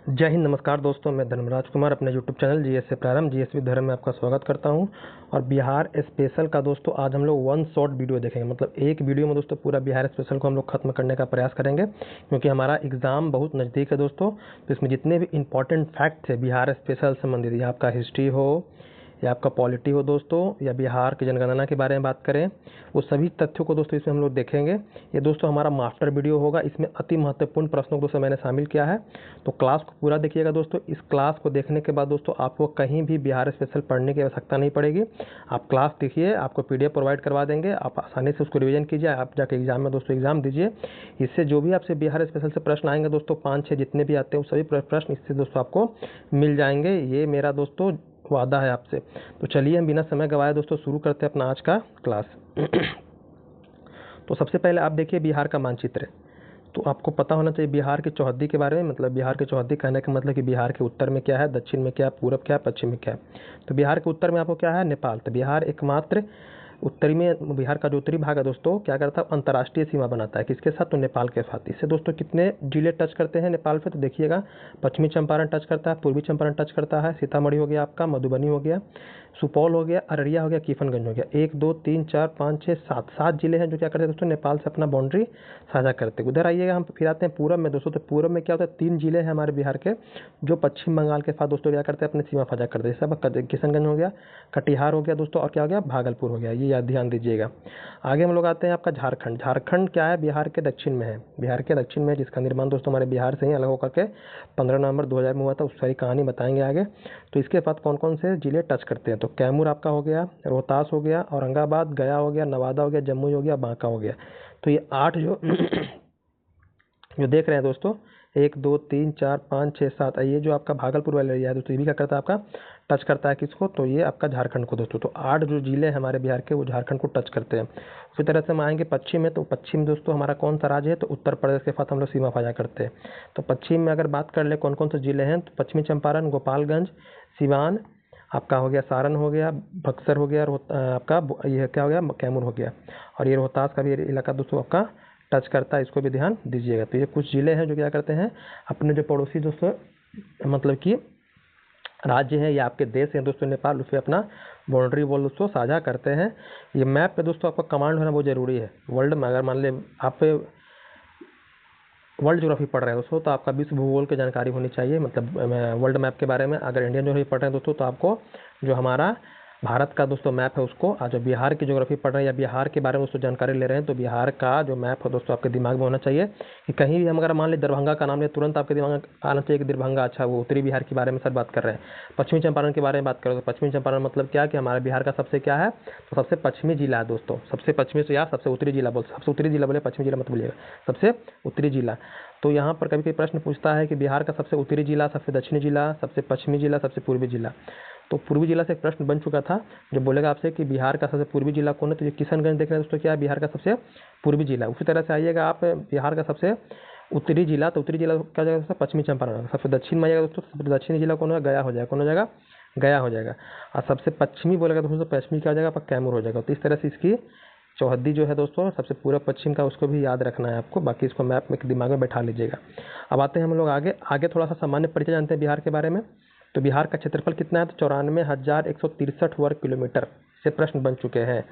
जय हिंद। नमस्कार दोस्तों, मैं धर्मराज कुमार अपने यूट्यूब चैनल जीएस से प्रारंभ जीएसवी धर्म में आपका स्वागत करता हूं। और बिहार स्पेशल का दोस्तों आज हम लोग वन शॉट वीडियो देखेंगे, मतलब एक वीडियो में दोस्तों पूरा बिहार स्पेशल को हम लोग खत्म करने का प्रयास करेंगे, क्योंकि हमारा एग्जाम बहुत नज़दीक है दोस्तों। तो इसमें जितने भी इंपॉर्टेंट फैक्ट्स है बिहार स्पेशल संबंधित, या आपका हिस्ट्री हो या आपका पॉलिटी हो दोस्तों, या बिहार की जनगणना के बारे में बात करें, वो सभी तथ्यों को दोस्तों इसमें हम लोग देखेंगे। ये दोस्तों हमारा मास्टर वीडियो होगा, इसमें अति महत्वपूर्ण प्रश्नों को दोस्तों मैंने शामिल किया है। तो क्लास को पूरा देखिएगा दोस्तों। इस क्लास को देखने के बाद दोस्तों आपको कहीं भी बिहार स्पेशल पढ़ने की आवश्यकता नहीं पड़ेगी। आप क्लास देखिए, आपको पीडीएफ प्रोवाइड करवा देंगे, आप आसानी से उसको रिवीजन कीजिए, आप जाके एग्जाम में दोस्तों एग्जाम दीजिए। इससे जो भी आपसे बिहार स्पेशल से प्रश्न आएंगे दोस्तों, 5-6 जितने भी आते हैं वो सभी प्रश्न इससे दोस्तों आपको मिल जाएंगे। ये मेरा दोस्तों वादा है आपसे। तो चलिए हम बिना समय गवाए दोस्तों शुरू करते हैं अपना आज का क्लास। तो सबसे पहले आप देखिए बिहार का मानचित्र। तो आपको पता होना चाहिए बिहार की चौहद्दी के बारे में। मतलब बिहार की चौहद्दी कहने का मतलब कि बिहार के उत्तर में क्या है, दक्षिण में क्या है, पूरब क्या है, पश्चिम में क्या है। तो बिहार के उत्तर में आपको क्या है, नेपाल। तो बिहार एकमात्र उत्तरी में, बिहार का जो उत्तरी भाग है दोस्तों क्या करता है, अंतर्राष्ट्रीय सीमा बनाता है किसके साथ, तो नेपाल के साथ। इससे दोस्तों कितने जिले टच करते हैं नेपाल पे, तो देखिएगा पश्चिमी चंपारण टच करता है, पूर्वी चंपारण टच करता है, सीतामढ़ी हो गया आपका, मधुबनी हो गया, सुपौल हो गया, अररिया हो गया, किशनगंज हो गया। 1 2 3 4 5 6 7 जिले हैं जो क्या करते हैं दोस्तों, नेपाल से अपना बाउंड्री साझा करते हैं। उधर आइएगा, हम फिर आते हैं पूरब में दोस्तों। तो पूरब में क्या होता है, 3 जिले हैं हमारे बिहार के जो पश्चिम बंगाल के साथ दोस्तों क्या करते हैं, अपनी सीमा साझा करते हैं। जैसे किशनगंज हो गया, कटिहार हो गया दोस्तों, और क्या हो गया, भागलपुर हो गया। ये याद ध्यान दीजिएगा। आगे हम लोग आते हैं आपका झारखंड। झारखंड क्या है, बिहार के दक्षिण में है। बिहार के दक्षिण में, जिसका निर्माण दोस्तों हमारे बिहार से ही अलग होकर के 15 नवंबर 2000 में हुआ था। उस सारी कहानी बताएंगे आगे। तो इसके बाद कौन कौन से जिले टच करते हैं, तो कैमूर आपका हो गया, रोहतास हो गया, औरंगाबाद, गया हो गया, नवादा हो गया, जम्मू हो गया, बांका हो गया। तो ये 8 जो जो देख रहे हैं दोस्तों, 1 2 3 4 5 6 7, ये जो आपका भागलपुर वाला एरिया है दोस्तों, ये भी क्या करता है, आपका टच करता है किसको, तो ये आपका झारखंड को दोस्तों। तो 8 जो जिले हैं हमारे बिहार के वो झारखंड को टच करते हैं। उसी तरह से हम आएंगे पश्चिम में। तो पश्चिम दोस्तों हमारा कौन सा राज्य है, तो उत्तर प्रदेश के साथ हम लोग सीमा साझा करते हैं। तो पश्चिम में अगर बात कर ले कौन कौन से जिले हैं, तो पश्चिमी चंपारण, गोपालगंज, सिवान, आपका हो गया सारण हो गया, बक्सर हो गया, आपका ये क्या हो गया, कैमूर हो गया, और ये रोहतास का भी इलाका दोस्तों आपका टच करता है। इसको भी ध्यान दीजिएगा। तो ये कुछ जिले हैं जो क्या करते हैं, अपने जो पड़ोसी दोस्तों मतलब कि राज्य है या आपके देश हैं दोस्तों नेपाल, उससे अपना बाउंड्री वॉल दोस्तों साझा करते हैं। ये मैप पे दोस्तों आपका कमांड होना बहुत ज़रूरी है। वर्ल्ड में अगर मान ले आप वर्ल्ड ज्योग्राफी पढ़ रहे हैं दोस्तों, तो आपका विश्व भूगोल की जानकारी होनी चाहिए, मतलब वर्ल्ड मैप के बारे में। अगर इंडियन ज्योग्राफी पढ़ रहे हैं दोस्तों, तो आपको जो हमारा भारत का दोस्तों मैप है उसको, आज जो बिहार की ज्योग्राफी पढ़ रहे हैं या बिहार के बारे में दोस्तों जानकारी ले रहे हैं, तो बिहार का जो मैप है दोस्तों आपके दिमाग में होना चाहिए। कि कहीं भी हम अगर मान लें दरभंगा का नाम ले, तुरंत आपके दिमाग में आना चाहिए कि दरभंगा, अच्छा वो उत्तरी बिहार के बारे में सर बात कर रहे हैं। पश्चिमी चंपारण के बारे में बात करें तो पश्चिमी चंपारण मतलब क्या, कि हमारे बिहार का सबसे क्या है, तो सबसे पश्चिमी जिला है दोस्तों। सबसे पश्चिमी से या सबसे उत्तरी जिला बोल, सबसे उत्तरी जिला बोले, पश्चिमी जिला मत बोलिएगा, सबसे उत्तरी जिला। तो यहाँ पर कभी कोई प्रश्न पूछता है कि बिहार का सबसे उत्तरी जिला, सबसे दक्षिणी जिला, सबसे पश्चिमी जिला, सबसे पूर्वी जिला। तो पूर्वी जिला से एक प्रश्न बन चुका था जो बोलेगा आपसे कि बिहार का सबसे पूर्वी जिला कौन है, तो ये किशनगंज देख रहे हैं दोस्तों, क्या है, बिहार का सबसे पूर्वी जिला। उसी तरह से आइएगा आप बिहार का सबसे उत्तरी जिला, तो उत्तरी जिला क्या जाएगा दोस्तों, पश्चिमी चंपारण। सबसे दक्षिण में आएगा दोस्तों, सबसे दक्षिणी जिला कौन है, गया हो जाएगा, कौन हो जाएगा, गया हो जाएगा। और सबसे पश्चिमी बोलेगा दोस्तों, पश्चिमी क्या हो जाएगा, आपका कैमूर हो जाएगा। तो इस तरह से इसकी चौहद्दी जो है दोस्तों सबसे पूरा पश्चिम का, उसको भी याद रखना है आपको। बाकी इसको मैप में दिमाग में बैठा लीजिएगा। अब आते हैं हम लोग आगे थोड़ा सा सामान्य परिचय जानते हैं बिहार के बारे में। तो बिहार का क्षेत्रफल कितना है, तो 94,163 वर्ग किलोमीटर से प्रश्न बन चुके हैं।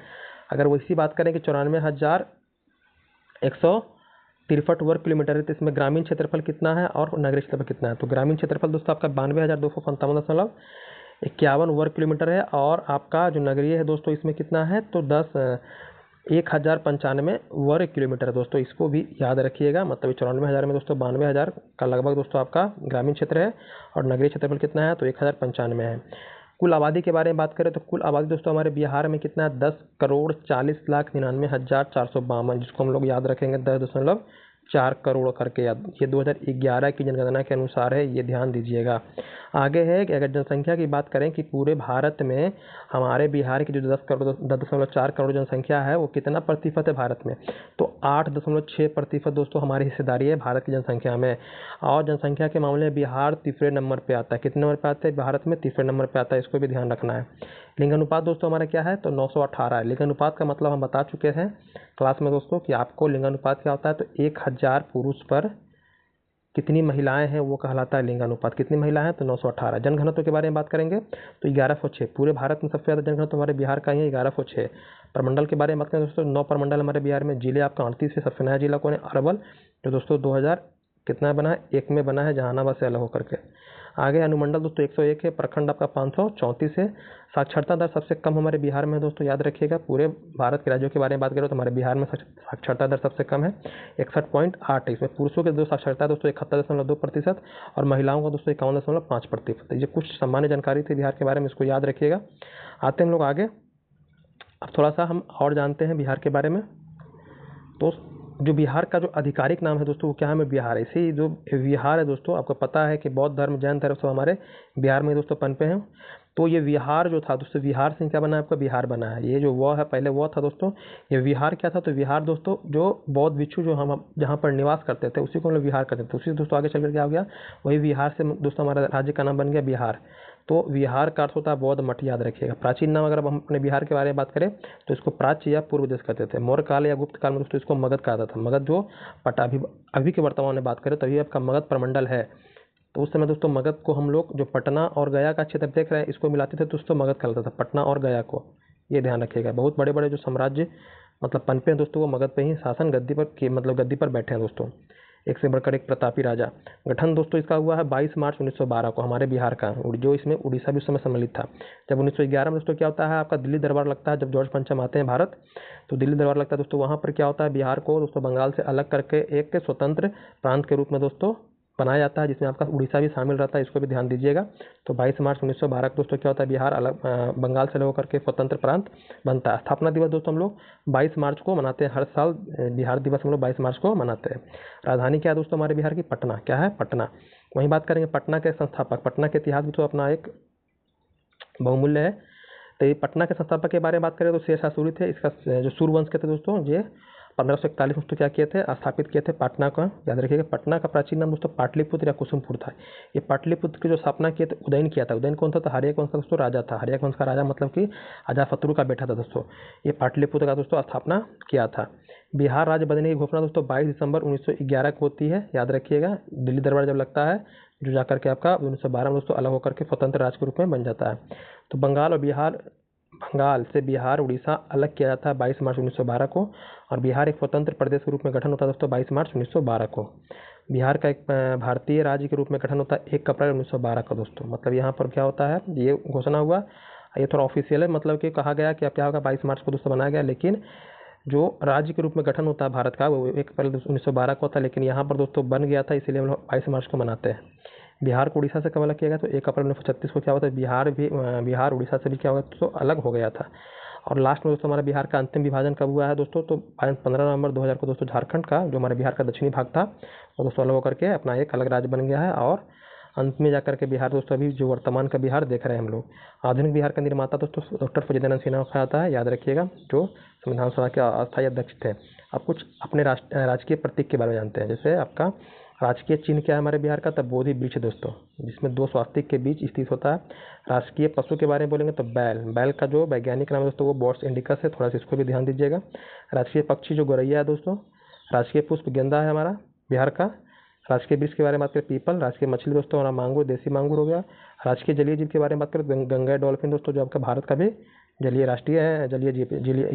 अगर वो इसी बात करें कि 94,163 वर्ग किलोमीटर है, तो इसमें ग्रामीण क्षेत्रफल कितना है और नगरीय क्षेत्रफल कितना है। तो ग्रामीण क्षेत्रफल दोस्तों आपका 92,257.51 वर्ग किलोमीटर है, और आपका जो नगरीय है दोस्तों इसमें कितना है, तो 10,1,095 वर्ग किलोमीटर है दोस्तों। इसको भी याद रखिएगा। मतलब 94,000 में दोस्तों 92,000 का लगभग दोस्तों आपका ग्रामीण क्षेत्र है, और नगरीय क्षेत्रफल कितना है, तो 1,095 है। कुल आबादी के बारे में बात करें तो कुल आबादी दोस्तों हमारे बिहार में कितना है, 10,40,99,452, जिसको हम लोग याद रखेंगे 10.4 करोड़ करके याद। ये 2011 की जनगणना के अनुसार है, ये ध्यान दीजिएगा। आगे है कि अगर जनसंख्या की बात करें कि पूरे भारत में हमारे बिहार की जो 10.4 करोड़ जनसंख्या है वो कितना प्रतिशत है भारत में, तो 8.6% दोस्तों हमारी हिस्सेदारी है भारत की जनसंख्या में। और जनसंख्या के मामले में बिहार तीसरे नंबर पे आता है। कितने नंबर पे आता है, भारत में तीसरे नंबर पे आता है। इसको भी ध्यान रखना है। लिंगानुपात दोस्तों हमारा क्या है, तो 918 है। लिंगानुपात का मतलब हम बता चुके हैं क्लास में दोस्तों कि आपको लिंगानुपात क्या होता है, तो 1000 पुरुष पर कितनी महिलाएं हैं वो कहलाता है लिंगानुपात। कितनी महिलाएं हैं तो 918। जनघनत्व के बारे में बात करेंगे तो 1106। पूरे भारत में सबसे ज़्यादा जनघनत्व हमारे बिहार का ही है, 1106। प्रमंडल के बारे में बात करें दोस्तों 9 प्रमंडल हमारे बिहार में। जिले आपका 38 है। सबसे नया जिला कौन है? अरवल, जो दोस्तों 2000 कितना बना है? 1 में बना है, जहानाबाद से अलग होकर के। आगे अनुमंडल दोस्तों 101 है। प्रखंड आपका 534 है। साक्षरता दर सबसे कम हमारे बिहार में है दोस्तों, याद रखिएगा। पूरे भारत के राज्यों के बारे में बात करें तो हमारे बिहार में साक्षरता दर सबसे कम है, 61.8 है। इसमें पुरुषों के जो साक्षरता है दोस्तों 71.2% और महिलाओं का दोस्तों 51.5%। ये कुछ सामान्य जानकारी थी बिहार के बारे में, इसको याद रखिएगा। आते हैं हम लोग आगे। अब थोड़ा सा हम और जानते हैं बिहार के बारे में। तो जो बिहार का जो आधिकारिक नाम है दोस्तों वो क्या है? बिहार। इसे ही जो बिहार है दोस्तों, आपको पता है कि बौद्ध धर्म, जैन धर्म सब हमारे बिहार में दोस्तों पनपे हैं। तो ये विहार जो था दोस्तों, विहार से क्या बना है? आपका बिहार बना है। ये जो व है पहले वो था दोस्तों, ये विहार क्या था? तो विहार दोस्तों जो बौद्ध भिक्षु जो हम जहाँ पर निवास करते थे उसी को हम लोग विहार करते थे। उसी दोस्तों आगे चल कर क्या हो गया? वही विहार से दोस्तों हमारा राज्य का नाम बन गया बिहार। तो विहार का अर्थ होता है बौद्ध मठ, याद रखिएगा। प्राचीन नाम अगर हम अपने बिहार के बारे में बात करें तो इसको प्राच्य या पूर्व देश कहते थे। मौर्य काल या गुप्त काल में दोस्तों इसको मगध कहा था। मगध जो अभी के वर्तमान में बात करें तभी आपका मगध प्रमंडल है। तो उस समय दोस्तों मगध को हम लोग जो पटना और गया का क्षेत्र देख रहे हैं इसको मिलाते थे दोस्तों, मगध कहलाता था, पटना और गया को। ये ध्यान रखिएगा। बहुत बड़े बड़े जो साम्राज्य मतलब पनपे हैं दोस्तों वो मगध पे ही शासन गद्दी पर मतलब गद्दी पर बैठे हैं दोस्तों, एक से बढ़कर एक प्रतापी राजा। गठन दोस्तों इसका हुआ है 22 मार्च 1912 को हमारे बिहार का, जो इसमें उड़ीसा भी उस समय सम्मिलित था। जब 1911 में दोस्तों क्या होता है? आपका दिल्ली दरबार लगता है। जब जॉर्ज पंचम आते हैं भारत तो दिल्ली दरबार लगता है दोस्तों। वहाँ पर क्या होता है? बिहार को दोस्तों बंगाल से अलग करके एक स्वतंत्र प्रांत के रूप में दोस्तों बनाया जाता है, जिसमें आपका उड़ीसा भी शामिल रहता है। इसको भी ध्यान दीजिएगा। तो 22 मार्च 1912 को दोस्तों क्या होता है? बिहार अलग बंगाल से अलग होकर के स्वतंत्र प्रांत बनता है। स्थापना दिवस दोस्तों हम लोग 22 मार्च को मनाते हैं। हर साल बिहार दिवस हम लोग 22 मार्च को मनाते हैं। राजधानी क्या है दोस्तों हमारे बिहार की? पटना। क्या है? पटना। वहीं बात करेंगे पटना के संस्थापक। पटना के इतिहास भी तो अपना एक बहुमूल्य है। तो ये पटना के संस्थापक के बारे में बात करें तो शेरशाह सूरी थे। इसका जो सूर्यवंश के थे दोस्तों, ये 1541 में तो क्या किए थे? स्थापित किए थे पटना का। याद रखिएगा पटना का प्राचीन नाम दोस्तों पाटलिपुत्र या कुसुमपुर था। ये पाटलिपुत्र की जो स्थापना किए थे उदयन किया था। उदयन कौन था? तो हर्यक वंश का दोस्तों राजा था। हर्यक वंश का राजा मतलब कि अजातशत्रु का बेटा था दोस्तों। ये पाटलिपुत्र का दोस्तों स्थापना किया था। बिहार राज्य बनने की घोषणा दोस्तों 22 दिसंबर 1911 को होती है, याद रखिएगा। दिल्ली दरबार जब लगता है जो जाकर के आपका 1912 में दोस्तों अलग होकर के स्वतंत्र राज्य के रूप में बन जाता है। तो बंगाल से बिहार उड़ीसा अलग किया जाता है 22 मार्च 1912 को, और बिहार एक स्वतंत्र प्रदेश के रूप में गठन होता है दोस्तों 22 मार्च 1912 को। बिहार का एक भारतीय राज्य के रूप में गठन होता है 1 अप्रैल 1912 का दोस्तों। मतलब यहाँ पर क्या होता है? ये घोषणा हुआ, ये थोड़ा ऑफिशियल है, मतलब कि कहा गया कि अब क्या होगा 22 मार्च को दोस्तों बनाया गया, लेकिन जो राज्य के रूप में गठन होता है भारत का वो 1 अप्रैल 1912 को होता है। लेकिन यहाँ पर दोस्तों बन गया था, इसीलिए हम लोग 22 मार्च को मनाते हैं। बिहार को उड़ीसा से कब अलग किया गया? तो 1 अप्रैल 1936 को क्या होता है? बिहार उड़ीसा से भी क्या हो गया तो अलग हो गया था। और लास्ट में दोस्तों हमारा बिहार का अंतिम विभाजन कब हुआ है दोस्तों? तो 15 नवंबर 2000 को दोस्तों झारखंड का, जो हमारे बिहार का दक्षिणी भाग था, वो दोस्तों अलग होकर के अपना एक अलग राज्य बन गया है। और अंत में जाकर के बिहार दोस्तों अभी जो वर्तमान का बिहार देख रहे हैं हम लोग। आधुनिक बिहार का निर्माता दोस्तों डॉक्टर फजीदानंद सिन्हा को आता है, याद रखिएगा, जो संविधान सभा के अस्थायी अध्यक्ष थे। अब कुछ अपने राजकीय प्रतीक के बारे में जानते हैं। जैसे आपका राजकीय चिन्ह क्या है हमारे बिहार का? तब बोधि वृक्ष दोस्तों, जिसमें 2 स्वास्तिक के बीच स्थित होता है। राजकीय पशु के बारे में बोलेंगे तो बैल का जो वैज्ञानिक नाम है दोस्तों वो बॉट्स इंडिकस है, थोड़ा सा इसको भी ध्यान दीजिएगा। राजकीय पक्षी जो गौरैया है दोस्तों। राजकीय पुष्प गेंदा है हमारा बिहार का। राजकीय वृक्ष के बारे में बात करें पीपल। राजकीय मछली दोस्तों हमारा मांगुर, देसी मांगुर हो गया। राजकीय जलीय जीव के बारे में बात करें गंगा डॉल्फिन दोस्तों, जो आपका भारत का भी जलीय राष्ट्रीय है, जलीय जीव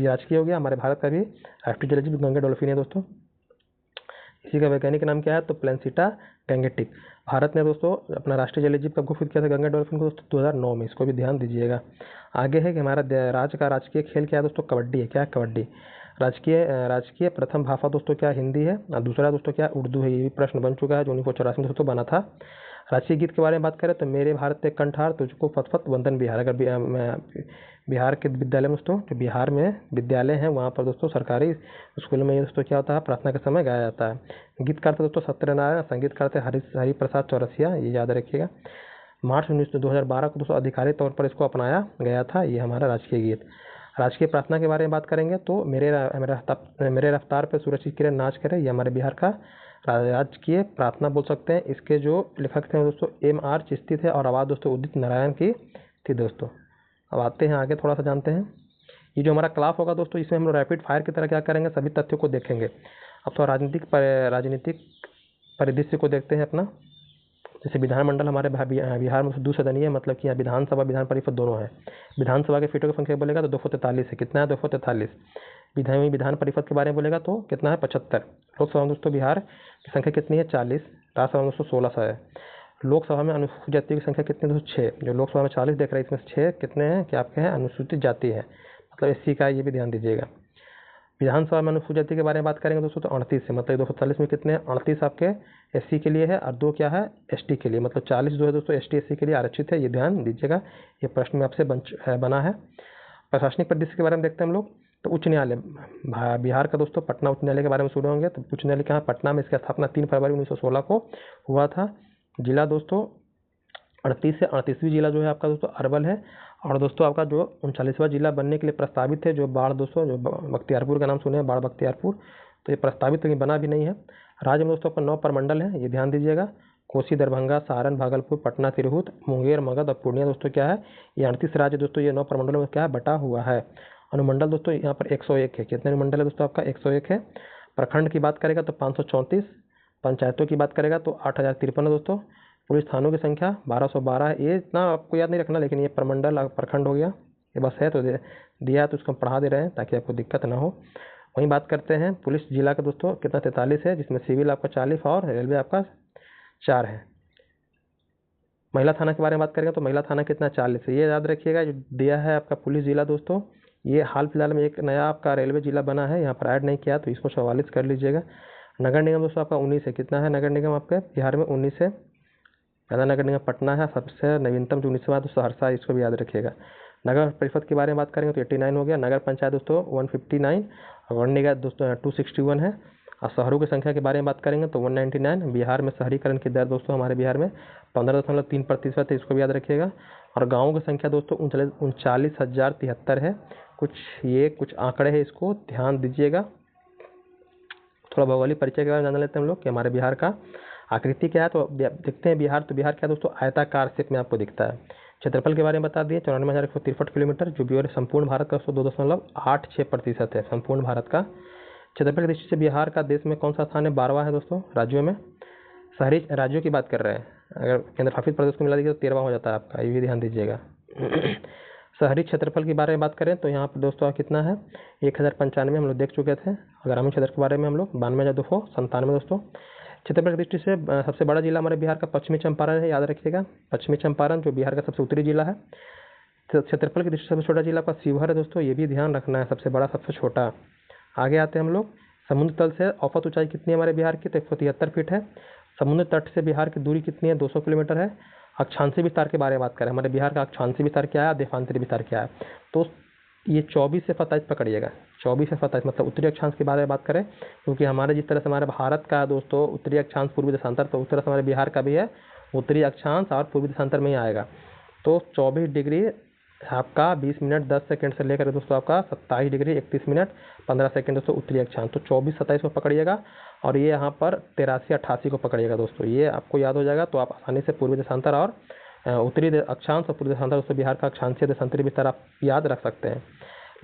राजकीय हो गया। हमारे भारत का भी राष्ट्रीय जलीय जीव गंगा डॉल्फिन है दोस्तों। इसी का वैज्ञानिक नाम क्या है? तो प्लेंसिटा गैंगेटिक। भारत ने दोस्तों अपना राष्ट्रीय जलीय जीव कब घोषित किया था गंगा डॉल्फिन को दोस्तों? 2009 में। इसको भी ध्यान दीजिएगा। आगे है कि हमारा राज्य का राजकीय खेल क्या है दोस्तों? कबड्डी है। क्या है? कबड्डी। राजकीय प्रथम भाषा दोस्तों क्या? हिंदी है। और दूसरा दोस्तों क्या? उर्दू है। ये भी प्रश्न बन चुका है जो 1984 में दोस्तों बना था। राष्ट्रीय गीत के बारे में बात करें तो मेरे भारत ते कंठार तुझको फतफत वंदन बिहार। अगर बिहार के विद्यालय में दोस्तों, जो बिहार में विद्यालय हैं वहाँ पर दोस्तों सरकारी स्कूल में ये दोस्तों क्या होता है? प्रार्थना के समय गाया जाता है। गीतकार थे दोस्तों सत्यनारायण, संगीतकार थे हरि प्रसाद चौरसिया, ये याद रखिएगा। मार्च 2012 को दोस्तों आधिकारिक तौर पर इसको अपनाया गया था। ये हमारा राजकीय गीत। राजकीय प्रार्थना के बारे में बात करेंगे तो मेरे रफ्तार पे सूरज की किरण नाच करे, ये हमारे बिहार का राजकीय प्रार्थना बोल सकते हैं। इसके जो लेखक थे दोस्तों M.R. चिश्ती थे और आवाज़ दोस्तों उदित नारायण की थी दोस्तों। अब आते हैं आगे, थोड़ा सा जानते हैं। ये जो हमारा क्लास होगा दोस्तों इसमें हम लोग रैपिड फायर की तरह क्या करेंगे? सभी तथ्यों को देखेंगे। अब तो राजनीतिक परिदृश्य को देखते हैं अपना। जैसे विधानमंडल हमारे बिहार में द्विसदनीय है, मतलब कि यहाँ विधानसभा विधान परिषद दोनों है। विधानसभा के सीटों की संख्या बोलेगा तो 243 है। कितना है? 243। विधान परिषद के बारे में बोलेगा तो कितना है? 75। लोकसभा में दोस्तों बिहार की संख्या कितनी है? 40। राज्यसभा में दोस्तों 16 है। लोकसभा में अनुसूचित जाति की संख्या कितनी? दोस्तों 6। जो लोकसभा में 40 देख रहे हैं, इसमें 6 कितने हैं कि आपके हैं? अनुसूचित जाति है, मतलब SC का, ये भी ध्यान दीजिएगा। विधानसभा में अनुसूचित जाति के बारे में बात करेंगे दोस्तों तो 38 है, मतलब 240 में कितने हैं? 38 आपके SC के लिए है और 2 क्या है? ST के लिए, मतलब 40 जो है दोस्तों ST SC के लिए आरक्षित है। ये ध्यान दीजिएगा, ये प्रश्न में आपसे बना है। प्रशासनिक परिदृश्य के बारे में देखते हैं हम लोग। तो उच्च न्यायालय बिहार का दोस्तों पटना उच्च न्यायालय के बारे में सुने होंगे। तो उच्च न्यायालय कहाँ? पटना में। इसकी स्थापना 3 फरवरी 1916 को हुआ था। जिला दोस्तों 38 से 38वीं जिला जो है आपका दोस्तों अरवल है। और दोस्तों आपका जो 39वां जिला बनने के लिए प्रस्तावित है, जो बाढ़ दोस्तों, जो बख्तियारपुर का नाम सुने हैं, बाढ़ बख्तियारपुर, तो ये प्रस्तावित लेकिन बना भी नहीं है। राज्य में दोस्तों आपका 9 प्रमंडल है, ये ध्यान दीजिएगा। कोसी, दरभंगा, सारण, भागलपुर, पटना, तिरहुत, मुंगेर, मगध और पूर्णिया दोस्तों क्या है? ये 38 राज्य दोस्तों ये 9 प्रमंडलों में क्या है? बटा हुआ है। अनुमंडल दोस्तों यहाँ पर 101 है। कितने अनुमंडल है दोस्तों? आपका 101 है। प्रखंड की बात करेगा तो 534। पंचायतों की बात करेगा तो 8053 है दोस्तों। पुलिस थानों की संख्या 1212 है। ये इतना आपको याद नहीं रखना, लेकिन ये प्रमंडल प्रखंड हो गया, ये बस है तो दिया तो उसको पढ़ा दे रहे हैं ताकि आपको दिक्कत ना हो। वहीं बात करते हैं पुलिस जिला का दोस्तों कितना? 43 है, जिसमें सिविल आपका 40 और रेलवे आपका 4 है। महिला थाना के बारे में बात करेंगे तो महिला थाना कितना? 40 है। ये याद रखिएगा, जो दिया है आपका पुलिस जिला दोस्तों, ये हाल फिलहाल में एक नया आपका रेलवे जिला बना है, यहाँ पर ऐड नहीं किया, तो इसको 44 कर लीजिएगा। नगर निगम दोस्तों आपका 19 है। कितना है नगर निगम आपके बिहार में? 19 है। पहला नगर निगम पटना है, सबसे नवीनतम जो 19वां तो सहरसा, इसको भी याद रखिएगा। नगर परिषद के बारे में बात करेंगे तो 89 हो गया। नगर पंचायत दोस्तों 159 और वन निगम दोस्तों 261 है। और शहरों की संख्या के बारे में बात करेंगे तो 199। बिहार में शहरीकरण की दर दोस्तों हमारे बिहार में 15.3% है, इसको भी याद रखिएगा। और गाँवों की संख्या दोस्तों 39,073 है। कुछ आंकड़े हैं, इसको ध्यान दीजिएगा। थोड़ा भौगोलिक परिचय के बारे में जान लेते हैं हम लोग कि हमारे बिहार का आकृति क्या है। तो देखते हैं बिहार, तो बिहार क्या दोस्तों? आयताकार शेप में आपको दिखता है। क्षेत्रफल के बारे में बता दिए 94,163 किलोमीटर, जो भी संपूर्ण भारत का 2.86% है। संपूर्ण भारत का क्षेत्रफल की दृष्टि से बिहार का देश में कौन सा स्थान है? 12वां है दोस्तों राज्यों में। शहरी राज्यों की बात कर रहे हैं, अगर केंद्र शासित प्रदेश को मिला दीजिए तो 13वां हो जाता है आपका, ये भी ध्यान दीजिएगा। शहरी क्षेत्रफल के बारे में बात करें तो यहाँ पर दोस्तों कितना है? 1095 हम लोग देख चुके थे। ग्रामीण क्षेत्र के बारे में हम लोग 92,297 दोस्तों। क्षेत्रफल की दृष्टि से सबसे बड़ा जिला हमारे बिहार का पश्चिमी चंपारण है, याद रखिएगा। पश्चिमी चंपारण जो बिहार का सबसे उत्तरी जिला है। क्षेत्रफल की दृष्टि से सबसे छोटा जिला आपका शिवहर है दोस्तों, ये भी ध्यान रखना है, सबसे बड़ा सबसे छोटा। आगे आते हैं हम लोग। समुद्र तल से औसत ऊंचाई कितनी है हमारे बिहार की? तो 173 फीट है। समुद्र तट से बिहार की दूरी कितनी है? 200 किलोमीटर है। अक्षांशीय विस्तार के बारे में बात करें, हमारे बिहार का अक्षांशीय विस्तार क्या है, देशांतरी विस्तार क्या है? तो ये 24 से 27 पकड़िएगा, 24 से 27, मतलब उत्तरी अक्षांश के बारे में बात करें, क्योंकि हमारे जिस तरह से हमारे भारत का दोस्तों उत्तरी अक्षांश पूर्वी देशांतर, तो उस तरह से हमारे बिहार का भी है उत्तरी अक्षांश और पूर्वी देशांतर में ही आएगा। तो 24 डिग्री आपका 20 मिनट 10 सेकंड से लेकर दोस्तों आपका 27 डिग्री 31 मिनट 15 सेकंड दोस्तों उत्तरी अक्षांश। तो 24-27 को पकड़िएगा और ये यहाँ पर 83-88 को पकड़िएगा दोस्तों, ये आपको याद हो जाएगा। तो आप आसानी से पूर्वी देशांतर और उत्तरी अक्षांश और पूर्वी देशांतर दोस्तों बिहार का अक्षांशीय देशांतरी विस्तार आप याद रख सकते हैं।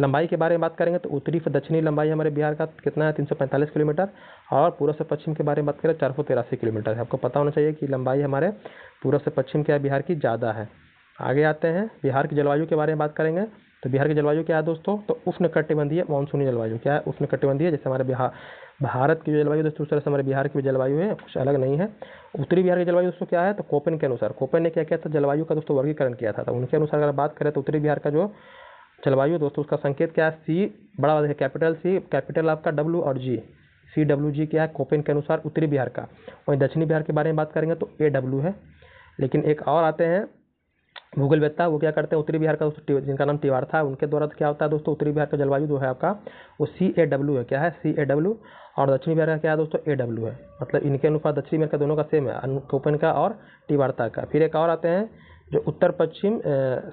लंबाई के बारे में बात करेंगे तो उत्तरी से दक्षिणी लंबाई हमारे बिहार का कितना है? 345 किलोमीटर। और पूर्व से पश्चिम के बारे में बात करें 483 किलोमीटर है। आपको पता होना चाहिए कि लंबाई हमारे पूर्व से पश्चिम क्या है बिहार की? ज़्यादा है। आगे आते हैं बिहार की जलवायु के बारे में बात करेंगे तो बिहार की जलवायु क्या है दोस्तों? तो उष्णकटिबंधीय मानसूनी जलवायु। क्या है? उष्णकटिबंधीय। जैसे हमारे भारत की जो जलवायु दोस्तों उस तरह से हमारे बिहार की भी जलवायु है, कुछ अलग नहीं है। उत्तरी बिहार की जलवायु दोस्तों क्या है? तो कोपेन के अनुसार, कोपेन ने क्या किया था? जलवायु का दोस्तों वर्गीकरण किया था। तो उनके अनुसार अगर बात करें तो उत्तरी बिहार का जो जलवायु दोस्तों उसका संकेत क्या है? सी बड़ा है, कैपिटल सी, कैपिटल आपका डब्ल्यू और जी, CWG क्या है कोपेन के अनुसार उत्तरी बिहार का। वहीं दक्षिणी बिहार के बारे में बात करेंगे तो AW है। लेकिन एक और आते हैं भूगोलवेत्ता, वो क्या करते हैं उत्तरी बिहार का दोस्तों, जिनका नाम तिवार था, उनके द्वारा तो क्या होता है दोस्तों उत्तरी बिहार का जलवायु जो है आपका वो CAW है। क्या है? CAW। और दक्षिणी बिहार का क्या है दोस्तों? AW है। मतलब इनके अनुसार दक्षिणी बिहार का दोनों का सेम है, कोपेन का और तिवारता का। फिर एक और आते हैं जो उत्तर पश्चिम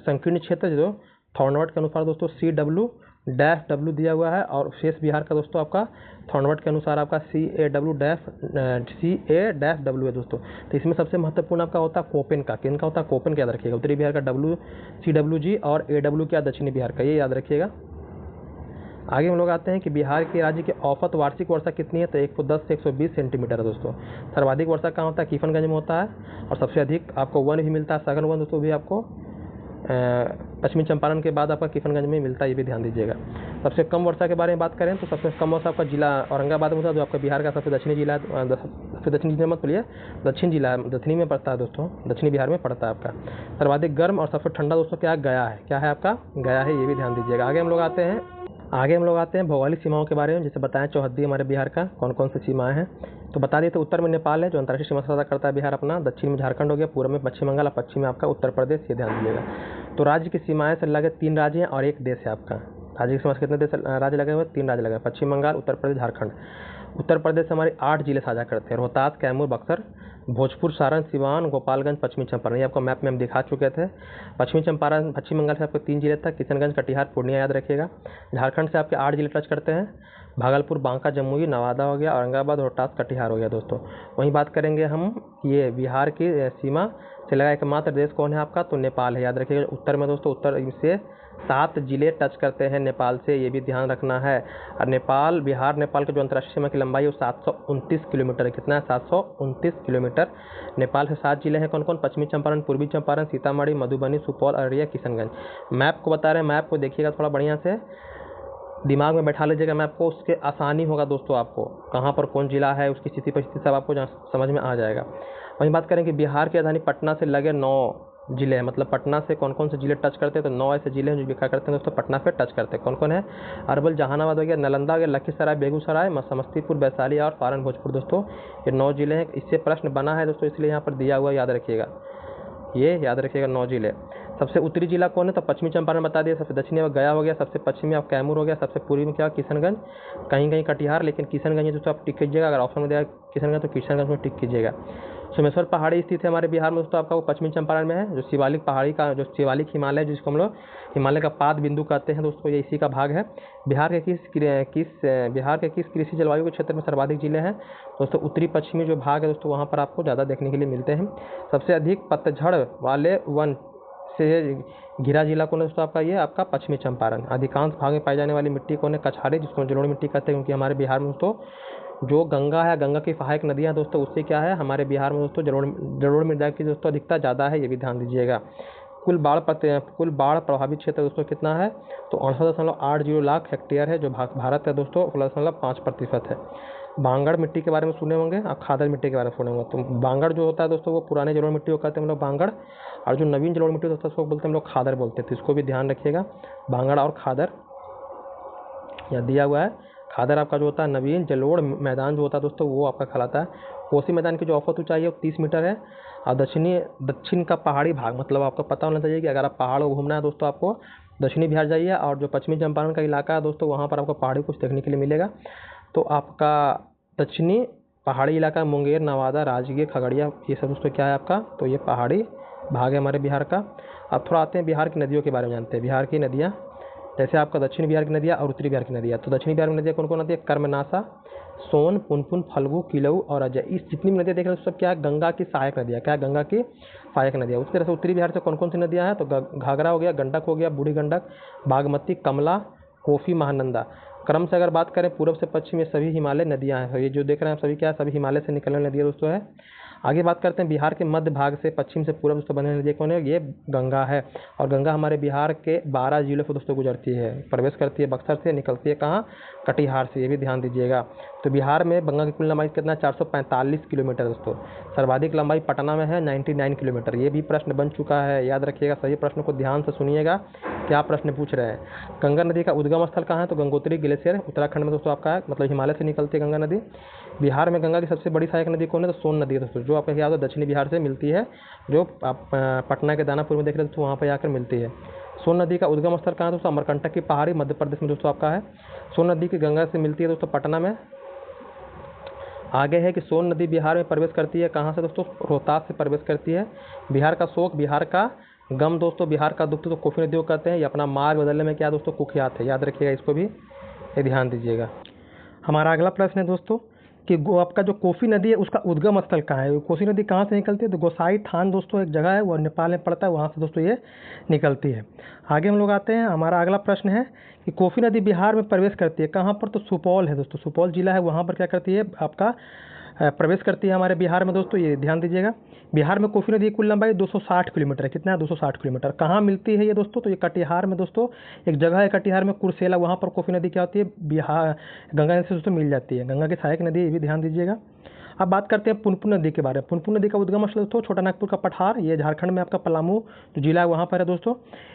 संकीर्ण क्षेत्र जो थॉर्नवर्ट के अनुसार दोस्तों CW-W दिया हुआ है। और शेष बिहार का दोस्तों आपका थॉर्नवर्ट के अनुसार आपका CAW-W है दोस्तों। तो इसमें सबसे महत्वपूर्ण आपका होता है कोपेन का। किन का होता है? कोपेन का याद रखिएगा। उत्तरी बिहार का CWG और AW क्या? दक्षिणी बिहार का, ये याद रखिएगा। आगे हम लोग आते हैं कि बिहार के राज्य की औसत वार्षिक वर्षा कितनी है, तो 110 से 120 सेंटीमीटर है दोस्तों। सर्वाधिक वर्षा कहाँ होता है, किशनगंज में होता है, और सबसे अधिक आपको वन भी मिलता है, सघन वन दोस्तों भी आपको पश्चिमी चंपारण के बाद आपका किशनगंज में मिलता है, ये भी ध्यान दीजिएगा। सबसे कम वर्षा के बारे में बात करें तो सबसे कम वर्षा आपका जिला औरंगाबाद में होता है, जो आपका बिहार का सबसे दक्षिणी जिला है। सबसे दक्षिणी जिला मत बोलिए, दक्षिण जिला है, दक्षिणी में पड़ता है दोस्तों, दक्षिणी बिहार में पड़ता है आपका। सर्वाधिक गर्म और सबसे ठंडा दोस्तों क्या गया है, क्या है आपका गया है, ये भी ध्यान दीजिएगा। आगे हम लोग आते हैं भौगोलिक सीमाओं के बारे में। जैसे बताएं चौहद्दी हमारे बिहार का कौन कौन सी सीमाएं हैं, तो बता देते उत्तर में नेपाल है जो अंतर्राष्ट्रीय सीमा से साझा करता है बिहार अपना, दक्षिण में झारखंड हो गया, पूर्व में पश्चिम बंगाल और पश्चिम में आपका उत्तर प्रदेश, ये ध्यान दीजिएगा। तो राज्य की सीमाएं से लगे 3 राज्य हैं और 1 देश है आपका। राज्य की सीमा से कितने देश राज्य लगे हुए, 3 राज्य लगे, पश्चिम बंगाल, उत्तर प्रदेश, झारखंड। उत्तर प्रदेश से हमारे 8 जिले साझा करते हैं, रोहतास, कैमूर, बक्सर, भोजपुर, सारण, सिवान, गोपालगंज, पश्चिमी चंपारण, ये आपको मैप में हम दिखा चुके थे। पश्चिमी चंपारण पश्चिम बंगाल से आपको 3 जिले था, किशनगंज, कटिहार, पूर्णिया, याद रखिएगा। झारखंड से आपके 8 जिले टच करते हैं, भागलपुर, बांका, जमुई, नवादा हो गया, औरंगाबाद, रोहतास, कटिहार हो गया दोस्तों। वहीं बात करेंगे हम ये बिहार की सीमा से लगा एकमात्र देश कौन है आपका, तो नेपाल है, याद रखिएगा। उत्तर में दोस्तों उत्तर से 7 जिले टच करते हैं नेपाल से, ये भी ध्यान रखना है। और नेपाल बिहार नेपाल के जो अंतर्राष्ट्रीय सीमा की लंबाई है वो 729 किलोमीटर है। कितना है, 729 किलोमीटर। नेपाल से 7 जिले हैं कौन कौन, पश्चिमी चंपारण, पूर्वी चंपारण, सीतामढ़ी, मधुबनी, सुपौल, अररिया, किशनगंज। मैप को बता रहे हैं, मैप को देखिएगा थोड़ा बढ़िया से, दिमाग में बैठा लीजिएगा मैप को, उसके आसानी होगा दोस्तों आपको, कहाँ पर कौन जिला है उसकी स्थिति परिस्थिति सब आपको समझ में आ जाएगा। वहीं बात करें कि बिहार की राजधानी पटना से लगे 9 जिले हैं, मतलब पटना से कौन कौन से जिले टच करते हैं, तो 9 ऐसे जिले हैं जो क्या करते हैं दोस्तों, पटना पे टच करते हैं। कौन कौन है, अरवल, जहानाबाद हो गया, नालंदा हो गया, लखीसराय, बेगूसराय, समस्तीपुर, वैशाली और सारण, भोजपुर दोस्तों, ये 9 जिले हैं। इससे प्रश्न बना है दोस्तों, इसलिए यहाँ पर दिया हुआ याद रखिएगा, ये याद रखिएगा 9 जिले। सबसे उत्तरी जिला कौन है, तो पश्चिमी चंपारण बता दिया, सबसे दक्षिणी में गया हो गया, सबसे पश्चिमी आप कैमूर हो गया, सबसे पूर्वी में क्या किशनगंज, कहीं कहीं कटिहार, लेकिन किशनगंज दोस्तों आप टिक कीजिएगा। अगर ऑप्शन में दिया किशनगंज तो किशनगंज में टिक कीजिएगा। सोमेश्वर पहाड़ी स्थित है हमारे बिहार में दोस्तों, आपका वो पश्चिमी चंपारण में है। जो शिवालिक पहाड़ी का जो शिवालिक हिमालय जिसको हम लोग हिमालय का पाद बिंदु कहते हैं दोस्तों, ये इसी का भाग है। बिहार के किस कृषि जलवायु के क्षेत्र में सर्वाधिक जिले हैं दोस्तों, उत्तरी पश्चिमी जो भाग है दोस्तों वहाँ पर आपको ज़्यादा देखने के लिए मिलते हैं। सबसे अधिक पतझड़ वाले वन से घिरा जिला कौन है दोस्तों, आपका ये आपका पश्चिमी चंपारण। अधिकांश भाग में पाई जाने वाली मिट्टी कौन है, कछारी, जिसको जलोढ़ मिट्टी कहते हैं, क्योंकि हमारे बिहार में दोस्तों जो गंगा है, गंगा की सहायक नदियाँ दोस्तों, उससे क्या है हमारे बिहार में दोस्तों जलोढ़ मृदा की दोस्तों अधिकता ज़्यादा है, ये भी ध्यान दीजिएगा। कुल बाढ़ प्रभावित क्षेत्र दोस्तों कितना है, तो 68.80 लाख हेक्टेयर है, जो भारत है दोस्तों 16.5% है। बांगड़ मिट्टी के बारे में सुने होंगे और खादर मिट्टी के बारे में सुने होंगे। तो बांगड़ जो होता है दोस्तों वो पुराने जलोढ़ मिट्टी को कहते हैं हम लोग बांगड़, और जो नवीन जलोढ़ मिट्टी होता है उसको बोलते हैं हम लोग खादर बोलते हैं। तो इसको भी ध्यान रखिएगा, बांगड़ और खादर यहाँ दिया हुआ है। खादर आपका जो होता है नवीन जलोढ़ मैदान जो होता है दोस्तों वो आपका कहलाता है। कोसी मैदान की जो औसत ऊंचाई है वो 30 मीटर है। और दक्षिण का पहाड़ी भाग, मतलब आपको पता होना चाहिए कि अगर आप पहाड़ को घूमना है दोस्तों आपको दक्षिणी बिहार जाइए, और जो पश्चिमी चंपारण का इलाका है दोस्तों वहाँ पर आपको पहाड़ी कुछ देखने के लिए मिलेगा। तो आपका दक्षिणी पहाड़ी इलाका मुंगेर, नवादा, राजगीर, खगड़िया, ये सब दोस्तों क्या है आपका, तो ये पहाड़ी भाग है हमारे बिहार का। अब थोड़ा आते हैं बिहार की नदियों के बारे में जानते हैं। बिहार की नदियाँ जैसे आपका दक्षिण बिहार की नदियाँ और उत्तरी बिहार की नदियाँ। तो दक्षिणी बिहार में नदियाँ कौन कौन नदी है, कर्मनाशा, सोन, पुनपुन, फल्गु, किलऊ और अजय। इस जितनी भी नदियाँ देख रहे हैं सब क्या है, गंगा की सहायक नदियाँ, क्या है गंगा की सहायक नदियाँ। उसी तरह से उत्तरी बिहार से कौन कौन सी नदियाँ हैं, तो घाघरा हो गया, गंडक हो गया, बूढ़ी गंडक, बागमती, कमला, कोसी, महानंदा। क्रम से अगर बात करें पूर्व से पश्चिम ये सभी हिमालय नदियाँ हैं। ये जो देख रहे हैं सभी क्या है, सभी हिमालय से निकलने वाली नदियाँ दोस्तों है। आगे बात करते हैं बिहार के मध्य भाग से पश्चिम से पूर्व दोस्तों बने नदी कौन है, ये गंगा है। और गंगा हमारे बिहार के 12 जिलों से दोस्तों गुजरती है, प्रवेश करती है बक्सर से, निकलती है कहाँ, कटिहार से, ये भी ध्यान दीजिएगा। तो बिहार में गंगा की कुल लंबाई कितना है, 445 किलोमीटर दोस्तों। सर्वाधिक लंबाई पटना में है 99 किलोमीटर। ये भी प्रश्न बन चुका है, याद रखिएगा, सही प्रश्न को ध्यान से सुनिएगा क्या प्रश्न पूछ रहे हैं। गंगा नदी का उद्गम स्थल कहाँ है, तो गंगोत्री ग्लेशियर उत्तराखंड में दोस्तों आपका है, मतलब हिमालय से निकलती है गंगा नदी। बिहार में गंगा की सबसे बड़ी सहायक नदी कौन है, तो सोन नदी है दोस्तों, जो आपका याद है दक्षिणी बिहार से मिलती है, जो आप पटना के दानापुर में देख रहे हैं दोस्तों वहाँ पर आकर मिलती है। सोन नदी का उद्गम स्थल कहाँ है दोस्तों, अमरकंटक की पहाड़ी मध्य प्रदेश में दोस्तों आपका है। सोन नदी की गंगा से मिलती है दोस्तों पटना में। आगे है कि सोन नदी बिहार में प्रवेश करती है कहाँ से दोस्तों, रोहतास से प्रवेश करती है। बिहार का शोक, बिहार का गम दोस्तों, बिहार का दुख तो कोसी नदी को कहते हैं। ये अपना मार्ग बदलने में क्या दोस्तों कुख्यात है, याद रखिएगा, इसको भी ये ध्यान दीजिएगा। हमारा अगला प्रश्न है दोस्तों, कि आपका जो कोसी नदी है उसका उद्गम स्थल कहाँ है, कोसी नदी कहाँ से निकलती है, तो गोसाई थान दोस्तों एक जगह है, वो नेपाल में पड़ता है, वहाँ से दोस्तों ये निकलती है। आगे हम लोग आते हैं, हमारा अगला प्रश्न है कि कोसी नदी बिहार में प्रवेश करती है कहाँ पर, तो सुपौल है दोस्तों, सुपौल जिला है, वहाँ पर क्या करती है आपका प्रवेश करती है हमारे बिहार में दोस्तों, ये ध्यान दीजिएगा। बिहार में कोसी नदी की कुल लंबाई 260 किलोमीटर है, कितना है 260 किलोमीटर। कहाँ मिलती है ये दोस्तों, तो ये कटिहार में दोस्तों एक जगह है कटिहार में, कुर्सेला, वहाँ पर कोसी नदी क्या होती है बिहार गंगा नदी से दोस्तों मिल जाती है, गंगा की सहायक नदी, ये भी ध्यान दीजिएगा। अब बात करते हैं पुनपुन नदी के बारे में। पुनपुन नदी का उद्गम स्थल दोस्तों छोटा नागपुर का पठार, ये झारखंड में आपका पलामू जो जिला है वहाँ पर है दोस्तों।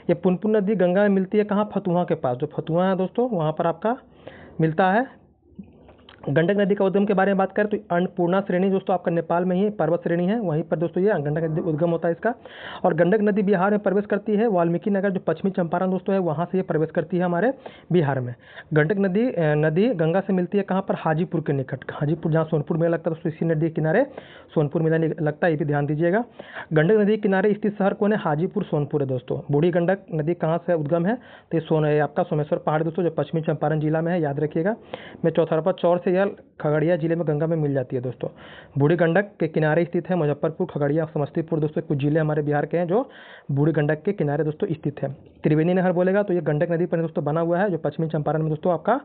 ये पुनपुन नदी गंगा में मिलती है कहाँ, फतुहा के पास, जो फतुहा है दोस्तों वहाँ पर आपका मिलता है। गंडक नदी का उद्गम के बारे में बात करें तो अन्नपूर्णा श्रेणी दोस्तों आपका नेपाल में ही पर्वत श्रेणी है, वहीं पर दोस्तों ये गंडक नदी उद्गम होता है इसका। और गंडक नदी बिहार में प्रवेश करती है वाल्मीकि नगर जो पश्चिमी चंपारण दोस्तों है, वहाँ से ये प्रवेश करती है हमारे बिहार में। गंडक नदी गंगा से मिलती है कहाँ पर, हाजीपुर के निकट, हाजीपुर जहाँ सोनपुर मेला लगता है दोस्तों, इसी नदी के किनारे सोनपुर मेला लगता है, ये भी ध्यान दीजिएगा। गंडक नदी के किनारे स्थित शहर कौन है, हाजीपुर सोनपुर है दोस्तों। बूढ़ी गंडक नदी कहाँ से उद्गम है, तो ये आपका सोमेश्वर पहाड़ दोस्तों जो पश्चिमी चंपारण जिला में है, याद रखिएगा। मैं चौथा पर चौर से यह खगड़िया जिले में गंगा में मिल जाती है दोस्तों। बूढ़ी गंडक के किनारे स्थित है मुजफ्फरपुर, खगड़िया, समस्तीपुर दोस्तों, कुछ जिले हमारे बिहार के हैं जो बूढ़ी गंडक के किनारे दोस्तों स्थित है। त्रिवेणी नहर बोलेगा तो ये गंडक नदी पर दोस्तों बना हुआ है, जो पश्चिमी चंपारण में दोस्तों आपका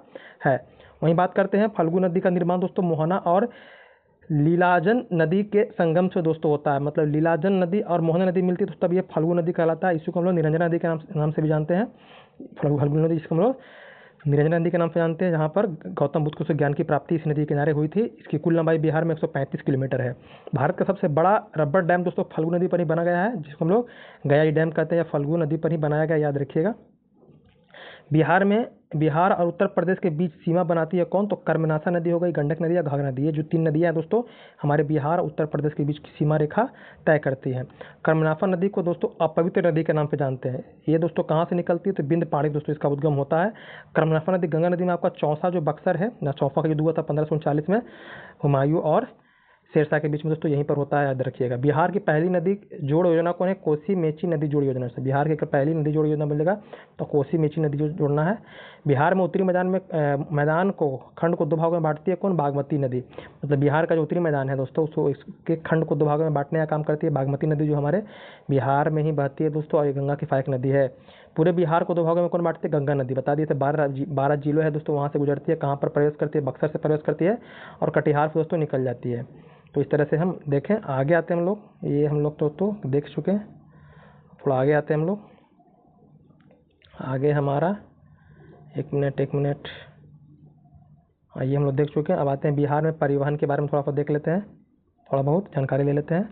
है। वहीं बात करते हैं फल्गु नदी का निर्माण दोस्तों मोहना और लीलाजन नदी के संगम से दोस्तों होता है, मतलब लीलाजन नदी और मोहना नदी मिलती है तो तब ये फल्गु नदी कहलाता है। इसी को हम लोग निरंजना नदी के नाम से भी जानते हैं, फल्गु नदी जिसको हम लोग निरंजना नदी के नाम से जानते हैं, जहाँ पर गौतम बुद्ध को ज्ञान की प्राप्ति इस नदी के किनारे हुई थी। इसकी कुल लंबाई बिहार में 135 किलोमीटर है। भारत का सबसे बड़ा रबर डैम दोस्तों फल्गु नदी पर ही बना गया है, जिसको हम लोग गयाई डैम कहते हैं, या फल्गु नदी पर ही बनाया गया, याद रखिएगा। बिहार और उत्तर प्रदेश के बीच सीमा बनाती है कौन, तो कर्मनाशा नदी हो गई, गंडक नदी या घाघरा नदी, ये जो 3 नदियाँ हैं दोस्तों हमारे बिहार और उत्तर प्रदेश के बीच की सीमा रेखा तय करती है। कर्मनाशा नदी को दोस्तों अपवित्र नदी के नाम पे जानते हैं। ये दोस्तों कहाँ से निकलती है, तो बिंद पहाड़ी दोस्तों इसका उद्गम होता है। कर्मनाशा नदी गंगा नदी में आपका चौसा जो बक्सर है ना, चौसा का युद्ध हुआ था 1539 में हुमायूं और शेरशाह के बीच में दोस्तों, यहीं पर होता है, याद रखिएगा। बिहार की पहली नदी जोड़ योजना कौन है, कोसी मेची नदी जोड़ योजना से बिहार की पहली नदी जोड़ योजना मिलेगा तो कोसी मेची नदी जोड़ना है। बिहार में उत्तरी मैदान को खंड को 2 भागों में बांटती है कौन, बागमती नदी, मतलब बिहार का जो उत्तरी मैदान है दोस्तों उसको इसके खंड को 2 भागों में बांटने का काम करती है बागमती नदी, जो हमारे बिहार में ही बहती है दोस्तों, और ये गंगा की सहायक नदी है। पूरे बिहार को 2 भागों में कौन बांटती है, गंगा नदी, बता दिए थे 12 जिलों है दोस्तों, वहाँ से गुजरती है, कहाँ पर प्रवेश करती है, बक्सर से प्रवेश करती है और कटिहार से दोस्तों निकल जाती है। तो इस तरह से हम देखें, आगे आते हैं हम लोग, ये हम लोग तो देख चुके हैं, थोड़ा आगे आते हैं हम लोग। आगे हमारा एक मिनट ये हम लोग देख चुके हैं। अब आते हैं बिहार में परिवहन के बारे में थोड़ा सा देख लेते हैं, थोड़ा बहुत जानकारी ले लेते हैं।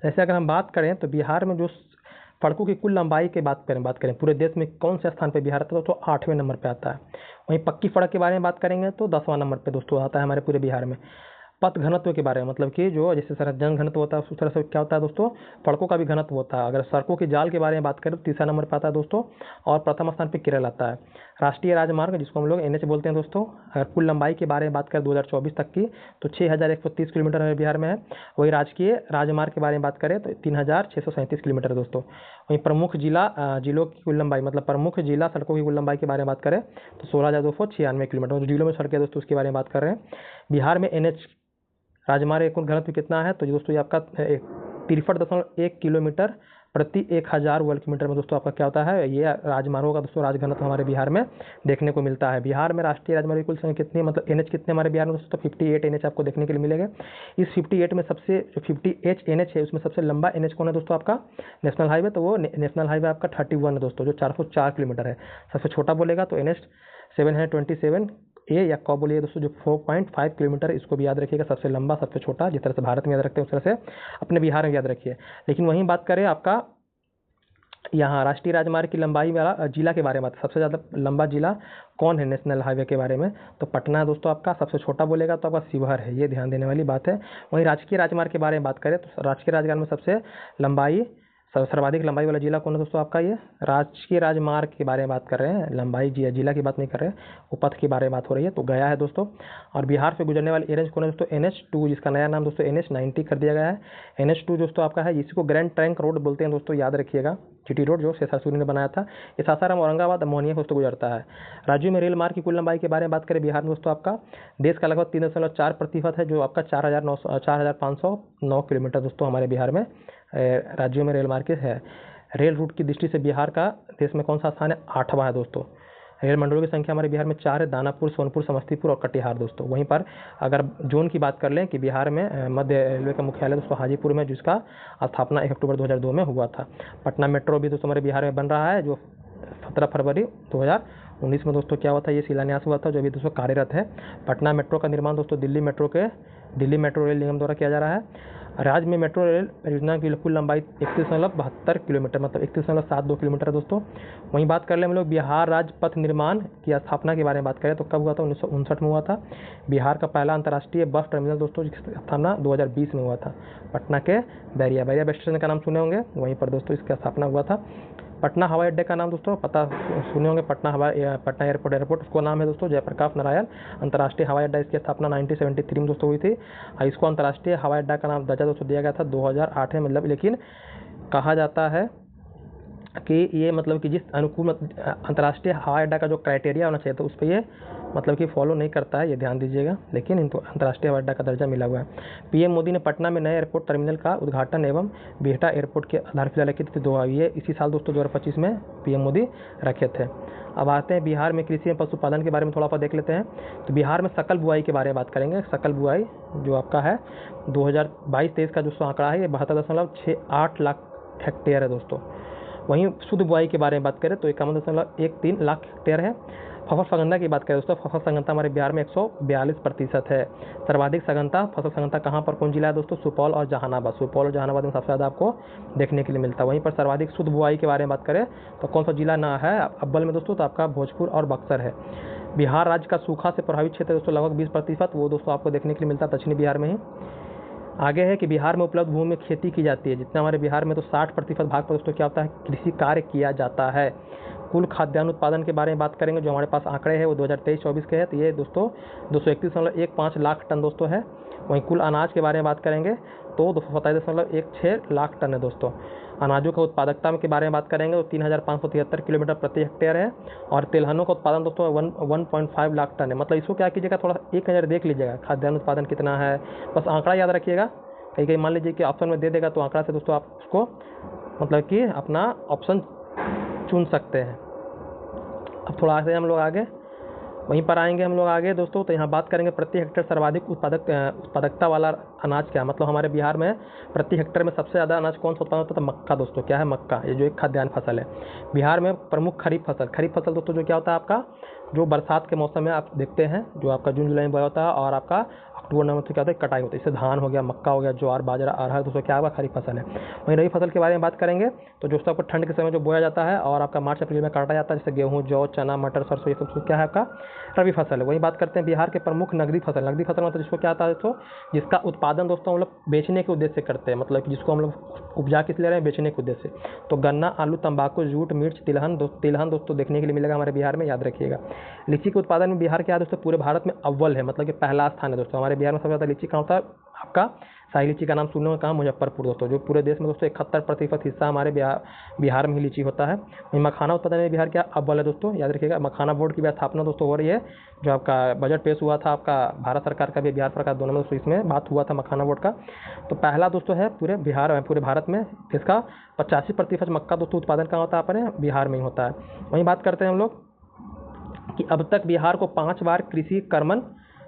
जैसे अगर हम बात करें तो बिहार में जो सड़कों की कुल लंबाई की बात करें पूरे देश में कौन से स्थान पर बिहार आता है तो 8वें नंबर पर आता है। वहीं पक्की सड़क के बारे में बात करेंगे तो 10वां नंबर पर दोस्तों आता है हमारे पूरे बिहार में। पथ घनत्व के बारे में, मतलब कि जो जैसे सर जन घनत्व होता है उस तरह से क्या होता है दोस्तों, सड़कों का भी घनत्व होता है। अगर सड़कों की जाल के बारे में बात करें तो 3रा नंबर पर आता है दोस्तों, और प्रथम स्थान पर केरल आता है। राष्ट्रीय राजमार्ग जिसको हम लोग NH बोलते हैं दोस्तों, अगर कुल लंबाई के बारे में बात करें 2024 तक की तो 6130 किलोमीटर हमारे बिहार में है। वही राजकीय राजमार्ग के बारे में बात करें तो 3637 किलोमीटर दोस्तों। वहीं प्रमुख जिलों की कुल लंबाई, मतलब प्रमुख जिला सड़कों की कुल लंबाई के बारे में बात करें तो 16296 किलोमीटर, जो जिलों में सड़कें दोस्तों उसके बारे में बात कर रहे हैं। बिहार में NH राजमार्ग कुल घनत्व कितना है, तो दोस्तों ये आपका 63.1 किलोमीटर प्रति 1000 वर्ग किलोमीटर में दोस्तों आपका क्या होता है, ये राजमार्गों का दोस्तों राजघनत्व हमारे बिहार में देखने को मिलता है। बिहार में राष्ट्रीय राजमार्ग की कुल संख्या कितनी, मतलब NH कितने हमारे बिहार में दोस्तों, 58 NH आपको देखने के लिए मिलेगा। इस 58 में सबसे जो 58 NH है उसमें सबसे लंबा NH कौन है दोस्तों, आपका नेशनल हाईवे, तो वो नेशनल हाईवे आपका 31 है दोस्तों, जो 404 किलोमीटर है। सबसे छोटा बोलेगा तो NH 727 ए या कौ बोलिए दोस्तों, जो 4.5 किलोमीटर, इसको भी याद रखिएगा, सबसे लंबा सबसे छोटा, जिस तरह से भारत में याद रखते हैं उस तरह से अपने बिहार में याद रखिए। लेकिन वहीं बात करें आपका यहाँ राष्ट्रीय राजमार्ग की लंबाई वाला जिला के बारे में, सबसे ज़्यादा लंबा जिला कौन है नेशनल हाईवे के बारे में, तो पटना है दोस्तों आपका। सबसे छोटा बोलेगा तो आपका शिवहर है, ये ध्यान देने वाली बात है। वहीं राजकीय राजमार्ग के बारे में बात करें तो राजकीय राजमार्ग में सबसे लंबाई सर्वाधिक लंबाई वाला जिला कौन है दोस्तों आपका? ये राजकीय राजमार्ग के बारे में बात कर रहे हैं, लंबाई जिला की बात नहीं कर रहे हैं, वो पथ के बारे में बात हो रही है, तो गया है दोस्तों। और बिहार से गुजरने वाली एनएच कौन है दोस्तों? NH2, जिसका नया नाम दोस्तों NH90 कर दिया गया है। NH2 दोस्तों आपका है, इसी को ग्रैंड ट्रंक रोड बोलते हैं दोस्तों, याद रखिएगा। GT रोड जो शेषा सूरी ने बनाया था, ये सासाराम औरंगाबाद मोहनिया दोस्तों गुजरता है। राज्यों में रेल मार्ग की कुल लंबाई के बारे में बात करें बिहार में दोस्तों, आपका देश का लगभग 3.4% है, जो आपका 4,509 किलोमीटर दोस्तों हमारे बिहार में राज्यों में रेल मार्ग है। रेल रूट की दृष्टि से बिहार का देश में कौन सा स्थान है? 8वां है दोस्तों। रेल मंडलों की संख्या हमारे बिहार में 4 है, दानापुर, सोनपुर, समस्तीपुर और कटिहार दोस्तों। वहीं पर अगर जोन की बात कर लें कि बिहार में मध्य रेलवे का मुख्यालय दोस्तों हाजीपुर में, जिसका स्थापना 1 अक्टूबर 2002 में हुआ था। पटना मेट्रो भी दोस्तों हमारे बिहार में बन रहा है, जो 17 फरवरी 2019 में दोस्तों क्या हुआ था, ये शिलान्यास हुआ था, जो अभी दोस्तों कार्यरत है। पटना मेट्रो का निर्माण दोस्तों दिल्ली मेट्रो रेल निगम द्वारा किया जा रहा है। राज्य में मेट्रो रेल परियोजना की कुल लंबाई 31.72 किलोमीटर, मतलब 31.72 किलोमीटर है दोस्तों। वहीं बात कर ले हम लोग बिहार राज्य पथ निर्माण की स्थापना के बारे में बात करें तो कब हुआ था? 1959 में हुआ था। बिहार का पहला अंतर्राष्ट्रीय बस टर्मिनल दोस्तों जिसकी स्थापना 2020 में हुआ था, पटना के बैरिया बस स्टेशन का नाम सुने होंगे, वहीं पर दोस्तों इसका स्थापना हुआ था। पटना हवाई अड्डे का नाम दोस्तों पता सुने होंगे, पटना एयरपोर्ट उसको नाम है दोस्तों जयप्रकाश नारायण अंतर्राष्ट्रीय हवाई अड्डा। इसकी स्थापना 1973 में दोस्तों हुई थी। इसको अंतर्राष्ट्रीय हवाई अड्डा का नाम दर्जा दोस्तों दिया गया था 2008 में, मतलब लेकिन कहा जाता है कि ये मतलब कि जिस अनुकूल अंतर्राष्ट्रीय हवाई अड्डा का जो क्राइटेरिया होना चाहिए तो उस पर ये मतलब कि फॉलो नहीं करता है, ये ध्यान दीजिएगा, लेकिन इनको अंतर्राष्ट्रीय हवाई अड्डा का दर्जा मिला हुआ है। पीएम मोदी ने पटना में नए एयरपोर्ट टर्मिनल का उद्घाटन एवं बिहटा एयरपोर्ट की आधारशिला रखी थी, ये इसी साल दोस्तों 2025 में पीएम मोदी रखे थे। अब आते हैं बिहार में कृषि एवं पशुपालन के बारे में थोड़ा सा देख लेते हैं। तो बिहार में सकल बुआई के बारे में बात करेंगे। सकल बुआई जो आपका है 2022-23 का जो आंकड़ा है, ये 72.68 लाख हेक्टेयर है दोस्तों। वहीं शुद्ध बुआई के बारे में बात करें तो 51.13 लाख हेक्टेयर है। फसल सघनता की बात करें दोस्तों, फसल सघनता हमारे बिहार में 142% है। सर्वाधिक सघनता फसल सघनता कहाँ पर कौन जिला है दोस्तों? सुपौल और जहानाबाद। सुपौल और जहानाबाद में सबसे ज़्यादा आपको देखने के लिए मिलता है। वहीं पर सर्वाधिक शुद्ध बुआई के बारे में बात करें तो कौन सा जिला ना है अव्वल में दोस्तों? तो आपका भोजपुर और बक्सर है। बिहार राज्य का सूखा से प्रभावित क्षेत्र दोस्तों लगभग 20%, वो दोस्तों आपको देखने के लिए मिलता है दक्षिणी बिहार में ही। आगे है कि बिहार में उपलब्ध भूमि में खेती की जाती है, जितना हमारे बिहार में तो 60% भाग पर दोस्तों क्या होता है? कृषि कार्य किया जाता है। कुल खाद्यान्न उत्पादन के बारे में बात करेंगे, जो हमारे पास आंकड़े हैं वो 2023-24 के हैं, तो ये दोस्तों 231.15 लाख टन दोस्तों है। वहीं कुल अनाज के बारे में बात करेंगे तो 227.16 लाख टन है दोस्तों। अनाजों का उत्पादकता के बारे में बात करेंगे तो 3,573 किलोमीटर प्रति हेक्टेयर है। और तिलहनों का उत्पादन दोस्तों 1.5 लाख टन है। मतलब इसको क्या कीजिएगा, थोड़ा एक नज़र देख लीजिएगा खाद्यान्न उत्पादन कितना है, बस आंकड़ा याद रखिएगा। कहीं मान लीजिए कि ऑप्शन में दे देगा तो आंकड़ा से दोस्तों आप उसको मतलब कि अपना ऑप्शन चुन सकते हैं। अब थोड़ा से हम लोग आगे वहीं पर आएंगे हम लोग आगे दोस्तों, तो यहाँ बात करेंगे प्रति हेक्टेयर सर्वाधिक उत्पादकता वाला अनाज क्या, मतलब हमारे बिहार में प्रति हेक्टेयर में सबसे ज़्यादा अनाज कौन सा उत्पादन होता है? मक्का दोस्तों। क्या है? मक्का, ये जो एक खाद्यान्न फसल है। बिहार में प्रमुख खरीफ फसल दोस्तों जो क्या होता है आपका, जो बरसात के मौसम में आप देखते हैं, जो आपका जून जुलाई में बोया होता है और आपका अक्टूबर नवंबर से क्या होता है? कटाई होती है। इससे धान हो गया, मक्का हो गया, ज्वार, बाजरा, अरहर दोस्तों क्या होगा? खरीफ फसल है। वहीं रबी फसल के बारे में बात करेंगे तो दोस्तों आपको ठंड के समय जो बोया जाता है और आपका मार्च अप्रैल में काटा जाता है, जैसे गेहूँ, जौ, चना, मटर, सरसों, ये सब क्या है आपका? रबी फसल है। वहीं बात करते हैं बिहार के प्रमुख नगदी फसल मतलब जिसको क्या आता है दोस्तों? जिसका उत्पादन दोस्तों हम लोग बेचने के उद्देश्य से करते हैं, मतलब जिसको हम लोग उपजा किस ले रहे हैं? बेचने के उद्देश्य से। तो गन्ना, आलू, तंबाकू, जूट, मिर्च, तिलहन दोस्तों देखने के लिए मिलेगा हमारे बिहार में, याद रखिएगा। लीची के उत्पादन में बिहार क्या है दोस्तों? पूरे भारत में अव्वल है, मतलब कि पहला स्थान है दोस्तों। हमारे बिहार में सबसे ज़्यादा लीची कहाँ होता है आपका? शाही लीची का नाम सुनने में कहाँ? मुजफ्फरपुर दोस्तों। जो पूरे देश में दोस्तों 71% हिस्सा हमारे बिहार में ही लीची होता है। वहीं मखाना उत्पादन में बिहार क्या अव्वल है दोस्तों, याद रखिएगा। मखाना बोर्ड की भी स्थापना दोस्तों हो रही है, जो आपका बजट पेश हुआ था आपका भारत सरकार का भी बिहार सरकार दोनों में दोस्तों इसमें बात हुआ था मखाना बोर्ड का। तो पहला दोस्तों है पूरे भारत में, इसका 85% मक्का दोस्तों उत्पादन कहाँ होता है? अपने बिहार में ही होता है। वहीं बात करते हैं हम लोग कि अब तक बिहार को 5 बार कृषि कर्मण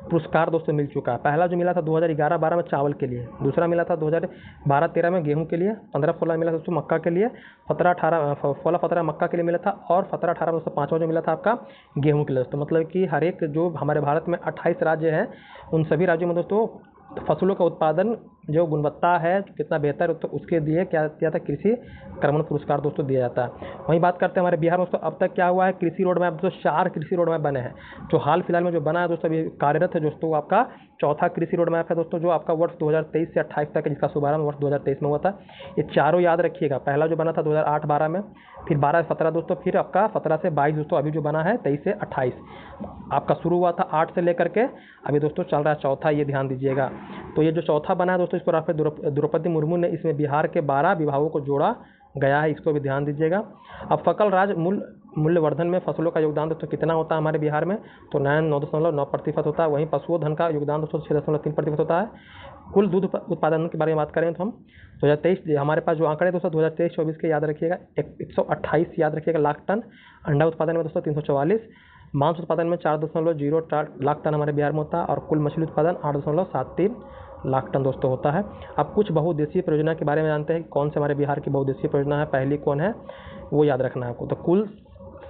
पुरस्कार दोस्तों मिल चुका है। पहला जो मिला था 2011-12 में चावल के लिए, दूसरा मिला था 2012-13 में गेहूं के लिए, 15-16 मिला था दोस्तों मक्का के लिए, 16-17 मक्का के लिए मिला था और 17-18 में दोस्तों पाँचवा जो मिला था आपका गेहूं के लिए दोस्तों। मतलब कि हर एक जो हमारे भारत में 28 राज्य हैं, उन सभी राज्यों में दोस्तों फसलों का उत्पादन जो गुणवत्ता है कितना बेहतर तो उसके लिए क्या दिया था, कृषि कर्मण पुरस्कार दोस्तों दिया जाता है। वहीं बात करते हैं हमारे बिहार में दोस्तों अब तक क्या हुआ है, कृषि रोड मैप दोस्तों 4 कृषि रोड मैप बने हैं। जो हाल फिलहाल में जो बना है दोस्तों अभी कार्यरत है दोस्तों, वो आपका चौथा कृषि रोड मैप है दोस्तों, जो आपका वर्ष 2023 से 28 तक है, जिसका शुभारंभ वर्ष 2023 में हुआ था। ये चारों याद रखिएगा, पहला जो बना था 2008-12 में, फिर 12-17 दोस्तों, फिर आपका 17 से 22 दोस्तों, अभी जो बना है 23 से 28 आपका शुरू हुआ था 8 से लेकर के अभी दोस्तों चल रहा है चौथा, ये ध्यान दीजिएगा। तो ये जो चौथा बना है दोस्तों, इसको राष्ट्रपति द्रौपदी मुर्मू ने इसमें बिहार के 12 विभागों को जोड़ा गया है, इसको भी ध्यान दीजिएगा। अब सकल राज्य मूल्यवर्धन में फसलों का योगदान दोस्तों कितना होता है हमारे बिहार में, तो 9.9% होता है। वहीं पशुओं धन का योगदान दोस्तों 6.3% होता है। कुल दूध उत्पादन के बारे में बात करें तो हम 2023 हमारे पास जो आंकड़े दोस्तों 2023-24 के याद रखिएगा, 128 याद रखिएगा लाख टन। अंडा उत्पादन में दोस्तों 344, मांस उत्पादन में 4.04 लाख टन हमारे बिहार में होता है, और कुल मछली उत्पादन 8.73 लाख टन दोस्तों होता है। अब कुछ बहुउद्देशीय परियोजना के बारे में जानते हैं कि कौन से हमारे बिहार की बहुउद्देशीय परियोजना है, पहली कौन है वो याद रखना है आपको। तो कुल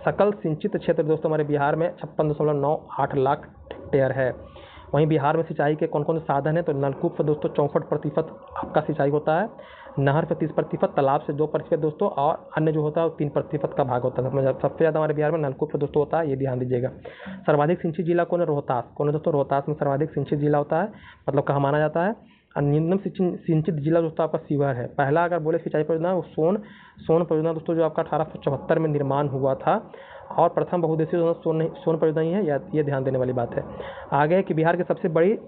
सकल सिंचित क्षेत्र दोस्तों हमारे बिहार में 56.98 लाख हेक्टेयर है। वहीं बिहार में सिंचाई के कौन कौन से साधन हैं, तो नलकूप से दोस्तों 64% आपका सिंचाई होता है, नहर से 30%, तालाब से 2% दोस्तों, और अन्य जो होता है वो 3% का भाग होता है। सबसे ज़्यादा हमारे बिहार में नलकूप से दोस्तों होता है, ये ध्यान दीजिएगा। सर्वाधिक सिंचित जिला कौन है, रोहतास। कौन है दोस्तों, रोहतास में सर्वाधिक सिंचित जिला होता है, मतलब कहाँ माना जाता है। और न्यूनतम सिंचित जिला दोस्तों आपका शिवहर है। पहला अगर बोले सिंचाई परियोजना वो सोन परियोजना दोस्तों, जो आपका 1874 में निर्माण हुआ था, और प्रथम बहुउद्देशीय सोन परियोजना ही है, ये ध्यान देने वाली बात है। आगे कि बिहार की सबसे बड़ी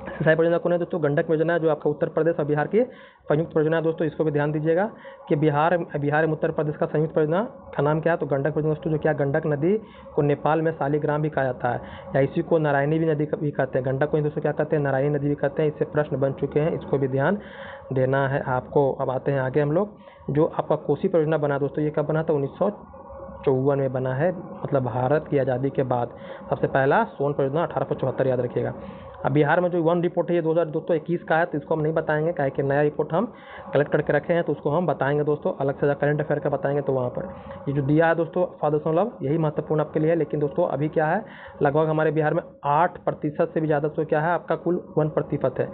सिंचाई परियोजना कौन है दोस्तों, गंडक परियोजना, जो आपका उत्तर प्रदेश और बिहार की संयुक्त परियोजना है दोस्तों, इसको भी ध्यान दीजिएगा कि बिहार एवं उत्तर प्रदेश का संयुक्त परियोजना का नाम क्या है, तो गंडक परियोजना दोस्तों, जो क्या गंडक नदी को नेपाल में शालिग्राम भी कहा जाता है, या इसी को नारायणी भी नदी भी कहते हैं। गंडक को दोस्तों क्या कहते हैं, नारायणी नदी भी कहते हैं। इससे प्रश्न बन चुके हैं, इसको भी ध्यान देना है आपको। अब आते हैं आगे हम लोग, जो आपका कोसी परियोजना बना दोस्तों, ये कब बना था, 1954 में बना है, मतलब भारत की आज़ादी के बाद सबसे पहला सोन परियोजना 1874 याद रखिएगा। अब बिहार में जो वन रिपोर्ट है ये 2021 का है, तो इसको हम नहीं बताएंगे, क्या कि नया रिपोर्ट हम कलेक्ट करके रखे हैं, तो उसको हम बताएंगे दोस्तों अलग से। करंट अफेयर का बताएंगे तो वहाँ पर ये जो दिया है दोस्तों 100 यही महत्वपूर्ण आपके लिए है। लेकिन दोस्तों अभी क्या है, लगभग हमारे बिहार में 8% से भी ज़्यादा तो क्या है आपका कुल 1% है।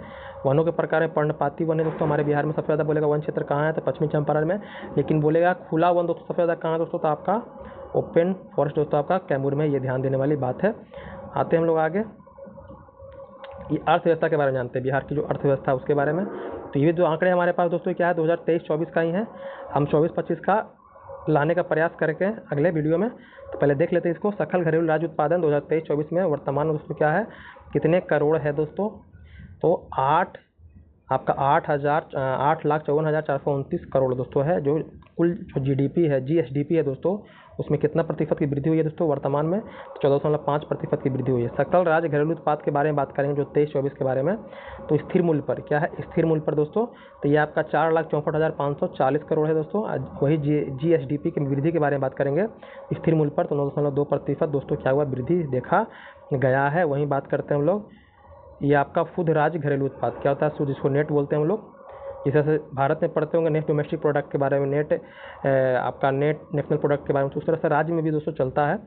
वनों के प्रकार में पर्णपाती वन है दोस्तों हमारे बिहार में सबसे ज़्यादा। बोलेगा वन क्षेत्र कहाँ है, तो पश्चिमी चंपारण में। लेकिन बोलेगा खुला वन दोस्तों सबसे ज़्यादा कहाँ है दोस्तों, तो आपका ओपन फॉरेस्ट दोस्तों आपका कैमूर में, ये ध्यान देने वाली बात है। आते हैं हम लोग आगे, ये अर्थव्यवस्था के बारे में जानते हैं, बिहार की जो अर्थव्यवस्था उसके बारे में। तो ये जो आंकड़े हमारे पास दोस्तों क्या है, 2023-24 का ही है। हम 24-25 का लाने का प्रयास करके अगले वीडियो में, तो पहले देख लेते हैं इसको। सकल घरेलू राज्य उत्पादन 2023-24 में वर्तमान में दोस्तों क्या है, कितने करोड़ है दोस्तों, तो 8,54,429 करोड़ दोस्तों है। जो कुल जो जीडीपी है, जीएसडीपी है दोस्तों, उसमें कितना प्रतिशत की वृद्धि हुई है दोस्तों वर्तमान में, तो 14.5% की वृद्धि हुई है। सकल राज्य घरेलू उत्पाद के बारे में बात करेंगे जो 23-24 के बारे में, तो स्थिर मूल्य पर क्या है, स्थिर मूल्य पर दोस्तों, तो ये आपका 4,64,540 करोड़ है दोस्तों। वही जीएसडीपी की वृद्धि के बारे में बात करेंगे स्थिर मूल्य पर, तो 9.2% दोस्तों क्या हुआ, वृद्धि देखा गया है। वहीं बात करते हैं हम लोग, ये आपका शुद्ध राज्य घरेलू उत्पाद क्या होता है, शुद्ध, जिसको नेट बोलते हैं हम लोग। जैसे भारत में पढ़ते होंगे नेट डोमेस्टिक प्रोडक्ट के बारे में, नेट आपका नेट नेशनल प्रोडक्ट के बारे में, तो उस तरह से राज्य में भी दोस्तों चलता है।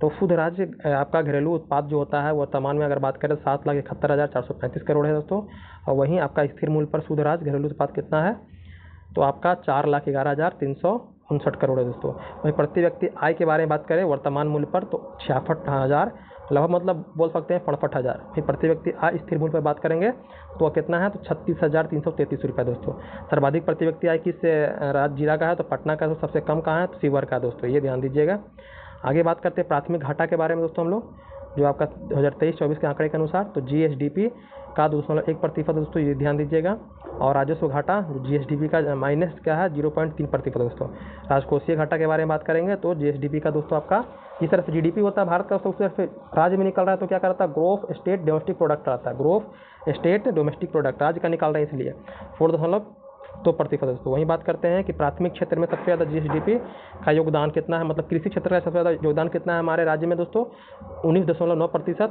तो शुद्ध राज्य आपका घरेलू उत्पाद जो होता है वर्तमान में अगर बात करें 7,71,435 करोड़ है दोस्तों। और वहीं आपका स्थिर मूल्य पर शुद्ध राज्य घरेलू उत्पाद कितना है, तो आपका 4,11,359 करोड़ है दोस्तों। वहीं प्रति व्यक्ति आय के बारे में बात करें वर्तमान मूल्य पर, तो 66,000 लगभग, मतलब बोल सकते हैं 65,000। फिर प्रति व्यक्ति आय स्थिर मूल्य पर बात करेंगे तो कितना है, तो 36,333 रुपये दोस्तों। सर्वाधिक प्रति व्यक्ति आय किस राज्य जिला का है, तो पटना का। तो सबसे कम कहाँ है, तो शिवहर का दोस्तों, ये ध्यान दीजिएगा। आगे बात करते हैं प्राथमिक घाटा के बारे में दोस्तों हम लोग, जो आपका 2023-24 के आंकड़े के अनुसार, तो जीएसडीपी का 2.1% दोस्तों, ये ध्यान दीजिएगा। और राजस्व घाटा जो जीएसडीपी का माइनस क्या है, 0.3% दोस्तों। राजकोषीय घाटा के बारे में बात करेंगे तो जीएसडीपी का दोस्तों आपका, जिस तरह से जीडीपी होता है भारत का, तो उस तरह से राज्य में निकल रहा है तो क्या करता है, ग्रोथ स्टेट डोमेस्टिक प्रोडक्ट आता है, ग्रोथ स्टेट डोमेस्टिक प्रोडक्ट राज्य का निकाल रहे हैं, इसलिए 4.2% दोस्तों। वहीं बात करते हैं कि प्राथमिक क्षेत्र में सबसे ज़्यादा जीएसडीपी का योगदान कितना है, मतलब कृषि क्षेत्र का सबसे ज़्यादा योगदान कितना है हमारे राज्य में दोस्तों, 19.9%।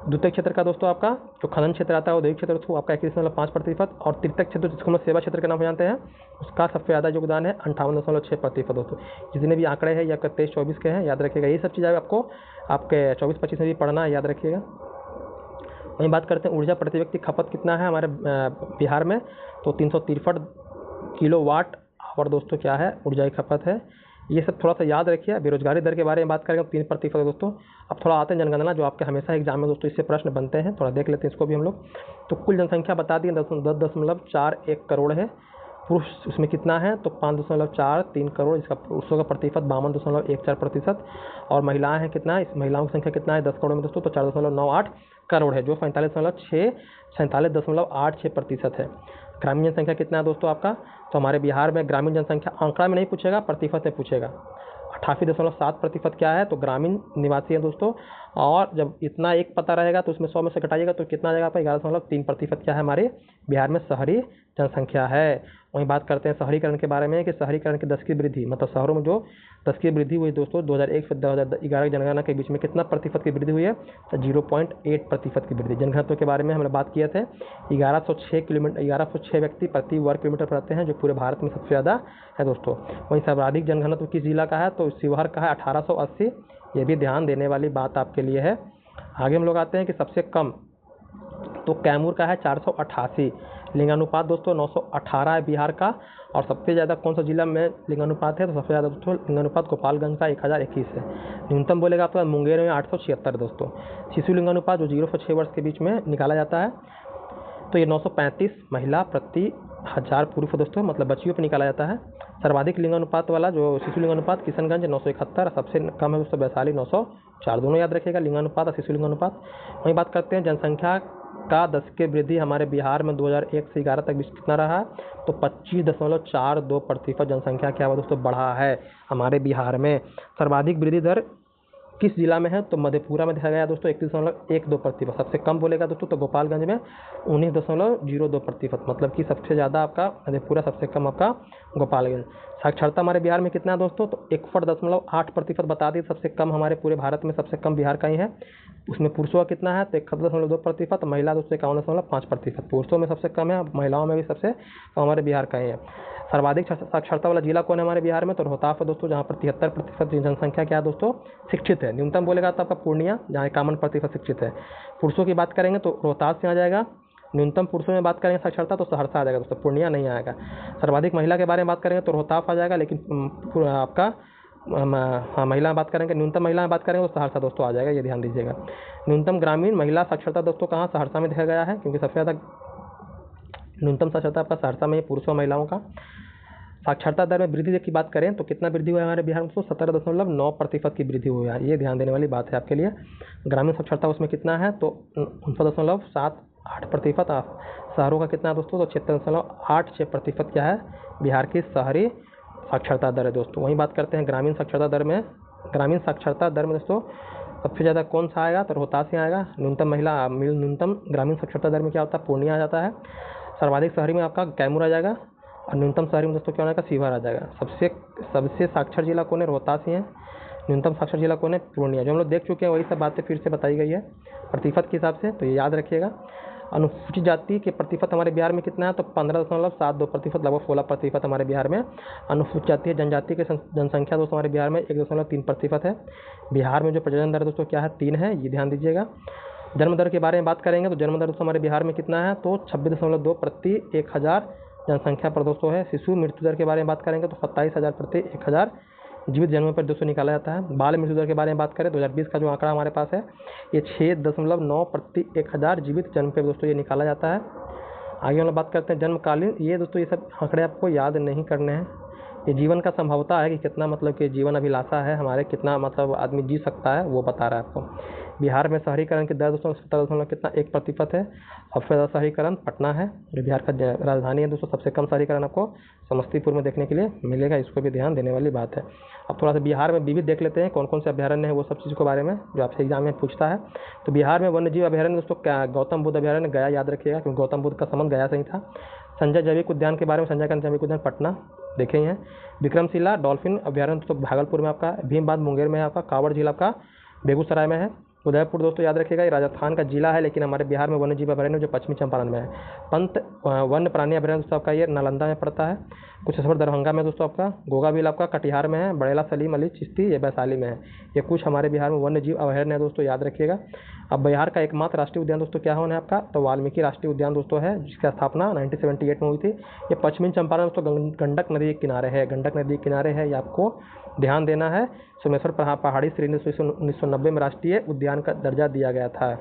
द्वितीय क्षेत्र का दोस्तों आपका जो खनन क्षेत्र आता है, औद्योगिक क्षेत्र दोस्तों आपका 21.5%। और तृतीय क्षेत्र जिसको हम सेवा क्षेत्र के नाम जानते हैं, उसका सबसे ज़्यादा योगदान है 58.6% दोस्तों। जितने भी आंकड़े हैं ये आपका 23-24 के हैं, याद रखिएगा। ये सब चीज़ें आपको आपके 24-25 में भी पढ़ना है, याद रखिएगा। वहीं बात करते हैं ऊर्जा प्रति व्यक्ति खपत कितना है हमारे बिहार में, तो 363 किलोवाट आवर दोस्तों क्या है ऊर्जा की खपत है। ये सब थोड़ा सा याद रखिए। बेरोजगारी दर के बारे में बात करेंगे तो 3% दोस्तों। अब थोड़ा आते हैं जनगणना, जो आपके हमेशा एग्जाम में दोस्तों इससे प्रश्न बनते हैं, थोड़ा देख लेते हैं इसको भी हम लोग। तो कुल जनसंख्या बता दी 10.41 करोड़ है। पुरुष उसमें कितना है, तो 5.43 करोड़, इसका पुरुषों का प्रतिशत 52.14%। और महिलाएं हैं कितना, इस महिलाओं की संख्या कितना है 10 करोड़ में दोस्तों, तो 4.98 करोड़ है, जो 47.86% है। ग्रामीण जनसंख्या कितना है दोस्तों आपका, तो हमारे बिहार में ग्रामीण जनसंख्या आंकड़ा में नहीं पूछेगा, प्रतिशत में पूछेगा। 88.7% क्या है, तो ग्रामीण निवासी है दोस्तों। और जब इतना एक पता रहेगा तो उसमें 100 में से घटाइएगा तो कितना आ जाएगा आपका, 11.3% क्या है हमारे बिहार में शहरी जनसंख्या है। वहीं बात करते हैं शहरीकरण के बारे में कि शहरीकरण की 10 की वृद्धि, मतलब शहरों में जो 10 की वृद्धि हुई दोस्तों 2001 से 2011 की जनगणना के बीच में कितना प्रतिशत की वृद्धि हुई है, तो 0.8% की वृद्धि। जनघनत्व के बारे में हमने बात किए थे, 1106 व्यक्ति प्रति वर्ग किलोमीटर पर रहते हैं, जो पूरे भारत में सबसे ज़्यादा है दोस्तों। वहीं सर्वाधिक जनघनत्व किस जिला का है, तो शिवहर का है 1880, ये भी ध्यान देने वाली बात आपके लिए है। आगे हम लोग आते हैं कि सबसे कम, तो कैमूर का है 488। लिंगानुपात दोस्तों 918 है बिहार का। और सबसे ज़्यादा कौन सा जिला में लिंगानुपात है, तो सबसे ज़्यादा दोस्तों लिंगानुपात गोपालगंज का 1021 है। न्यूनतम बोलेगा आपका मुंगेर में 876 दोस्तों। शिशु लिंगानुपात जो 0 से 6 वर्ष के बीच में निकाला जाता है, तो ये 935 महिला प्रति 1000 पुरुष दोस्तों, मतलब बच्चियों पर निकाला जाता है। सर्वाधिक लिंगानुपात वाला जो शिशु लिंगानुपात किशनगंज 971, सबसे कम है दोस्तों वैशाली 904, दोनों याद रखिएगा लिंगानुपात और शिशु लिंगानुपात। वहीं बात करते हैं जनसंख्या का 10 की वृद्धि हमारे बिहार में 2001 से 11 तक कितना रहा, तो 25.42% जनसंख्या क्या हुआ दोस्तों बढ़ा है हमारे बिहार में। सर्वाधिक वृद्धि दर किस जिला में है, तो मधेपुरा में देखा गया दोस्तों 31.12%। सबसे कम बोलेगा दोस्तों तो गोपालगंज में 19.02%, मतलब कि सबसे ज़्यादा आपका मधेपुरा, सबसे कम आपका गोपालगंज। साक्षरता हमारे बिहार में कितना है दोस्तों, तो 61.8% बता दी, सबसे कम हमारे पूरे भारत में सबसे कम बिहार का ही है। उसमें पुरुषों का कितना है, तो 61.2%, महिला दोस्तों 51.5%। पुरुषों में सबसे कम है, महिलाओं में भी सबसे कम हमारे बिहार का ही है। सर्वाधिक साक्षरता वाला जिला कौन है हमारे बिहार में, तो रोहतास है दोस्तों, जहाँ पर 73% जनसंख्या क्या है दोस्तों शिक्षित है। न्यूनतम बोलेगा तो आपका पूर्णिया, जहाँ 51% शिक्षित है। पुरुषों की बात करेंगे तो रोहतास से आ जाएगा। न्यूनतम पुरुषों में बात करेंगे साक्षरता तो सहरसा आ जाएगा दोस्तों, पूर्णिया नहीं आएगा। सर्वाधिक महिला के बारे में बात करेंगे तो रोहतास आ जाएगा, लेकिन आपका हाँ महिला में बात करेंगे, न्यूनतम महिला में बात करेंगे तो सहरसा दोस्तों आ जाएगा, ये ध्यान दीजिएगा। न्यूनतम ग्रामीण महिला साक्षरता दोस्तों कहाँ, सहरसा में देखा गया है, क्योंकि सबसे ज़्यादा न्यूनतम साक्षरता आपका सहरसा में पुरुषों और महिलाओं का। साक्षरता दर में वृद्धि की बात करें तो कितना वृद्धि हुआ है हमारे बिहार में, 17.9% की वृद्धि हुई है, ये ध्यान देने वाली बात है आपके लिए। ग्रामीण साक्षरता उसमें कितना है, तो 49.78%। शहरों का कितना है दोस्तों, तो 76.86% क्या है बिहार की शहरी साक्षरता दर है दोस्तों। वहीं बात करते हैं ग्रामीण साक्षरता दर में। ग्रामीण साक्षरता दर में दोस्तों सबसे ज़्यादा कौन सा आएगा, तो रोहतास ही आएगा। न्यूनतम ग्रामीण साक्षरता दर में क्या होता है, पूर्णिया आ जाता है। सर्वाधिक शहरी में आपका कैमूर आ जाएगा, और न्यूनतम शहरी में दोस्तों क्या होगा, शिवहर आ जाएगा। सबसे साक्षर जिला कौन है, रोहतास ही है। न्यूनतम साक्षर जिला कौन है, पूर्णिया। जो हम लोग देख चुके हैं वही सब बातें फिर से बताई गई है प्रतिशत के हिसाब से, तो ये याद रखिएगा। अनुसूचित जाति के प्रतिशत हमारे बिहार में कितना है, तो 15.72%, लगभग 16% हमारे बिहार में। अनुसूचित जाति जनजाति की जनसंख्या दोस्तों हमारे बिहार में 1.3% है। बिहार में जो प्रजनन दर दोस्तों क्या है, 3 है, ये ध्यान दीजिएगा। जन्म दर के बारे में बात करेंगे तो जन्म दर दोस्तों हमारे बिहार में कितना है, तो 26.2 प्रति 1000 जनसंख्या पर दोस्तों है। शिशु मृत्यु दर के बारे में बात करेंगे तो 27,000 प्रति 1000 जीवित जन्म पर दोस्तों निकाला जाता है। बाल मृत्यु दर के बारे में बात करें 2020 का जो आंकड़ा हमारे पास है, ये 6.9 प्रति 1000 जीवित जन्म पर दोस्तों ये निकाला जाता है। आगे हम लोग बात करते हैं जन्मकालीन, ये दोस्तों ये सब आंकड़े आपको याद नहीं करने हैं। ये जीवन का संभवता है कि कितना, मतलब कि जीवन अभिलाषा है हमारे, कितना मतलब आदमी जी सकता है, वो बता रहा है आपको। बिहार में शहरीकरण की दर दोस्तों 17.1% है। सबसे ज़्यादा शहरीकरण पटना है, जो बिहार का राजधानी है दोस्तों। सबसे कम शहरीकरण आपको समस्तीपुर में देखने के लिए मिलेगा, इसको भी ध्यान देने वाली बात है। अब थोड़ा सा बिहार में विविध देख लेते हैं, कौन कौन से अभ्यारण्य है, वो सब चीज़ के बारे में जो आपसे एग्जाम में पूछता है। तो बिहार में वन्य जीव अभ्यारण्य दोस्तों क्या, गौतम बुद्ध अभ्यारण्य गया, याद रखिएगा, क्योंकि गौतम बुद्ध का संबंध गया से ही था। संजय जैविक उद्यान के बारे में, संजय गांधी जैविक उद्यान पटना देखे हैं। विक्रमशिला डॉल्फिन अभ्यारण्य दोस्तों भागलपुर में आपका। भीमबांध मुंगेर में है आपका। कांवड़ जिला आपका बेगूसराय में है। उदयपुर दोस्तों याद रखिएगा, ये राजस्थान का जिला है, लेकिन हमारे बिहार में वन्य जीव अभयारण्य जो पश्चिमी चंपारण में है। पंत वन्य प्राणी अभयारण्य दोस्तों आपका ये नालंदा में पड़ता है। कुछ असर दरभंगा में दोस्तों आपका। गोगाबिल आपका कटिहार में है। बड़ेला सलीम अली चिश्ती ये वैशाली में है। ये कुछ हमारे बिहार में वन्य जीव अभयारण्य है दोस्तों, याद रखिएगा। अब बिहार का एकमात्र राष्ट्रीय उद्यान दोस्तों क्या होना है आपका, तो वाल्मीकि राष्ट्रीय उद्यान दोस्तों है, जिसकी स्थापना 1978 में हुई थी। ये पश्चिमी चंपारण दोस्तों गंडक नदी के किनारे है, गंडक नदी के किनारे है, ये आपको ध्यान देना है। सोमेश्वर पहाड़ी श्रेणी 1990 में राष्ट्रीय उद्यान का दर्जा दिया गया था,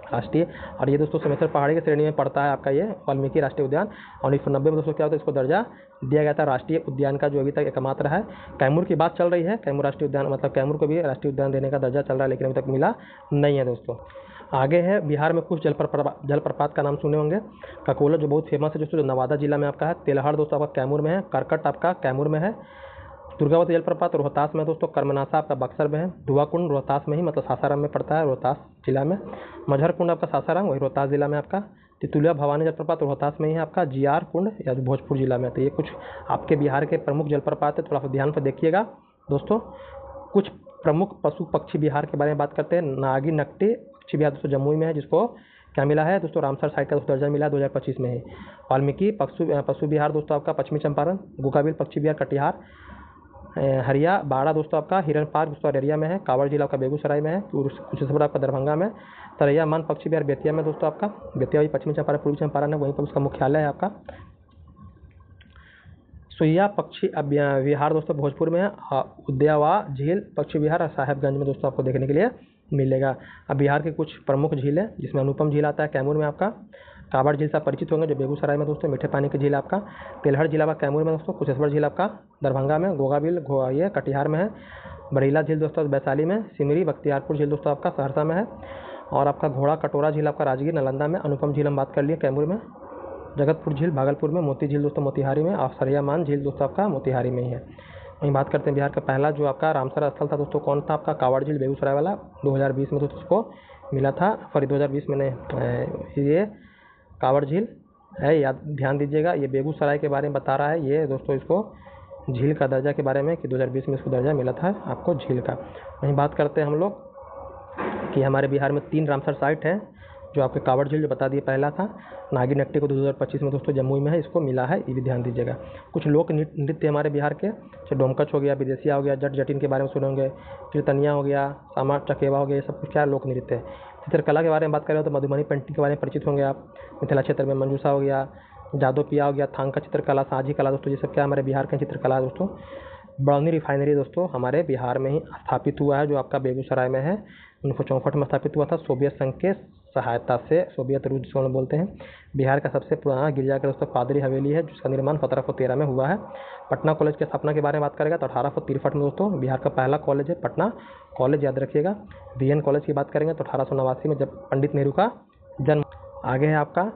राष्ट्रीय। और ये दोस्तों सोमेश्वर पहाड़ी की श्रेणी में पड़ता है आपका ये वाल्मीकि राष्ट्रीय उद्यान। और 1990 में दोस्तों क्या होता है, इसको दर्जा दिया गया था राष्ट्रीय उद्यान का, जो अभी तक एकमात्र है। कैमूर की बात चल रही है, कैमूर राष्ट्रीय उद्यान, मतलब कैमूर को भी राष्ट्रीय उद्यान देने का दर्जा चल रहा है, लेकिन अभी तक मिला नहीं है दोस्तों। आगे है बिहार में कुछ जलप्रपात का नाम सुने होंगे। ककोला जो बहुत फेमस है दोस्तों, जो नवादा जिला में आपका है। तेलहड़ दोस्तों आपका कैमूर में है। करकट आपका कैमूर में है। दुर्गावती जलप्रपात रोहतास में दोस्तों। कर्मनाशा आपका बक्सर में है। धुआं कुंड रोहतास में ही, मतलब सासाराम में पड़ता है, रोहतास जिला में। मझर कुंड आपका सासाराम, वही रोहतास जिला में आपका। तितुलिया भवानी जलप्रपात रोहतास में ही है आपका। जीआर कुंड या भोजपुर जिला में। तो ये कुछ आपके बिहार के प्रमुख जलप्रपात है, थोड़ा सा ध्यान पर देखिएगा दोस्तों। कुछ प्रमुख पशु पक्षी बिहार के बारे में बात करते हैं। नागी नकटी पक्षी बिहार दोस्तों जमुई में है, जिसको क्या मिला है दोस्तों, रामसर साइट का दर्जा मिला 2025 में ही। वाल्मीकि पशु बिहार दोस्तों आपका पश्चिमी चंपारण। गुकाबिल पक्षी बिहार कटिहार। हरिया बाड़ा दोस्तों आपका हिरन पार्क दोस्तों अररिया में है। कांवड़ जिला आपका बेगूसराय में है। कुछ आपका दरभंगा में। सरैया मान पक्षी बिहार बेतिया में दोस्तों आपका। बेतिया भी पश्चिमी चंपारण पूर्वी चंपारण है, वहीं पर उसका मुख्यालय है आपका। सुइया पक्षी विहार दोस्तों भोजपुर में है। उद्यावा झील पक्षी विहार और साहेबगंज में दोस्तों आपको देखने के लिए मिलेगा। अब बिहार के कुछ प्रमुख झील है, जिसमें अनुपम झील आता है कैमूर में आपका। कांवड़ झील से आप परिचित होंगे, जो बेगूसराय में दोस्तों मीठे पानी की झील आपका। तेलहड़ झील आपका कैमूर में दोस्तों। कुशेश्वर झील आपका दरभंगा में। गोगाबिल ये कटिहार में है। बरेला झील दोस्तों वैशाली में। सिमरी बख्तियारपुर झील दोस्तों आपका सहरसा में है। और आपका घोड़ा कटोरा झील आपका राजगीर नालंदा में। अनुपम झील हम बात कर लिए कैमूर में। जगतपुर झील भागलपुर में। मोती झील दोस्तों मोतिहारी में। और सरैया मान झील दोस्तों आपका मोतिहारी में ही है। वहीं बात करते हैं बिहार का पहला जो आपका रामसर स्थल था दोस्तों, कौन था आपका, कांवड़ झील बेगूसराय वाला। 2020 में दोस्तों उसको मिला था, सॉरी 2020 में नहीं, ये कांवड़ झील है, याद ध्यान दीजिएगा। ये बेगूसराय के बारे में बता रहा है ये दोस्तों, इसको झील का दर्जा के बारे में कि 2020 में इसको दर्जा मिला था आपको झील का। वहीं बात करते हैं हम लोग कि हमारे बिहार में 3 रामसर साइट हैं, जो आपके कांवड़ झील जो बता दिए पहला था। नागी नकटी को 2025 में दोस्तों जमुई में है, इसको मिला है, ये भी ध्यान दीजिएगा। कुछ लोक नृत्य हमारे बिहार के, जैसे डोमकच हो गया, विदेशिया हो गया, जट जटिन के बारे में सुने होंगे, कीर्तनिया हो गया, सामा चकेवा हो गया, ये सब कुछ क्या लोक नृत्य है। चित्रकला के बारे में बात करें तो मधुबनी पेंटिंग के बारे में परिचित होंगे आप। मिथिला क्षेत्र में मंजूषा हो गया, जादोपिया हो गया, थांग का चित्रकला, साझी कला दोस्तों, ये सब क्या हमारे बिहार का चित्रकला दोस्तों। बरौनी रिफाइनरी दोस्तों हमारे बिहार में ही स्थापित हुआ है, जो आपका बेगूसराय में है। 1964 में स्थापित हुआ था सोवियत संघ के सहायता से, सोवियत रूस जिसको बोलते हैं। बिहार का सबसे पुराना गिरजाघर दोस्तों पादरी हवेली है, जिसका निर्माण 1713 में हुआ है। पटना कॉलेज की स्थापना के बारे में बात करेंगे तो 1863 में दोस्तों बिहार का पहला कॉलेज है पटना कॉलेज, याद रखिएगा। बीएन कॉलेज की बात करेंगे तो 1889 में जब पंडित नेहरू का जन्म। आगे है आपका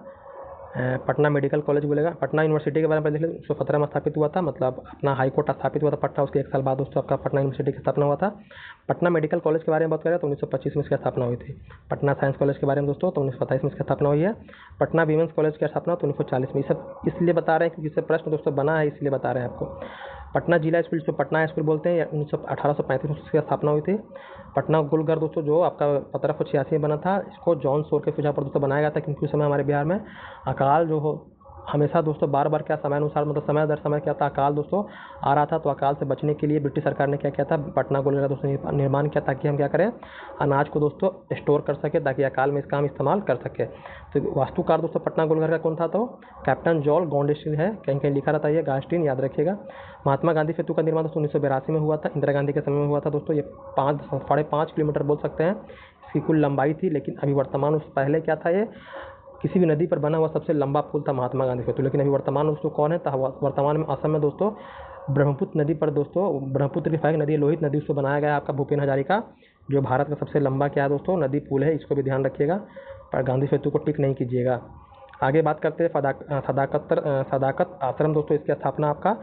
पटना मेडिकल कॉलेज बोलेगा। पटना यूनिवर्सिटी के बारे में देख लीजिए, 1917 में स्थापित हुआ था, मतलब अपना हाई कोर्ट स्थापित हुआ था पटना, उसके 1 साल बाद दोस्तों आपका पटना यूनिवर्सिटी की स्थापना हुआ था। पटना मेडिकल कॉलेज के बारे में बात करें तो 1925 में इसकी स्थापना हुई थी। पटना साइंस कॉलेज के बारे में दोस्तों तो 1927 में इसकी स्थापना हुई है। पटना वीमेंस कॉलेज की स्थापना तो 1940 में। ये सब इसलिए बता रहे हैं क्योंकि इससे प्रश्न दोस्तों बना है, इसलिए बता रहे हैं आपको। पटना जिला स्कूल जो पटना स्कूल बोलते हैं, 1835 में इसकी स्थापना हुई थी। पटना गुलघर दोस्तों जो आपका 1786 में बना था, इसको जॉन सोर के सुझाव पर दोस्तों बनाया गया था, क्योंकि उस समय हमारे बिहार में अकाल जो हो हमेशा दोस्तों बार बार क्या समय अनुसार, मतलब समय दर समय क्या था, अकाल दोस्तों आ रहा था। तो अकाल से बचने के लिए ब्रिटिश सरकार ने क्या किया था, पटना गुलघर दोस्तों निर्माण किया, ताकि हम क्या करें, अनाज को दोस्तों स्टोर कर सके, ताकि अकाल में इसका हम इस्तेमाल कर सके। तो वास्तुकार दोस्तों पटना गुलघर का कौन था, तो कैप्टन जॉल गॉन्डेस्टीन है, कहीं कहीं लिखा रहता है ये गास्टिन, याद रखिएगा। महात्मा गांधी सेतु का निर्माण दोस्तों 1982 में हुआ था, इंदिरा गांधी के समय में हुआ था दोस्तों। ये 5.5 किलोमीटर बोल सकते हैं इसकी कुल लंबाई थी, लेकिन अभी वर्तमान उस पहले क्या था, ये किसी भी नदी पर बना हुआ सबसे लंबा पुल था महात्मा गांधी सेतु। लेकिन अभी वर्तमान दोस्तों कौन है, तो वर्तमान में असम में दोस्तों ब्रह्मपुत्र नदी पर दोस्तों, ब्रह्मपुत्र की सहायक नदी लोहित नदी उसको बनाया गया आपका भूपेन हजारिका, जो भारत का सबसे लंबा क्या है दोस्तों नदी पुल है, इसको भी ध्यान रखिएगा, पर गांधी सेतु को टिक नहीं कीजिएगा। आगे बात करते हैं सदाकत आश्रम दोस्तों, इसकी स्थापना आपका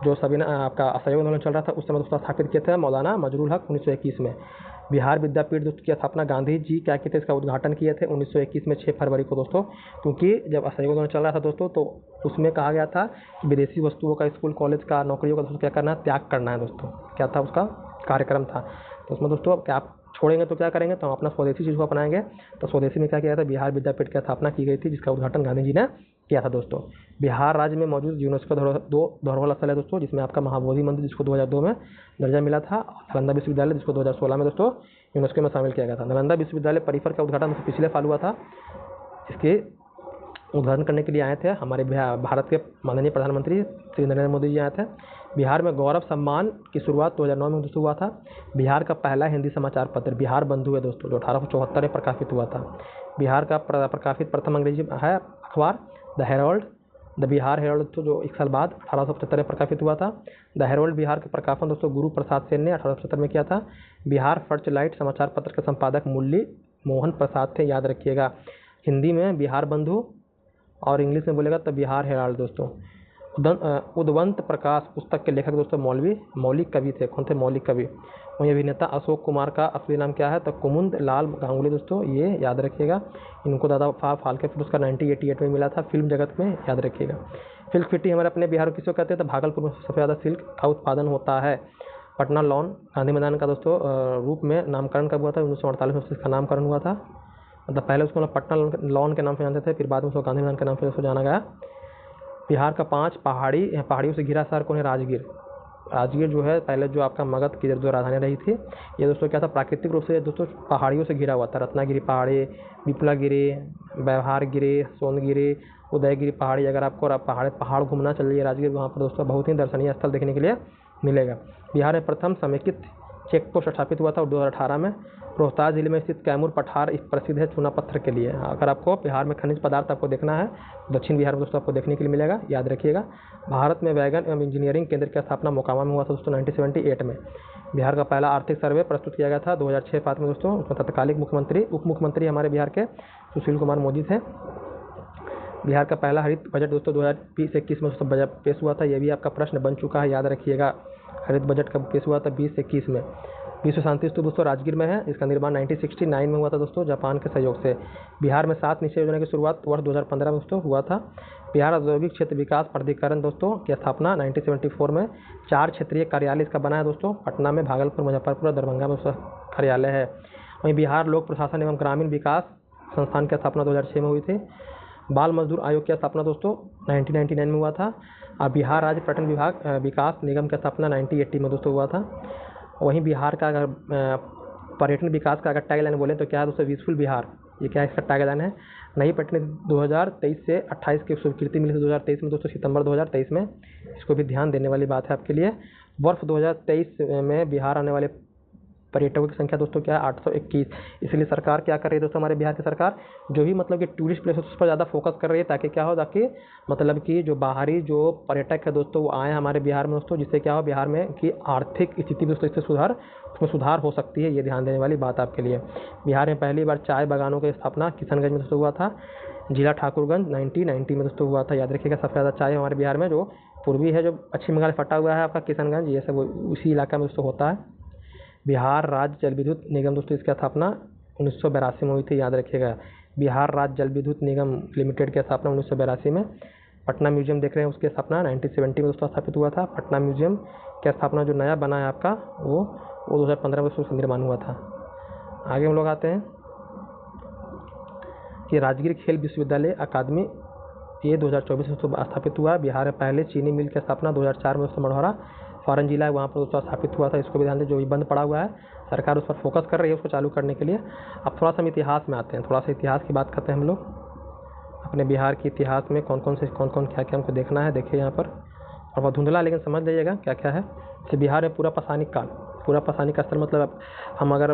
जो सभी आपका असहयोग आंदोलन चल रहा था उस समय दोस्तों स्थापित किए थे मौलाना मजरूल हक 1921 में। बिहार विद्यापीठ दोस्तों की स्थापना गांधी जी क्या किए थे, इसका उद्घाटन किए थे 1921 में 6 फरवरी को दोस्तों, क्योंकि जब असहयोग आंदोलन चल रहा था दोस्तों तो उसमें कहा गया था कि विदेशी वस्तुओं का, स्कूल कॉलेज का, नौकरियों का दोस्तों क्या करना है, त्याग करना है दोस्तों, क्या था उसका कार्यक्रम था। तो उसमें दोस्तों क्या आप छोड़ेंगे तो क्या करेंगे, तो हम अपना स्वदेशी चीज़ को अपनाएंगे। तो स्वदेशी में क्या किया था, बिहार विद्यापीठ की स्थापना की गई थी, जिसका उद्घाटन गांधी जी ने किया था दोस्तों। बिहार राज्य में मौजूद यूनेस्को धरोहर स्थल है दोस्तों, जिसमें आपका महाबोधि मंदिर जिसको 2002 में दर्जा मिला था, नालंदा विश्वविद्यालय जिसको 2016 में दोस्तों यूनेस्को में शामिल किया गया था। नालंदा विश्वविद्यालय परिसर का उद्घाटन पिछले साल हुआ था। इसके उद्घाटन करने के लिए आए थे हमारे भारत के माननीय प्रधानमंत्री श्री नरेंद्र मोदी जी आए थे। बिहार में गौरव सम्मान की शुरुआत 2009 में दोस्तों हुआ था। बिहार का पहला हिंदी समाचार पत्र बिहार बंधु है दोस्तों, जो 1874 में प्रकाशित हुआ था। बिहार का प्रकाशित प्रथम अंग्रेजी है अखबार the Herald, the Bihar Herald दोस्तों, जो 1 साल बाद 1875 में प्रकाशित हुआ था। द हेराल्ड बिहार का प्रकाशन दोस्तों गुरु प्रसाद सेन ने 1875 में किया था। बिहार फर्स्ट लाइट समाचार पत्र के संपादक मुरली मोहन प्रसाद थे, याद रखिएगा। हिंदी में बिहार बंधु और इंग्लिश में बोलेगा तो बिहार हेराल्ड दोस्तों। उदवंत प्रकाश पुस्तक के लेखक दोस्तों मौलिक कवि थे। कौन थे? मौलिक कवि। वहीं अभिनेता अशोक कुमार का असली नाम क्या है? तो कुमुद लाल गांगुली दोस्तों, ये याद रखिएगा। इनको दादा फाल्के पुरस्कार 1988 में मिला था फिल्म जगत में, याद रखिएगा। सिल्क सिटी हमारे अपने बिहार किसको कहते हैं? तो भागलपुर में सबसे ज़्यादा सिल्क का उत्पादन होता है। पटना लॉन गांधी मैदान का दोस्तों रूप में नामकरण कब हुआ था? 1948 में इसका नामकरण हुआ था। मतलब पहले उसको पटना लॉन के नाम से जानते थे, फिर बाद में उसको गांधी मैदान के नाम से उसको जाना गया। बिहार का 5 पहाड़ियों से घिरा शहर कौन है? राजगीर। राजगीर जो है पहले जो आपका मगध की जो राजधानी रही थी, ये दोस्तों क्या था? प्राकृतिक रूप से दोस्तों पहाड़ियों से घिरा हुआ था। रत्नागिरी पहाड़ी, विपुलागिरी, व्यवहारगिरी, सोनगिरी, उदयगिरी पहाड़ी। अगर आपको पहाड़ घूमना चाहिए राजगीर, वहाँ पर दोस्तों बहुत ही दर्शनीय स्थल देखने के लिए मिलेगा। बिहार में प्रथम समेकित चेक पोस्ट स्थापित हुआ था 2018 में। रोहतास जिले में स्थित कैमूर पठार प्रसिद्ध है चूना पत्थर के लिए। अगर आपको बिहार में खनिज पदार्थ आपको देखना है, दक्षिण बिहार में दोस्तों आपको देखने के लिए मिलेगा, याद रखिएगा। भारत में वैगन एवं इंजीनियरिंग केंद्र की स्थापना मोकामा में हुआ था दोस्तों 1978 में। बिहार का पहला आर्थिक सर्वे प्रस्तुत किया गया था 2006-7 में दोस्तों। उसमें तत्कालिक उप मुख्यमंत्री हमारे बिहार के सुशील कुमार मोदी थे। बिहार का पहला हरित बजट दोस्तों 2020-21 में दोस्तों बजट पेश हुआ था। यह भी आपका प्रश्न बन चुका है, याद रखिएगा। हरित बजट कब पेश हुआ था? 20-21 में। विश्व शांति स्तूप दोस्तों राजगीर में है। इसका निर्माण 1969 में हुआ था दोस्तों जापान के सहयोग से। बिहार में 7 निश्चय योजना की शुरुआत वर्ष 2015 में दोस्तों हुआ था। बिहार औद्योगिक क्षेत्र विकास प्राधिकरण दोस्तों की स्थापना 1974 में। 4 क्षेत्रीय कार्यालय इसका बना है दोस्तों, पटना में, भागलपुर, मुजफ्फरपुर और दरभंगा में उसका कार्यालय है। वहीं बिहार लोक प्रशासन एवं ग्रामीण विकास संस्थान की स्थापना 2006 में हुई थी। बाल मजदूर आयोग की स्थापना दोस्तों 1999 में हुआ था। और बिहार राज्य पर्यटन विभाग विकास निगम की स्थापना 1980 में दोस्तों हुआ था। वहीं बिहार का अगर पर्यटन विकास का अगर टैगलाइन बोले तो क्या है दोस्तों? विजफुल बिहार, ये क्या इसका टैगलाइन है। नई पटना 2023 से 28 की स्वीकृति मिली थी 2023 में दोस्तों, सितंबर 2023 में। इसको भी ध्यान देने वाली बात है आपके लिए। वर्ष 2023 में बिहार आने वाले पर्यटकों की संख्या दोस्तों क्या है? 821। इसलिए सरकार क्या कर रही है दोस्तों? हमारे बिहार की सरकार जो भी मतलब कि टूरिस्ट प्लेस उस पर ज़्यादा फोकस कर रही है, ताकि क्या हो, ताकि मतलब कि जो बाहरी जो पर्यटक है दोस्तों वो आए हमारे बिहार में दोस्तों, जिससे क्या हो बिहार में कि आर्थिक स्थिति दोस्तों इससे उसमें सुधार हो सकती है। ये ध्यान देने वाली बात आपके लिए। बिहार में पहली बार चाय बागानों की स्थापना किशनगंज में दोस्तों हुआ था। जिला ठाकुरगंज 1990 में दोस्तों हुआ था, याद रखिएगा। सबसे ज़्यादा चाय हमारे बिहार में जो पूर्वी है, जो पश्चिम बंगाल फटा हुआ है आपका किशनगंज, ये सब उसी इलाका में दोस्तों होता है। बिहार राज्य जल विद्युत निगम दोस्तों इसकी स्थापना 1982 में हुई थी, याद रखिएगा। बिहार राज्य जल विद्युत निगम लिमिटेड की स्थापना 1982 में। पटना म्यूजियम देख रहे हैं, उसकी स्थापना 1970 में दोस्तों स्थापित हुआ था। पटना म्यूजियम की स्थापना जो नया बना है आपका वो 2015 में उसका निर्माण हुआ था। आगे हम लोग आते हैं कि राजगीर खेल विश्वविद्यालय अकादमी ये 2024 में स्थापित हुआ। बिहार में पहले चीनी मिल की स्थापना 2004 में दोस्तों मढ़ौरा फॉरन जिला है वहाँ पर दोस्तों स्थापित हुआ था। इसको भी ध्यान दें, जो भी बंद पड़ा हुआ है सरकार उस पर फोकस कर रही है उसको चालू करने के लिए। अब थोड़ा सा हम इतिहास में आते हैं, थोड़ा सा इतिहास की बात करते हैं हम लोग। अपने बिहार के इतिहास में कौन कौन क्या क्या हमको देखना है, देखिए यहाँ पर। और बहुत धुंधला लेकिन समझ जाइएगा क्या क्या है। जैसे बिहार में पूरा पाषाणिक स्थल मतलब हम अगर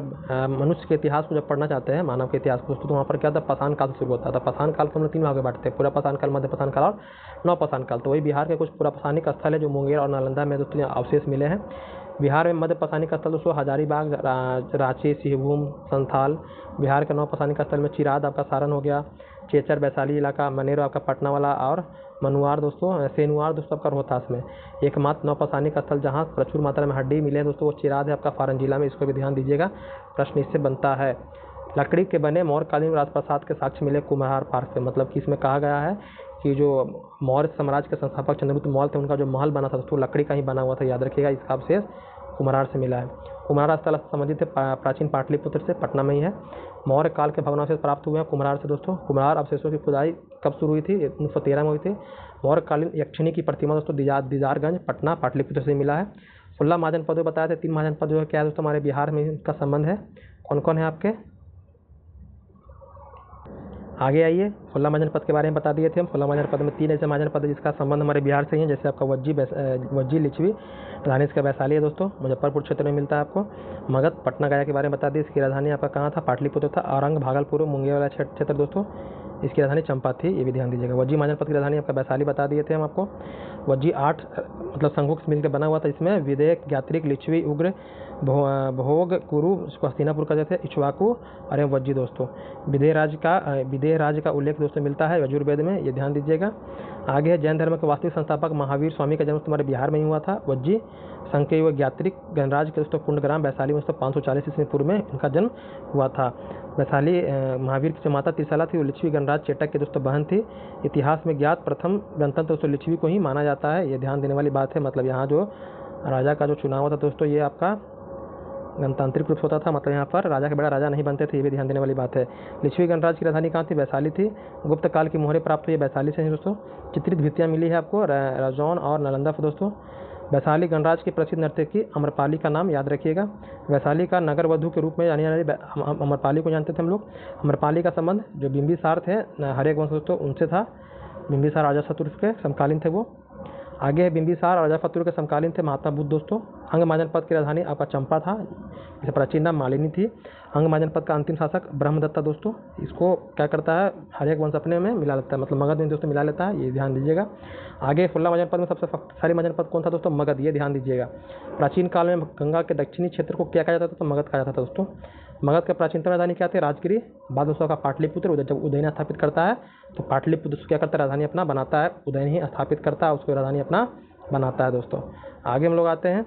मनुष्य के इतिहास को जब पढ़ना चाहते हैं, मानव के इतिहास को, तो वहाँ पर क्या था? पाषाण काल से शुरू होता था। पाषाण काल को हम लोग 3 भाग में बांटते हैं, पूरा पाषाण काल, मध्य पाषाण काल और नवपाषाण काल। तो वही बिहार के कुछ पूरा पाषाणिक स्थल है जो मुंगेर और नालंदा में दोस्तों अवशेष मिले हैं। बिहार में मध्य पाषाणिक स्थल दोस्तों हजारीबाग, रांची, सिंहभूम, संथाल। बिहार के नवपाषाणिक स्थल में चिराद आपका सारण हो गया, चेचर वैशाली इलाका, मनेरो आपका पटना वाला, और मनुआर दोस्तों सेनुआर दोस्तों आपका रोहतास में। एकमात्र नवपाषाणिक स्थल जहाँ प्रचुर मात्रा में हड्डी मिले दोस्तों वो चिराद है आपका फारन जिला में। इसको भी ध्यान दीजिएगा, प्रश्न इससे बनता है। लकड़ी के बने मौर्यकालीन राजप्रासाद के साक्ष्य मिले कुम्हार पार्क से। मतलब कि इसमें कहा गया है कि जो मौर्य साम्राज्य के संस्थापक चंद्रगुप्त मौर्य थे, उनका जो महल बना था दोस्तों लकड़ी का ही बना हुआ था, याद रखिएगा। इसका अवशेष कुम्हरार से मिला है। कुम्हरार स्थल संबंधित है प्राचीन पाटलिपुत्र से, पटना में ही है। मौर्य काल के भग्नावशेष प्राप्त हुए हैं कुम्हरार से दोस्तों। कुम्हरार अवशेषों की खुदाई कब शुरू हुई थी? 1913 में हुई थी। मौर्य कालीन यक्षिणी की प्रतिमा दोस्तों दीदारगंज, पटना, पाटलिपुत्र से मिला है। 16 महाजनपद बताए थे। 3 महाजनपद जो है क्या है दोस्तों, हमारे बिहार में इनका संबंध है। कौन कौन है आपके? आगे आइए, 16 महाजनपद के बारे में बता दिए थे हम। 16 महाजनपद में 3 ऐसे महाजनपद है जिसका संबंध हमारे बिहार से ही है, जैसे आपका वज्जी, लिच्छवी। राजधानी इसका वैशाली है दोस्तों, मुजफ्फरपुर क्षेत्र में मिलता है आपको। मगध, पटना, गया के बारे में बता दिए। इसकी राजधानी आपका कहाँ था? पाटलिपुत्र था। औरंग, भागलपुर, मुंगेर वाला क्षेत्र दोस्तों, इसकी राजधानी चंपा थी, ये भी ध्यान दीजिएगा। वज्जी महाजनपद की राजधानी आपका वैशाली बता दिए थे हम आपको। वज्जी 8 मतलब संघों से मिलकर बना हुआ था। इसमें विदेह, ज्ञात्रिक, लिच्छवी, उग्र, भोग, कुरु, इसको हस्तिनापुर कहते थे, इक्ष्वाकु और वज्जी दोस्तों। विदेह राज्य का उल्लेख दोस्तों मिलता है यजुर्वेद में, ये ध्यान दीजिएगा। आगे है जैन धर्म के वास्तविक संस्थापक महावीर स्वामी का जन्म तुम्हारे बिहार में ही हुआ था। वज्जी संघ के युवा ज्ञात्रिक गणराज के दोस्तों कुंडग्राम वैशाली में 540 ईस्वी पूर्व में इनका जन्म हुआ था। वैशाली महावीर की जो माता त्रिशला थी वो लिच्छवी गणराज चेटक के दोस्तों बहन थी। इतिहास में ज्ञात प्रथम गणतंत्र दोस्तों लिच्छवी को ही माना जाता है, ये ध्यान देने वाली बात है। मतलब यहाँ जो राजा का जो चुनाव होता दोस्तों, ये आपका गणतांत्रिक रूप से होता था, मतलब यहाँ पर राजा के बड़ा राजा नहीं बनते थे, ये भी ध्यान देने वाली बात है। लिच्छवी गणराज की राजधानी कहाँ थी? वैशाली थी। गुप्त काल की मोहरें प्राप्त हुई वैशाली से ही दोस्तों। चित्रित भित्तियाँ मिली है आपको रजौन और नालंदा से दोस्तों। वैशाली गणराज की प्रसिद्ध नर्तकी अम्रपाली का नाम याद रखिएगा। वैशाली का नगर वधु के रूप में जानी जाने वाली अम्रपाली को जानते थे हम लोग। अम्रपाली का संबंध जो बिंबिसार थे हर्यक वंश दोस्तों, उनसे था। बिंबिसार अजातशत्रु के समकालीन थे वो। आगे है बिंबिसार और अजातशत्रु के समकालीन थे महात्मा बुद्ध दोस्तों। अंग महाजनपद की राजधानी आपका चंपा था, जिसे प्राचीन नाम मालिनी थी। अंग महाजनपद का अंतिम शासक ब्रह्मदत्ता दोस्तों। इसको क्या करता है, हर्यक वंश अपने में मिला लेता है, मतलब मगध में दोस्तों मिला लेता है, ये ध्यान दीजिएगा। आगे 16 महाजनपद में सबसे शक्तिशाली महाजनपद कौन था दोस्तों? मगध, ये ध्यान दीजिएगा। प्राचीन काल में गंगा के दक्षिणी क्षेत्र को क्या कहा जाता था? तो मगध कहा जाता था दोस्तों। मगध के प्राचीनतम राजधानी क्या थी? राजगिरी। बाद में उसका पाटलिपुत्र, जब उदयन स्थापित करता है तो पाटलिपुत्र क्या करता है? राजधानी अपना बनाता है। उदयन ही स्थापित करता है, उसको राजधानी अपना बनाता है दोस्तों। आगे हम लोग आते हैं।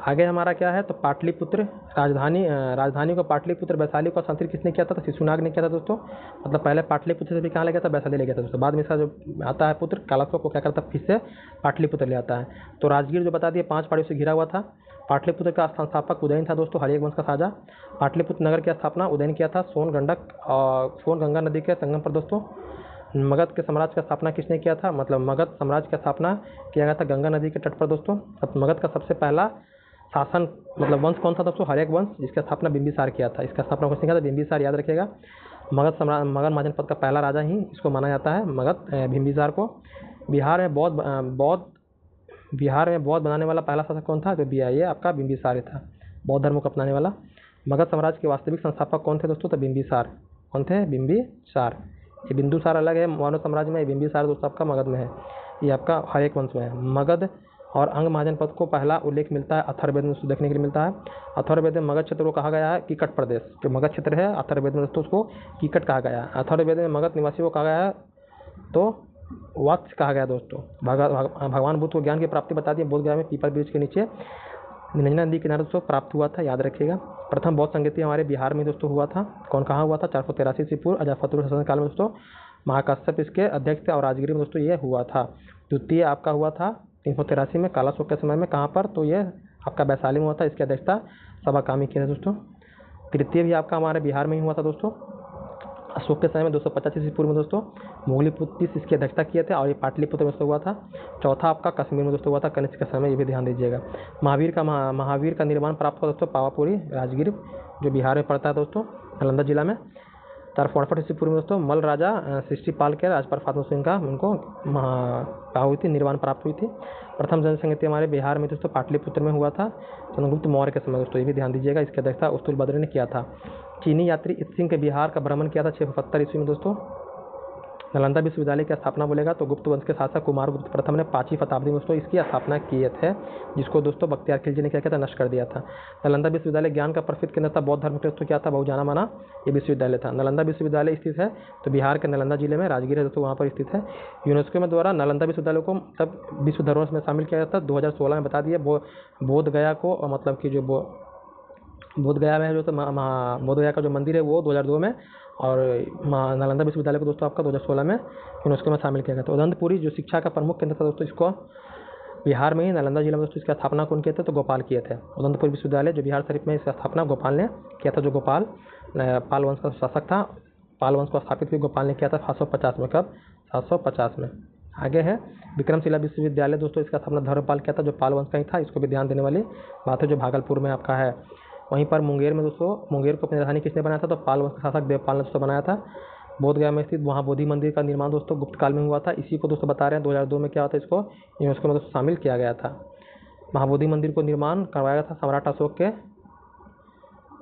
आगे हमारा क्या है तो पाटलिपुत्र राजधानी को पाटलिपुत्र वैशाली को स्थानांतरित किसने किया था? तो शिशुनाग ने किया था दोस्तों। मतलब पहले पाटलिपुत्र से भी कहाँ ले गया था? वैशाली ले गया था दोस्तों। बाद में इसका जो आता है पुत्र कालाशोक को क्या करता है? फिर से पाटलिपुत्र ले आता है। तो राजगीर जो बता दिए 5 पहाड़ियों से घिरा हुआ था। पाटलिपुत्र का संस्थापक उदयन था दोस्तों, हर्यक वंश का साझा। पाटलिपुत्र नगर की स्थापना उदयन किया था सोन गंगा नदी के संगम पर दोस्तों। मगध के साम्राज्य का स्थापना किसने किया था? मतलब मगध साम्राज्य का स्थापना किया गया था गंगा नदी के तट पर दोस्तों। मगध का सबसे पहला शासन मतलब वंश कौन सा दोस्तों? हर्यक वंश, जिसका स्थापना बिंबिसार किया था। इसका स्थापना किसने किया था? बिंबिसार, याद रखिएगा। मगध महाजनपद का पहला राजा ही इसको माना जाता है, मगध बिंबिसार को। बिहार में बौद्ध बनाने वाला पहला शासक कौन था? तो ये आपका बिंबिसार था, बौद्ध धर्म को अपनाने वाला। मगध साम्राज्य के वास्तविक संस्थापक कौन थे दोस्तों? तो बिंबिसार। कौन थे? बिंबिसार। ये बिंदुसार अलग है मानव साम्राज्य में, बिंबिसार दोस्तों आपका मगध में है, ये आपका हर्यक वंश में है। मगध और अंग महाजनपद को पहला उल्लेख मिलता है अथर्ववेद में, देखने के लिए मिलता है। अथर्ववेद में मगध क्षेत्र को कहा गया है कीकट प्रदेश। जो मगध क्षेत्र है अथर्ववेद में दोस्तों उसको कीकट कहा गया है। अथर्ववेद में मगध निवासियों को कहा गया है तो वत्स कहा गया दोस्तों। भगवान बुद्ध को ज्ञान की प्राप्ति बता दी बोधगया में पीपल वृक्ष के नीचे निरंजना नदी के किनारे दोस्तों प्राप्त हुआ था, याद रखिएगा। प्रथम बौद्ध संगीति हमारे बिहार में दोस्तों हुआ था। कौन कहाँ हुआ था? 483 ईस्वी पूर्व अजातशत्रु शासन काल में दोस्तों। महाकाश्यप इसके अध्यक्ष थे और राजगिरी में दोस्तों ये हुआ था। द्वितीय आपका हुआ था 383 में कालाशोक के समय में, कहाँ पर? तो ये आपका वैशाली में हुआ था, इसकी अध्यक्षता सभाकामी की है दोस्तों। तृतीय भी आपका हमारे बिहार में ही हुआ था दोस्तों, अशोक के समय में 225 ईस्वी पूर्व में दोस्तों। मोगलीपुत्र इसकी अध्यक्षता किए थे और ये पाटलिपुत्र में हुआ था। चौथा आपका कश्मीर में दोस्तों हुआ था कनिष्क के समय, ये भी ध्यान दीजिएगा। महावीर का निर्माण प्राप्त हुआ दोस्तों पावापुरी राजगीर, जो बिहार में पड़ता है दोस्तों, नालंदा जिला में। 464 ईस्वी पूर्व में दोस्तों मल राजा सृष्टिपाल के राजपाल फातमा सिंह का उनको हुई थी, निर्वाण प्राप्त हुई थी। प्रथम जनसंगति हमारे बिहार में दोस्तों पाटलिपुत्र में हुआ था चंद्रगुप्त मौर्य के समय दोस्तों, ये भी ध्यान दीजिएगा। इसकी अध्यक्षता उस्तुल बद्र ने किया था। चीनी यात्री इत सिंह के बिहार का भ्रमण किया था 675 ईस्वी में दोस्तों। नालंदा विश्वविद्यालय की स्थापना बोलेगा तो गुप्त वंश के शासक कुमारगुप्त प्रथम ने 5वीं शताब्दी में दोस्तों इसकी स्थापना किए थे, जिसको दोस्तों बख्तियार खिलजी ने क्या किया था? नष्ट कर दिया था। नालंदा विश्वविद्यालय ज्ञान का प्रसिद्ध केंद्र था, बौद्ध धर्म के दोस्तों क्या था? बहुत जाना माना ये विश्वविद्यालय था। नालंदा विश्वविद्यालय स्थित है तो बिहार के नालंदा जिले में, राजगीर है दोस्तों वहाँ पर स्थित है। यूनेस्को में द्वारा नालंदा विश्वविद्यालय को तब विश्व धरोहर में शामिल किया गया था 2016 में, बता दिए। बोधगया को मतलब कि जो बोधगया में जो तो बोधगया का जो मंदिर है वो 2002 में, और नालंदा विश्वविद्यालय को दोस्तों आपका 2016 में यूनेस्को में शामिल किया गया था। उदंतपुरी जो शिक्षा का प्रमुख केंद्र था दोस्तों, इसको बिहार में ही नालंदा जिला में दोस्तों इसकी स्थापना कौन किए थे? तो गोपाल किए थे। उदंतपुर विश्वविद्यालय जो बिहार शरीफ में इसका स्थापना गोपाल ने किया था, जो गोपाल पाल वंश का शासक था। पाल वंश को स्थापित भी गोपाल ने किया था 750 में। कब? 750 में। आगे है विक्रमशिला विश्वविद्यालय दोस्तों, इसका स्थापना धर्मपाल किया था, जो पाल वंश का ही था। इसको भी ध्यान देने वाली बात है, जो भागलपुर में आपका है। वहीं पर मुंगेर में दोस्तों, मुंगेर को अपनी राजधानी किसने बनाया था? तो पाल वंश का शासक देवपाल ने दोस्तों बनाया था। बोधगया में स्थित वहाँ बोधि मंदिर का निर्माण दोस्तों गुप्त काल में हुआ था। इसी को दोस्तों बता रहे हैं 2002 में क्या होता है, इसको यूनेस्को में दोस्तों शामिल किया गया था। महाबोधि मंदिर को निर्माण करवाया गया था सम्राट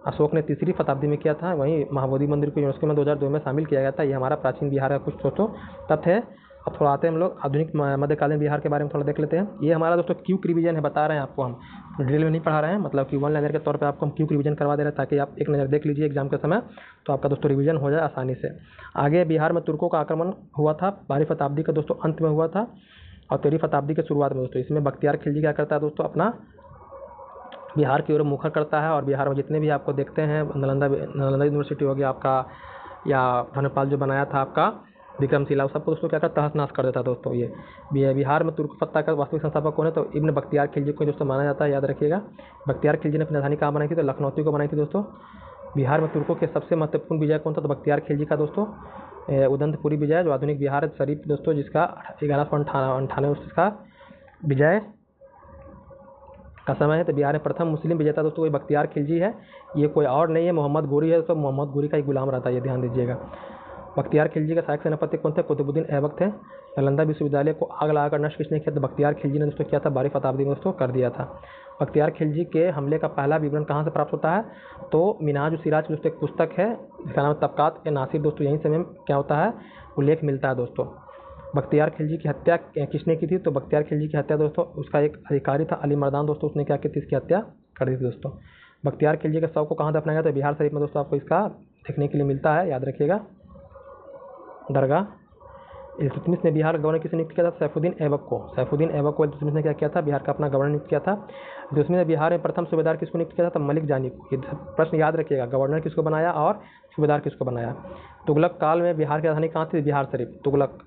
अशोक ने 3री शताब्दी में किया था। वहीं महाबोधि मंदिर को यूनेस्को में 2002 में शामिल किया गया था। ये हमारा प्राचीन बिहार का कुछ दोस्तों तथ्य है। अब थोड़ा आते हैं हम लोग आधुनिक मध्यकालीन बिहार के बारे में थोड़ा देख लेते हैं। ये हमारा दोस्तों क्यूक रिवीजन है, बता रहे हैं आपको हम डिटेल में नहीं पढ़ा रहे हैं, मतलब कि वन लाइनर के तौर पे आपको हम क्यूक रिवीजन करवा दे रहे हैं, ताकि आप एक नज़र देख लीजिए एग्जाम के समय, तो आपका दोस्तों रिवीजन हो जाए आसानी से। आगे बिहार में तुर्कों का आक्रमण हुआ था, 12वीं शताब्दी का दोस्तों अंत में हुआ था और 13वीं शताब्दी के शुरुआत में दोस्तों। इसमें बख्तियार खिलजी क्या करता है दोस्तों, अपना बिहार की ओर मुखर करता है और बिहार में जितने भी आपको देखते हैं, नालंदा यूनिवर्सिटी हो गया आपका, या धर्मपाल जो बनाया था आपका विक्रमशिला, सबको दोस्तों क्या करता है? तहस नहस कर देता है दोस्तों। ये बिहार में तुर्क सत्ता का वास्तविक संस्थापक कौन है? तो इब्न बख्तियार खिलजी को दोस्तों माना जाता है, याद रखिएगा। बख्तियार खिलजी ने अपनी राजधानी कहाँ बनाई थी? तो लखनऊ को बनाई थी दोस्तों। बिहार में तुर्कों के सबसे महत्वपूर्ण विजय कौन था? तो बख्तियार खिलजी का दोस्तों उदंतपुरी विजय, जो आधुनिक बिहार शरीफ दोस्तों, जिसका 1198 उसका विजय का समय है। तो बिहार में प्रथम मुस्लिम विजेता दोस्तों कोई बख्तियार खिलजी है, ये कोई और नहीं है, मोहम्मद गोरी है। तो मोहम्मद गोरी का ही गुलाम रहता है, ये ध्यान दीजिएगा। बख्तियार खिलजी का सहायक सेनापति कौन थे? कुतुबुद्दीन ऐबक थे। नालंदा विश्वविद्यालय को आग लगाकर नष्ट किसने किया? तो बख्तियार खिलजी ने दोस्तों किया था, 12वीं शताब्दी में दोस्तों कर दिया था। बख्तियार खिलजी के हमले का पहला विवरण कहाँ से प्राप्त होता है? तो मिनाज सिराज दोस्तों एक पुस्तक है, जिसका नाम तबकात ए नासिर दोस्तों, यहीं से में क्या होता है उल्लेख मिलता है दोस्तों। बख्तियार खिलजी की हत्या किसने की थी? तो बख्तियार खिलजी की हत्या दोस्तों, उसका एक अधिकारी था अली मर्दान दोस्तों, उसने क्या की थी? इसकी हत्या कर दी थी दोस्तों। बख्तियार खिलजी के शव को कहाँ दफनाया गया? तो बिहार शरीफ में दोस्तों आपको इसका देखने के लिए मिलता है, याद रखिएगा, दरगाह। इल्तुतमिश ने बिहार का गवर्नर किसे नियुक्त किया था? सैफुद्दीन ऐबक को। सैफुद्दीन ऐबक को इल्तुतमिश ने क्या किया था? बिहार का अपना गवर्नर नियुक्त किया था। इल्तुतमिश ने बिहार में प्रथम सूबेदार किसको नियुक्त किया था? तो मलिक जानी को। ये प्रश्न याद रखिएगा, गवर्नर किसको बनाया और सूबेदार किसको बनाया। तुगलक काल में बिहार की राजधानी कहाँ थी? बिहार शरीफ। तुगलक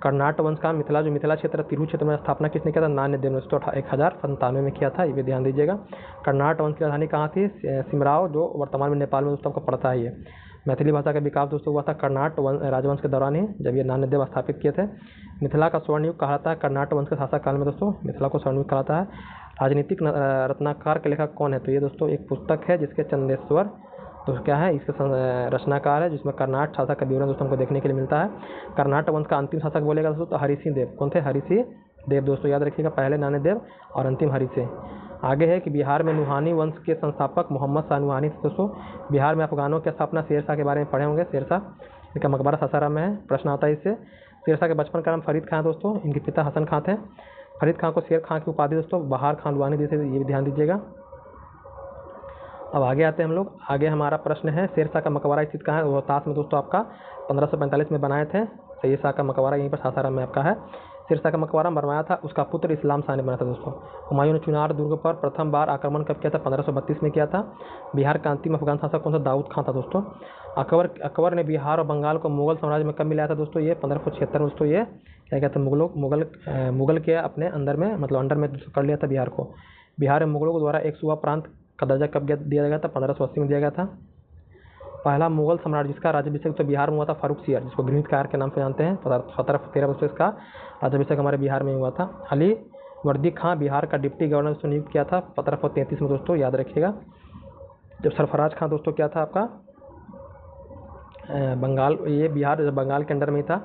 कर्नाट वंश का मिथिला, जो मिथिला क्षेत्र तिरु क्षेत्र में स्थापना किसने किया था? नान्यदेव ने 1097 में किया था, ये भी ध्यान दीजिएगा। कर्नाट वंश की राजधानी कहाँ थी? सिमराव, जो वर्तमान में नेपाल में दोस्तों आपको पड़ता है। ये मैथिली भाषा का विकास दोस्तों हुआ था कर्नाट राजवंश के दौरान ही, जब ये नान्यदेव स्थापित किए थे। मिथिला का स्वर्णयुग कहलाता है कर्नाट वंश के शासक काल में दोस्तों, मिथिला को स्वर्णयुग कहलाता है। राजनीतिक रत्नाकर के लेखक कौन है? तो ये दोस्तों एक पुस्तक है जिसके चंदेश्वर तो क्या है, इसके रचनाकार है, जिसमें कर्नाट शासक का विवरण दोस्तों हमको देखने के लिए मिलता है। कर्नाट वंश का अंतिम शासक बोलेगा दोस्तों तो हरिसिंह देव। कौन थे? हरिसिंह देव दोस्तों, याद रखिएगा, पहले नान्यदेव और अंतिम हरिसिंह। आगे है कि बिहार में नुहानी वंश के संस्थापक मोहम्मद शाह नुहानी दोस्तों। बिहार में अफगानों की स्थापना शेरशाह के बारे में पढ़े होंगे। शेरशाह, इनका मकबरा सासाराम में है, प्रश्न आता है इससे। शेरशाह के बचपन का नाम फरीद खां दोस्तों, इनके पिता हसन खां थे। फरीद खां को शेर खां की उपाधि दोस्तों बहार खां लुआनी दी थी, ये भी ध्यान दीजिएगा। अब आगे आते हैं हम लोग। आगे हमारा प्रश्न है शेरशाह का मकबरा स्थित कहाँ है? रोहतास में दोस्तों आपका 1545 में बनाए थे। शेरशाह का मकबरा यहीं पर सासाराम में आपका है। शेरशाह का मकबरा बनवाया था उसका पुत्र इस्लाम शाह ने बनाया था दोस्तों। हुमायूं ने चुनार दुर्ग पर प्रथम बार आक्रमण कब किया था? 1532 में किया था। बिहार का अंतिम अफगान शासक कौन सा? दाऊद खां था दोस्तों। अकबर ने बिहार और बंगाल को मुगल साम्राज्य में कब मिलाया था दोस्तों? ये 1576 में दोस्तों। ये क्या कहते हैं, मुगल के अपने अंदर में, मतलब अंडर में कर लिया था बिहार को। बिहार में मुगलों द्वारा एक सूबा प्रांत का दर्जा कब दिया गया था? 1580 में दिया गया था। पहला मुगल सम्राट जिसका राज्याभिषेक तो बिहार में हुआ था फारुखसियर, जिसको ग्रीनिथ के नाम से जानते हैं। 1713 वर्ष इसका राज्याभिषेक हमारे बिहार में हुआ था। अली वर्दी खां बिहार का डिप्टी गवर्नर से नियुक्त किया था 1733 में दोस्तों, याद रखिएगा। जब सरफराज खां दोस्तों क्या था आपका बंगाल, ये बिहार बंगाल के अंडर में ही था।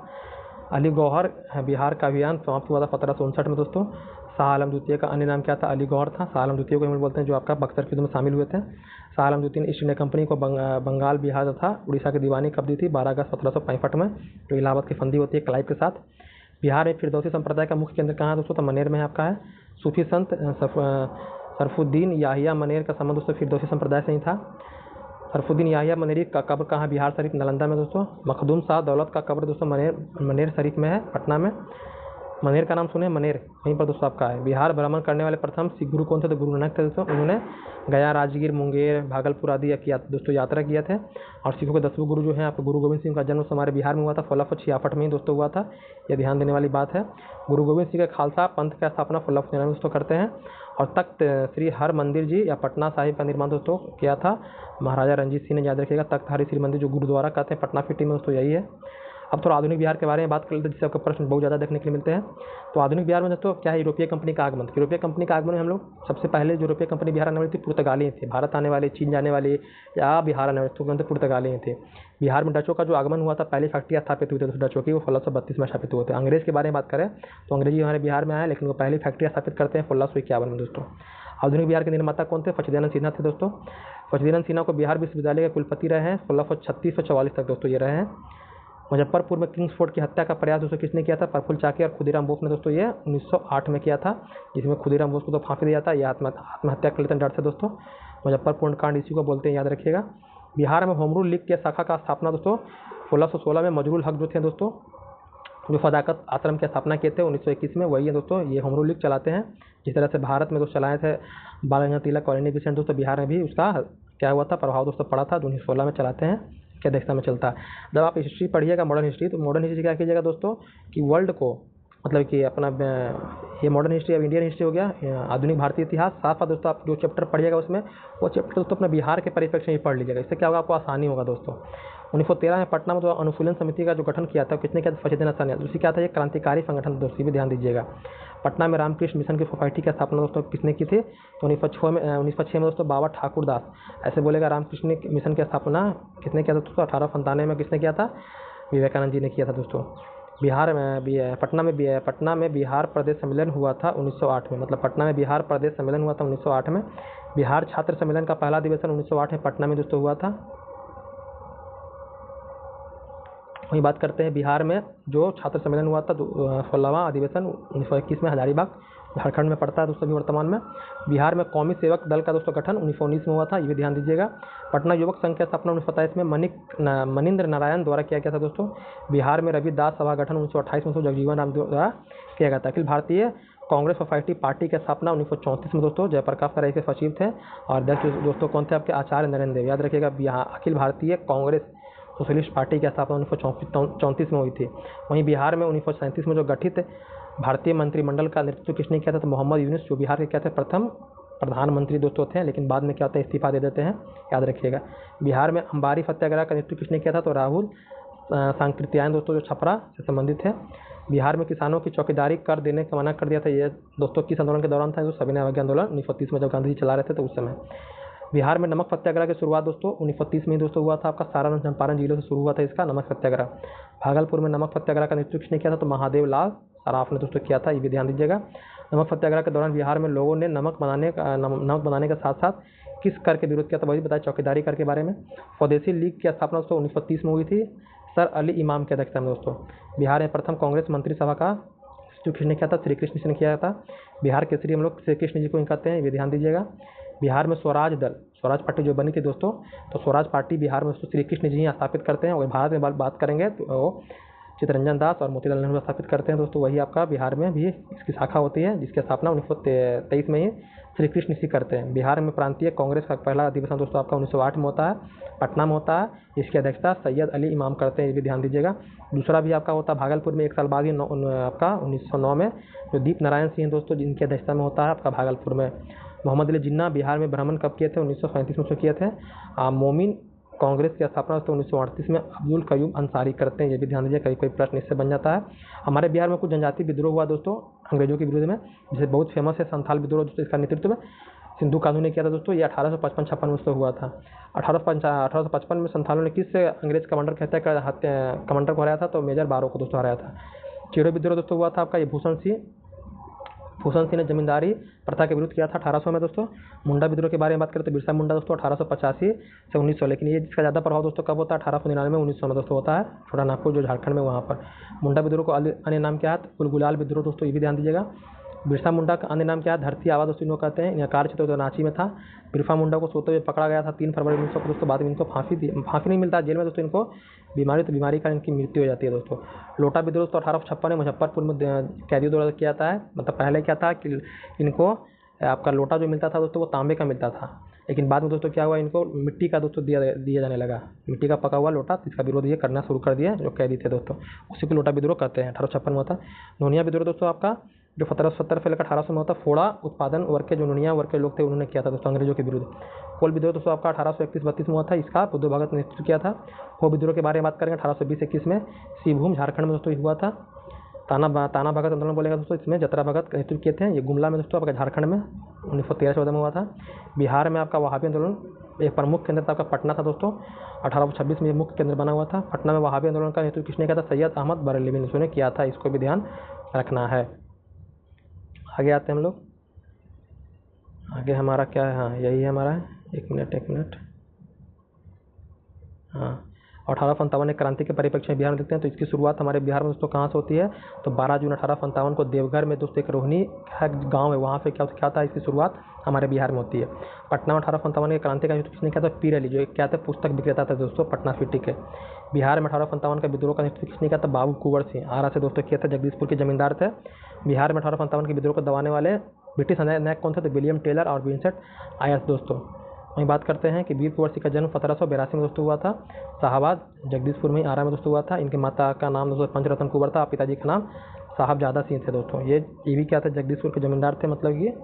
अली गौहर बिहार का अभियान समाप्त हुआ था 1759 में दोस्तों। शाह आलम द्वितीय का अन्य नाम क्या था? अली गौहर था। शाह आलम द्वितीय को हम बोलते हैं, जो आपका बक्सर के युद्ध में शामिल हुए थे। शाह आलम द्वितीय ने ईस्ट इंडिया कंपनी को बंगाल, बिहार तथा उड़ीसा की दीवानी कब दी थी? 12 अगस्त 1765 में, जो इलाहाबाद की संधि होती है क्लाइव के साथ। बिहार में फिरदौसी संप्रदाय का मुख्य केंद्र कहाँ है दोस्तों? तो मनेर में आपका है। सूफी संत सरफुद्दीन याहिया मनेर का संबंध दोस्तों फिरदौसी संप्रदाय से ही था। सरफुद्दीन याहिया मनेरी का कब्र कहाँ है? बिहार शरीफ नालंदा में दोस्तों। मखदूम शाह दौलत का कब्र दोस्तों मनेर शरीफ में है, पटना में। मनेर का नाम सुने, मनेर वहीं पर दोस्तों आपका है। बिहार भ्रमण करने वाले प्रथम सिख गुरु कौन थे? तो गुरु नानक थे दोस्तों। उन्होंने गया, राजगीर, मुंगेर, भागलपुर आदि किया दोस्तों, यात्रा किया थे। और सिखों के 10वें गुरु जो हैं आपके गुरु गोविंद सिंह का जन्म हमारे बिहार में हुआ था 1666 में ही दोस्तों हुआ था। ये ध्यान देने वाली बात है। गुरु गोविंद सिंह के खालसा पंथ का स्थापना 1699 में दोस्तों करते हैं। और तख्त श्री हर मंदिर जी या पटना साहिब का निर्माण दोस्तों किया था महाराजा रणजीत सिंह ने, याद रखिएगा। तख्त हरि श्री मंदिर जो गुरुद्वारा कहते हैं पटना सिटी में दोस्तों यही है। अब थोड़ा आधुनिक बिहार के बारे में बात कर लेते हैं, जिससे आपको प्रश्न बहुत ज़्यादा देखने के लिए मिलते हैं। तो आधुनिक बिहार में दोस्तों क्या है? यूरोपीय कंपनी का आगमन। यूरोपीय कंपनी का आगमन में हम लोग सबसे पहले जो यूरोपीय कंपनी बिहार आने वाली थी पुर्तगाली थे। भारत आने वाले, चीन जाने वाले या बिहार आने वाले तो पुर्तगाली थे। बिहार में डचों का जो आगमन हुआ था, पहली फैक्ट्रियाँ स्थापित हुई थी डचों की, वो 1632 में स्थापित हुए थे। अंग्रेज के बारे में बात करें तो अंग्रेजी हमारे बिहार में आए, लेकिन वो पहली फैक्ट्रियाँ स्थापित करते हैं 1651 में दोस्तों। आधुनिक बिहार के निर्माता कौन थे? फचदेनंद सिन्हा थे दोस्तों। फचदेनंद सिन्हा को बिहार विश्वविद्यालय के कुलपति रहे हैं 1636 से 44 तक दोस्तों ये रहे हैं। मुजफ्फरपुर में किंग्स फोर्ट की हत्या का प्रयास दोस्तों किसने किया था? प्रफुल्ल चाकी और खुदीराम बोस ने दोस्तों ये 1908 में किया था, जिसमें खुदीराम बोस को तो फांसी दिया था। यह आत्महत्या कर लेते हैं डर से दोस्तों। मुजफ्फरपुर कांड इसी को बोलते हैं, याद रखिएगा। बिहार में होम रूल लीग की शाखा का स्थापना दोस्तों 1616 में मजरूल हक जो थे दोस्तों, जो फदाकत आश्रम की स्थापना किए थे 1921 में, वही है दोस्तों ये होम रूल लीग चलाते हैं। जिस तरह से भारत में दोस्तों चलाए थे बाल गंगाधर तिलक, कॉलोनी बेसेंट दोस्तों, बिहार में भी उसका क्या हुआ था प्रभाव दोस्तों पड़ा था। 1916 में चलाते हैं, क्या अध्यक्षता में चलता है। जब आप हिस्ट्री पढ़िएगा मॉडर्न हिस्ट्री, तो मॉडर्न हिस्ट्री क्या कीजिएगा दोस्तों कि वर्ल्ड को मतलब कि अपना ये मॉडर्न हिस्ट्री अब इंडियन हिस्ट्री हो गया, आधुनिक भारतीय इतिहास। साथ साथ दोस्तों आप जो चैप्टर पढ़िएगा उसमें वो चैप्टर दोस्तों अपना बिहार के परिप्रेक्ष्य में ही पढ़ लीजिएगा। इससे क्या होगा, आपको आसानी होगा दोस्तों। 1913 में पटना में जो अनुकूलन समिति का जो गठन किया था किसने किया? फचदेना साहनी। दूसरी क्या था? ये क्रांतिकारी संगठन दोस्तों, भी ध्यान दीजिएगा। पटना में रामकृष्ण मिशन की सोसाइटी की स्थापना दोस्तों किसने की थी? तो 1906 में दोस्तों बाबा ठाकुर दास, ऐसे बोलेगा रामकृष्ण मिशन की स्थापना किसने किया था दोस्तों? 1897 में किसने किया था? विवेकानंद जी ने किया था दोस्तों। बिहार में पटना में बिहार प्रदेश सम्मेलन हुआ था 1908 में, मतलब पटना में बिहार प्रदेश सम्मेलन हुआ था 1908 में। बिहार छात्र सम्मेलन का पहला अधिवेशन 1908 में पटना में दोस्तों हुआ था। वही बात करते हैं बिहार में जो छात्र सम्मेलन हुआ था 16वां अधिवेशन 1921 में हजारीबाग, झारखंड में पड़ता है दोस्तों भी वर्तमान में। बिहार में कौमी सेवक दल का दोस्तों गठन 1919 में हुआ था, ये भी ध्यान दीजिएगा। पटना युवक संघ की स्थापना 1927 में मनिंद्र नारायण द्वारा किया गया था दोस्तों। बिहार में रविदास सभा गठन 1928 में जगजीवन राम द्वारा किया गया था। अखिल भारतीय कांग्रेस सोसाइटी पार्टी की स्थापना 1934 में दोस्तों जयप्रकाश राय के सचिव थे, और अध्यक्ष दोस्तों कौन थे आपके? आचार्य नरेंद्र देव, याद रखिएगा। यहाँ अखिल भारतीय कांग्रेस सोशलिस्ट पार्टी की स्थापना 1934 में हुई थी। वहीं बिहार में 1937 में जो गठित भारतीय मंत्रिमंडल का नेतृत्व किसने किया था? तो मोहम्मद यूनुस, जो बिहार के क्या थे? प्रथम प्रधानमंत्री दोस्तों थे, लेकिन बाद में क्या होता है इस्तीफा दे देते हैं, याद रखिएगा। बिहार में अंबारी सत्याग्रह का नेतृत्व किसने किया था? तो राहुल सांकृत्यायन दोस्तों, जो छपरा से संबंधित है। बिहार में किसानों की चौकीदारी कर देने का मना कर दिया था, ये दोस्तों किस आंदोलन के दौरान था? जो सविनय अवज्ञा आंदोलन 1930 में जब गांधी जी चला रहे थे तो उस समय। बिहार में नमक सत्याग्रह की शुरुआत दोस्तों 1930 में दोस्तों हुआ था आपका, सारण चंपारण जिलों से शुरू हुआ था इसका नमक सत्याग्रह। भागलपुर में नमक सत्याग्रह का नेतृत्व किसने किया था? तो महादेव लाल सराफ ने दोस्तों किया था, ये भी ध्यान दीजिएगा। नमक सत्याग्रह के दौरान बिहार में लोगों ने नमक बनाने के साथ साथ किस कर के विरोध किया था? वही बताया, चौकीदारी कर के बारे में। स्वदेशी लीग की स्थापना दोस्तों 1930 में हुई थी, सर अली इमाम के अध्यक्षता में दोस्तों। बिहार में प्रथम कांग्रेस मंत्रिसभा का जो किसने किया था? श्री कृष्ण जी ने किया था। बिहार केसरी हम लोग श्री कृष्ण जी को ही कहते हैं, ये ध्यान दीजिएगा। बिहार में स्वराज पार्टी जो बनी थी दोस्तों, तो स्वराज पार्टी बिहार में दोस्तों श्री कृष्ण जी ही स्थापित करते हैं। और भारत में बात करेंगे तो वो चित्तरंजन दास और मोतीलाल नेहरू स्थापित करते हैं दोस्तों। वही आपका बिहार में भी इसकी शाखा होती है, जिसकी स्थापना 1923 में ही श्री कृष्ण जी करते हैं। बिहार में प्रांतीय कांग्रेस का पहला अधिवेशन दोस्तों आपका 1908 में होता है, पटना में होता है। इसकी अध्यक्षता सैयद अली इमाम करते हैं, ये भी ध्यान दीजिएगा। दूसरा भी आपका होता है भागलपुर में, एक साल बाद ही आपका 1909 में, जो दीप नारायण सिंह दोस्तों, जिनकी अध्यक्षता में होता है आपका भागलपुर में। मोहम्मद अली जिन्ना बिहार में भ्रमण कब किए थे? 1937 में किए थे। मोमिन कांग्रेस की स्थापना तो 1938 में अब्दुल कयूम अंसारी करते हैं, ये भी ध्यान दीजिए, कहीं कोई प्रश्न इससे बन जाता है। हमारे बिहार में कुछ जनजाति विद्रोह हुआ दोस्तों अंग्रेजों के विरुद्ध में, जिसे बहुत फेमस है संथाल विद्रोह दोस्तों। इसका नेतृत्व सिंधु कानून ने किया था दोस्तों, ये 1855-56 में दोस्तों हुआ था। 1855 में संथालों ने किस अंग्रेज कमांडर की हत्या कमांडर को हराया था? तो मेजर बारो को दोस्तों हराया था। चिरो विद्रोह दोस्तों हुआ था आपका, ये भूषण सिंह ने जमींदारी प्रथा के विरुद्ध किया था 1800 में दोस्तों। मुंडा विद्रोह के बारे में बात करें तो बिरसा मुंडा दोस्तों 1885 से 1900, लेकिन ये जिसका ज़्यादा प्रभाव दोस्तों कब होता है? 1899 1900 में दोस्तों होता है, छोटा नागपुर जो झारखंड में वहाँ पर। मुंडा विद्रोह को अन्य नाम क्या है? गुलगुलाल विद्रोह दोस्तों, ये भी ध्यान दीजिएगा। बिरसा मुंडा का अन्य नाम क्या है? धरती आबा दोस्तों इनको कहते हैं। इनका कार्यक्षेत्र तो रांची में था। बिरसा मुंडा को सोते हुए पकड़ा गया था 3 फरवरी 1900 को दोस्तों। बाद में इनको फांसी नहीं मिलता जेल में दोस्तों, इनको बीमारी का इनकी मृत्यु हो जाती है दोस्तों। लोटा विद्रोह दोस्तों 1856 में मुजफ्फरपुर में कैदियों द्वारा किया जाता है। मतलब पहले क्या था कि इनको आपका लोटा जो मिलता था दोस्तों वो तांबे का मिलता था, लेकिन बाद में दोस्तों क्या हुआ, इनको मिट्टी का दोस्तों दिया जाने लगा, मिट्टी का पका हुआ लोटा। इसका विरोध ये करना शुरू कर दिया जो कैदी थे दोस्तों, उसी को लोटा विद्रोह कहते हैं। 1856 में होता। नोनिया विद्रोह दोस्तों आपका जो 1770 से लेकर 1800 में होता। फोड़ा उत्पादन वर्ग के जो नोनिया वर्ग के लोग थे उन्होंने किया था दोस्तों अंग्रेजों के विरुद्ध। कोल विद्रोह दोस्तों आपका 1831-32 में हुआ था। इसका बुद्ध भगत ने नेतृत्व किया था। हो विद्रोह के बारे में बात करेंगे 1820-21 में सिंहभूम झारखंड में दोस्तों हुआ था। ताना भगत आंदोलन बोलेगा दोस्तों, इसमें जतरा भगत का नेतृत्व किए थे। ये गुमला में दोस्तों आपका झारखंड में 1913-14 में हुआ था। बिहार में आपका वहाबी आंदोलन एक प्रमुख केंद्र था आपका पटना था दोस्तों। 1826 में ये मुख्य केंद्र बना हुआ था। पटना में वहाबी आंदोलन का नेतृत्व किसने किया था? सैयद अहमद बरेलवी ने किया था। इसको भी ध्यान रखना है। आगे आते हैं हम लोग। आगे हमारा क्या है? हाँ यही है हमारा। एक मिनट। हाँ 1857 एक क्रांति के परिप्रेक्ष्य में बिहार में देखते हैं। तो इसकी शुरुआत हमारे बिहार में दोस्तों कहाँ से होती है? तो 12 जून 1857 को देवघर में दोस्तों एक रोहिणी गाँव है, वहाँ से क्या था इसकी शुरुआत हमारे बिहार में होती है। पटना में 1857 के क्रांति का नेतृत्व किसने किया था? पीर अली, जो क्या थे पुस्तक विक्रेता था दोस्तों पटना सिटी के। बिहार में 1857 का विद्रोह का नेतृत्व किसने किया था? बाबू कुंवर सिंह आरा से दोस्तों किया था, जगदीशपुर के जमींदार थे। बिहार में 1857 के विद्रोह को दबाने वाले ब्रिटिश नायक कौन थे? तो विलियम टेलर और विंसेंट आयस दोस्तों। वहीं बात करते हैं कि वीर कुंवर सिंह का जन्म 1782 में दोस्तों हुआ था। शाहबाद जगदीशपुर में आरा में दोस्तों हुआ था। इनके माता का नाम दोस्तों पंचरत्न कुंवर था, पिताजी का नाम साहबजादा सिंह थे दोस्तों। ये भी क्या थे? जगदीशपुर के जमींदार थे। मतलब ये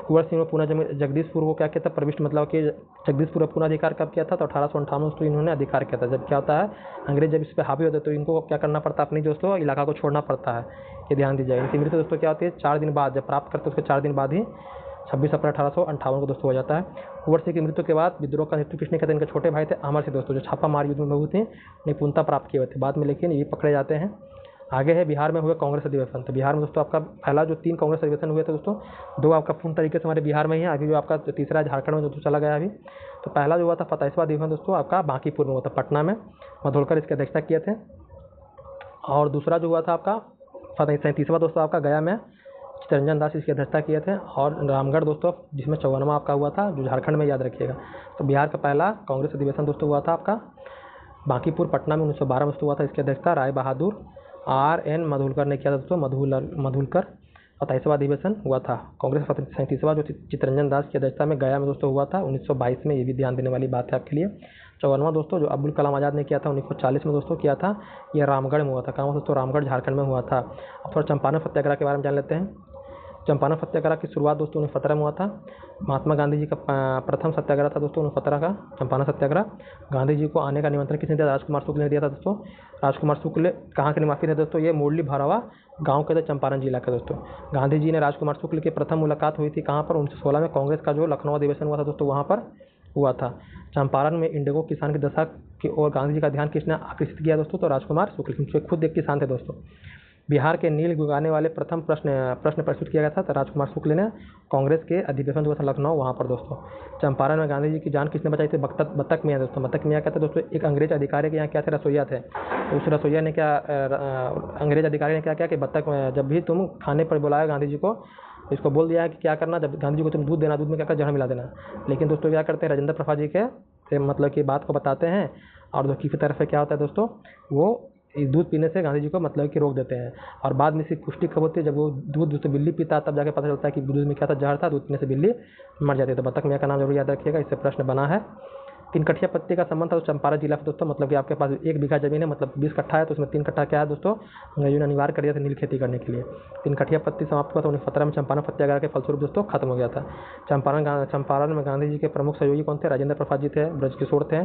कुंवर सिंह ने पूना जगदीशपुर को क्या किया था? प्रविष्ट मतलब कि जगदीशपुर पूर्ण अधिकार कब किया था? तो 1858 में दोस्तों इन्होंने अधिकार किया था। जब क्या होता है अंग्रेज जब इस पर हावी होते तो इनको क्या करना पड़ता है? अपनी दोस्तों इलाका को छोड़ना पड़ता है। ये ध्यान दीजिएगा। इनकी मृत्यु दोस्तों क्या होती है? 4 दिन बाद, जब प्राप्त करते उसके 4 दिन बाद ही 26 अप्रैल 1858 को दोस्तों हो जाता है। कुंवर सिंह की मृत्यु के बाद विद्रोह का नेतृत्व किसने किया था? इनके छोटे भाई थे अमर सिंह दोस्तों, जो छापा मार युद्ध में बहु थे, निपुणता प्राप्त किए हुए थे बाद में, लेकिन ये पकड़े जाते हैं। आगे है बिहार में हुए कांग्रेस अधिवेशन। तो बिहार में दोस्तों आपका पहला जो 3 कांग्रेस अधिवेशन हुए थे दोस्तों, 2 आपका पूर्ण तरीके से हमारे बिहार में ही है। अभी जो आपका तीसरा झारखंड में दोस्तों चला गया अभी। तो पहला जो हुआ था 27वां अधिवेशन दोस्तों आपका बांकीपुर में हुआ था, पटना में। मधोलकर इसकी अध्यक्षता किए थे। और दूसरा जो हुआ था आपका 37वां दोस्तों आपका गया में चितरंजन दास इसकी अध्यक्षता किए थे। और रामगढ़ दोस्तों जिसमें 54वां आपका हुआ था, जो झारखंड में, याद रखिएगा। तो बिहार का पहला कांग्रेस अधिवेशन दोस्तों हुआ था आपका बांकीपुर पटना में 1912 में दोस्तों हुआ था। इसकी अध्यक्षता राय बहादुर RN मधुलकर ने किया था दोस्तों। मधुलकर 27वां अधिवेशन हुआ था कांग्रेस। 37वां जो चितरंजन दास की अध्यक्षता में गया में दोस्तों हुआ था 1922 में। ये भी ध्यान देने वाली बात है आपके लिए। 54वां दोस्तों जो अब्दुल कलाम आज़ाद ने किया था 1940 में दोस्तों किया था, ये रामगढ़ में हुआ था। कहाँ दोस्तों? रामगढ़ झारखंड में हुआ था। अब थोड़ा चंपारण सत्याग्रह के बारे में जान लेते हैं। चंपारण सत्याग्रह की शुरुआत दोस्तों 1917 में हुआ था। महात्मा गांधी जी का प्रथम सत्याग्रह था दोस्तों 1917 का चंपारण सत्याग्रह। गांधी जी को आने का निमंत्रण किसने दिया? राजकुमार शुक्ल ने दिया था दोस्तों। राजकुमार शुक्ल कहाँ के निवासी थे दोस्तों? ये मुरली भरावा गाँव के थे, चंपारण जिला के दोस्तों। गांधी जी ने राजकुमार शुक्ल की प्रथम मुलाकात हुई थी कहाँ पर? 1916 में कांग्रेस का जो लखनऊ अधिवेशन हुआ था दोस्तों, वहाँ पर हुआ था। चंपारण में इंडिगो किसान की दशा की ओर गांधी जी का ध्यान किसने आकर्षित किया दोस्तों? तो राजकुमार शुक्ल, खुद एक किसान थे दोस्तों। बिहार के नील गुगाने वाले प्रथम प्रश्न प्रस्तुत किया गया था तो राजकुमार शुक्ल ने कांग्रेस के अधिवेशन हुआ था लखनऊ, वहाँ पर दोस्तों। चंपारण में गांधी जी की जान किसने बचाई थी? बत्तख मियाँ दोस्तों। बत्तख मियाँ क्या थे दोस्तों? एक अंग्रेज अधिकारी के यहाँ क्या थे? रसोईया थे। तो उस रसोईया ने क्या अंग्रेज अधिकारी ने क्या किया कि बत्तख जब भी तुम खाने पर बुलाया गांधी जी को, इसको बोल दिया कि क्या करना, जब गांधी जी को तुम दूध देना, दूध में क्या कर जहर मिला देना। लेकिन दोस्तों क्या करते हैं? राजेंद्र प्रसाद जी के मतलब की बात को बताते हैं और जो की तरफ से क्या होता है दोस्तों, वो इस दूध पीने से गांधी जी को मतलब कि रोक देते हैं। और बाद में इसकी पुष्टि कब होती है? जब वो दूध से बिल्ली पीता तब जाके पता चलता है कि दूध में क्या था? जहर था। दूध पीने से बिल्ली मर जाती है। तो बत्तख मियाँ का नाम जरूर याद रखिएगा, इससे प्रश्न बना है। 3 कठिया पत्ती का संबंध था तो चंपारण जिला से दोस्तों। मतलब कि आपके पास 1 बीघा जमीन है, मतलब 20 कट्ठा है, तो उसमें 3 कट्ठा क्या है दोस्तों? अंग्रेजों ने अनिवार्य कर दिया था नील खेती करने के लिए। 3 कठिया पत्ती समाप्त हुआ था 1917 में चंपारण सत्याग्रह के फलस्वरूप दोस्तों खत्म हो गया था। चंपारण में गांधी जी के प्रमुख सहयोगी कौन थे? राजेंद्र प्रसाद जी थे, ब्रजकिशोर थे,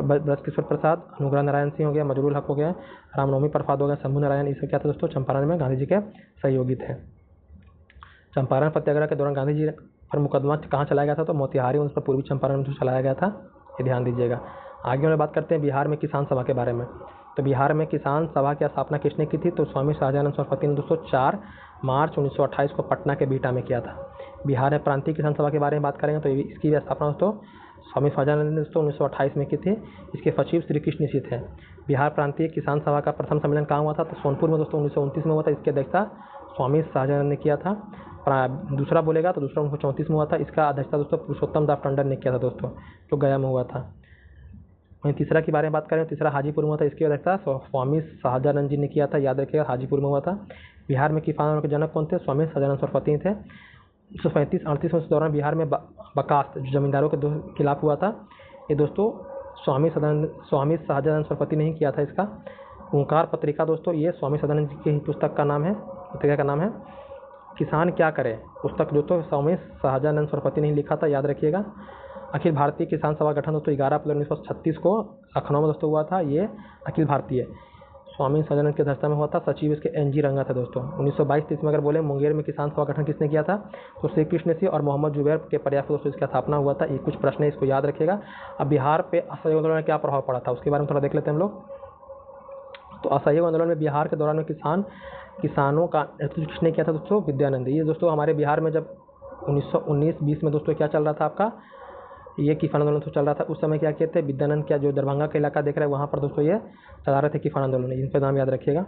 ब्रजकिशोर प्रसाद, अनुग्रह नारायण सिंह हो गया, मजरूल हक हो गया, रामनवमी प्रसाद हो गया, शंभू नारायण, ये सब क्या था दोस्तों? चंपारण में गांधी जी के सहयोगी थे। चंपारण सत्याग्रह के दौरान गांधी जी पर मुकदमा कहाँ चलाया गया था? तो मोतिहारी उन पर पूर्वी चंपारण में चलाया गया था, ये ध्यान दीजिएगा। आगे हम बात करते हैं बिहार में किसान सभा के बारे में। तो बिहार में किसान सभा की स्थापना किसने की थी? तो स्वामी शाहजानंद सरस्वती ने दोस्तों 4 मार्च 1928 को पटना के बिहटा में किया था। बिहार में प्रांतीय किसान सभा के बारे में बात करेंगे तो इसकी भी स्थापना दोस्तों स्वामी शाहजानंद ने दोस्तों 1928 में की थी। इसके सचिव श्री कृष्ण निषित हैं। बिहार प्रांतीय किसान सभा का प्रथम सम्मेलन कहाँ हुआ था? तो सोनपुर में दोस्तों 1929 में हुआ था। इसकी अध्यक्षता स्वामी शाहजहां ने किया था। दूसरा बोलेगा तो दूसरा 1934 में हुआ था। इसका अध्यक्षता दोस्तों पुरुषोत्तम दास टंडन ने किया था दोस्तों, जो गया में हुआ था। वहीं तीसरा के बारे में बात करें, तीसरा हाजीपुर में हुआ था। इसकी अध्यक्षता स्वामी शाहजानंद जी ने किया था, याद रखिएगा, हाजीपुर में हुआ था। बिहार में किसान आंदोलन के जनक कौन थे? स्वामी शाहजानंद सरस्वती थे। 1935-38 में इस दौरान बिहार में बकास्त जो जमींदारों के खिलाफ हुआ था, ये दोस्तों स्वामी शाहजानंद सरस्वती ने ही किया था। इसका ओंकार पत्रिका दोस्तों, ये स्वामी शाहजानंद जी की ही पुस्तक का नाम है, पत्रिका का नाम है। किसान क्या करे पुस्तक दोस्तों स्वामी शाहजानंद सरस्वती ने ही लिखा था, याद रखिएगा। अखिल भारतीय किसान सभा गठन दोस्तों 11 अप्रैल 1936 को लखनऊ में दोस्तों हुआ था। ये अखिल भारतीय स्वामी शाहजानंद की अध्यक्षता में हुआ था। सचिव इसके NG रंगा था दोस्तों। 1922-23 में अगर बोले मुंगेर में किसान सभा गठन किसने किया था, तो श्री कृष्ण सिंह और मोहम्मद जुबैर के प्रयास से दोस्तों इसकी स्थापना हुआ था। ये कुछ प्रश्न है, इसको याद रखिएगा। अब बिहार पे असहयोग आंदोलन में क्या प्रभाव पड़ा था उसके बारे में थोड़ा देख लेते हैं हम लोग। तो असहयोग आंदोलन में बिहार के दौरान में किसानों का नेतृत्व किसने किया था दोस्तों? विद्यानंद। ये दोस्तों हमारे बिहार में जब 1919-20 में दोस्तों क्या चल रहा था आपका, ये किसान आंदोलन तो चल रहा था। उस समय क्या किए थे विद्यानंद, क्या जो दरभंगा का इलाका देख रहे हैं वहाँ पर दोस्तों ये चला रहे थे किसान आंदोलन। इन पर नाम याद रखिएगा।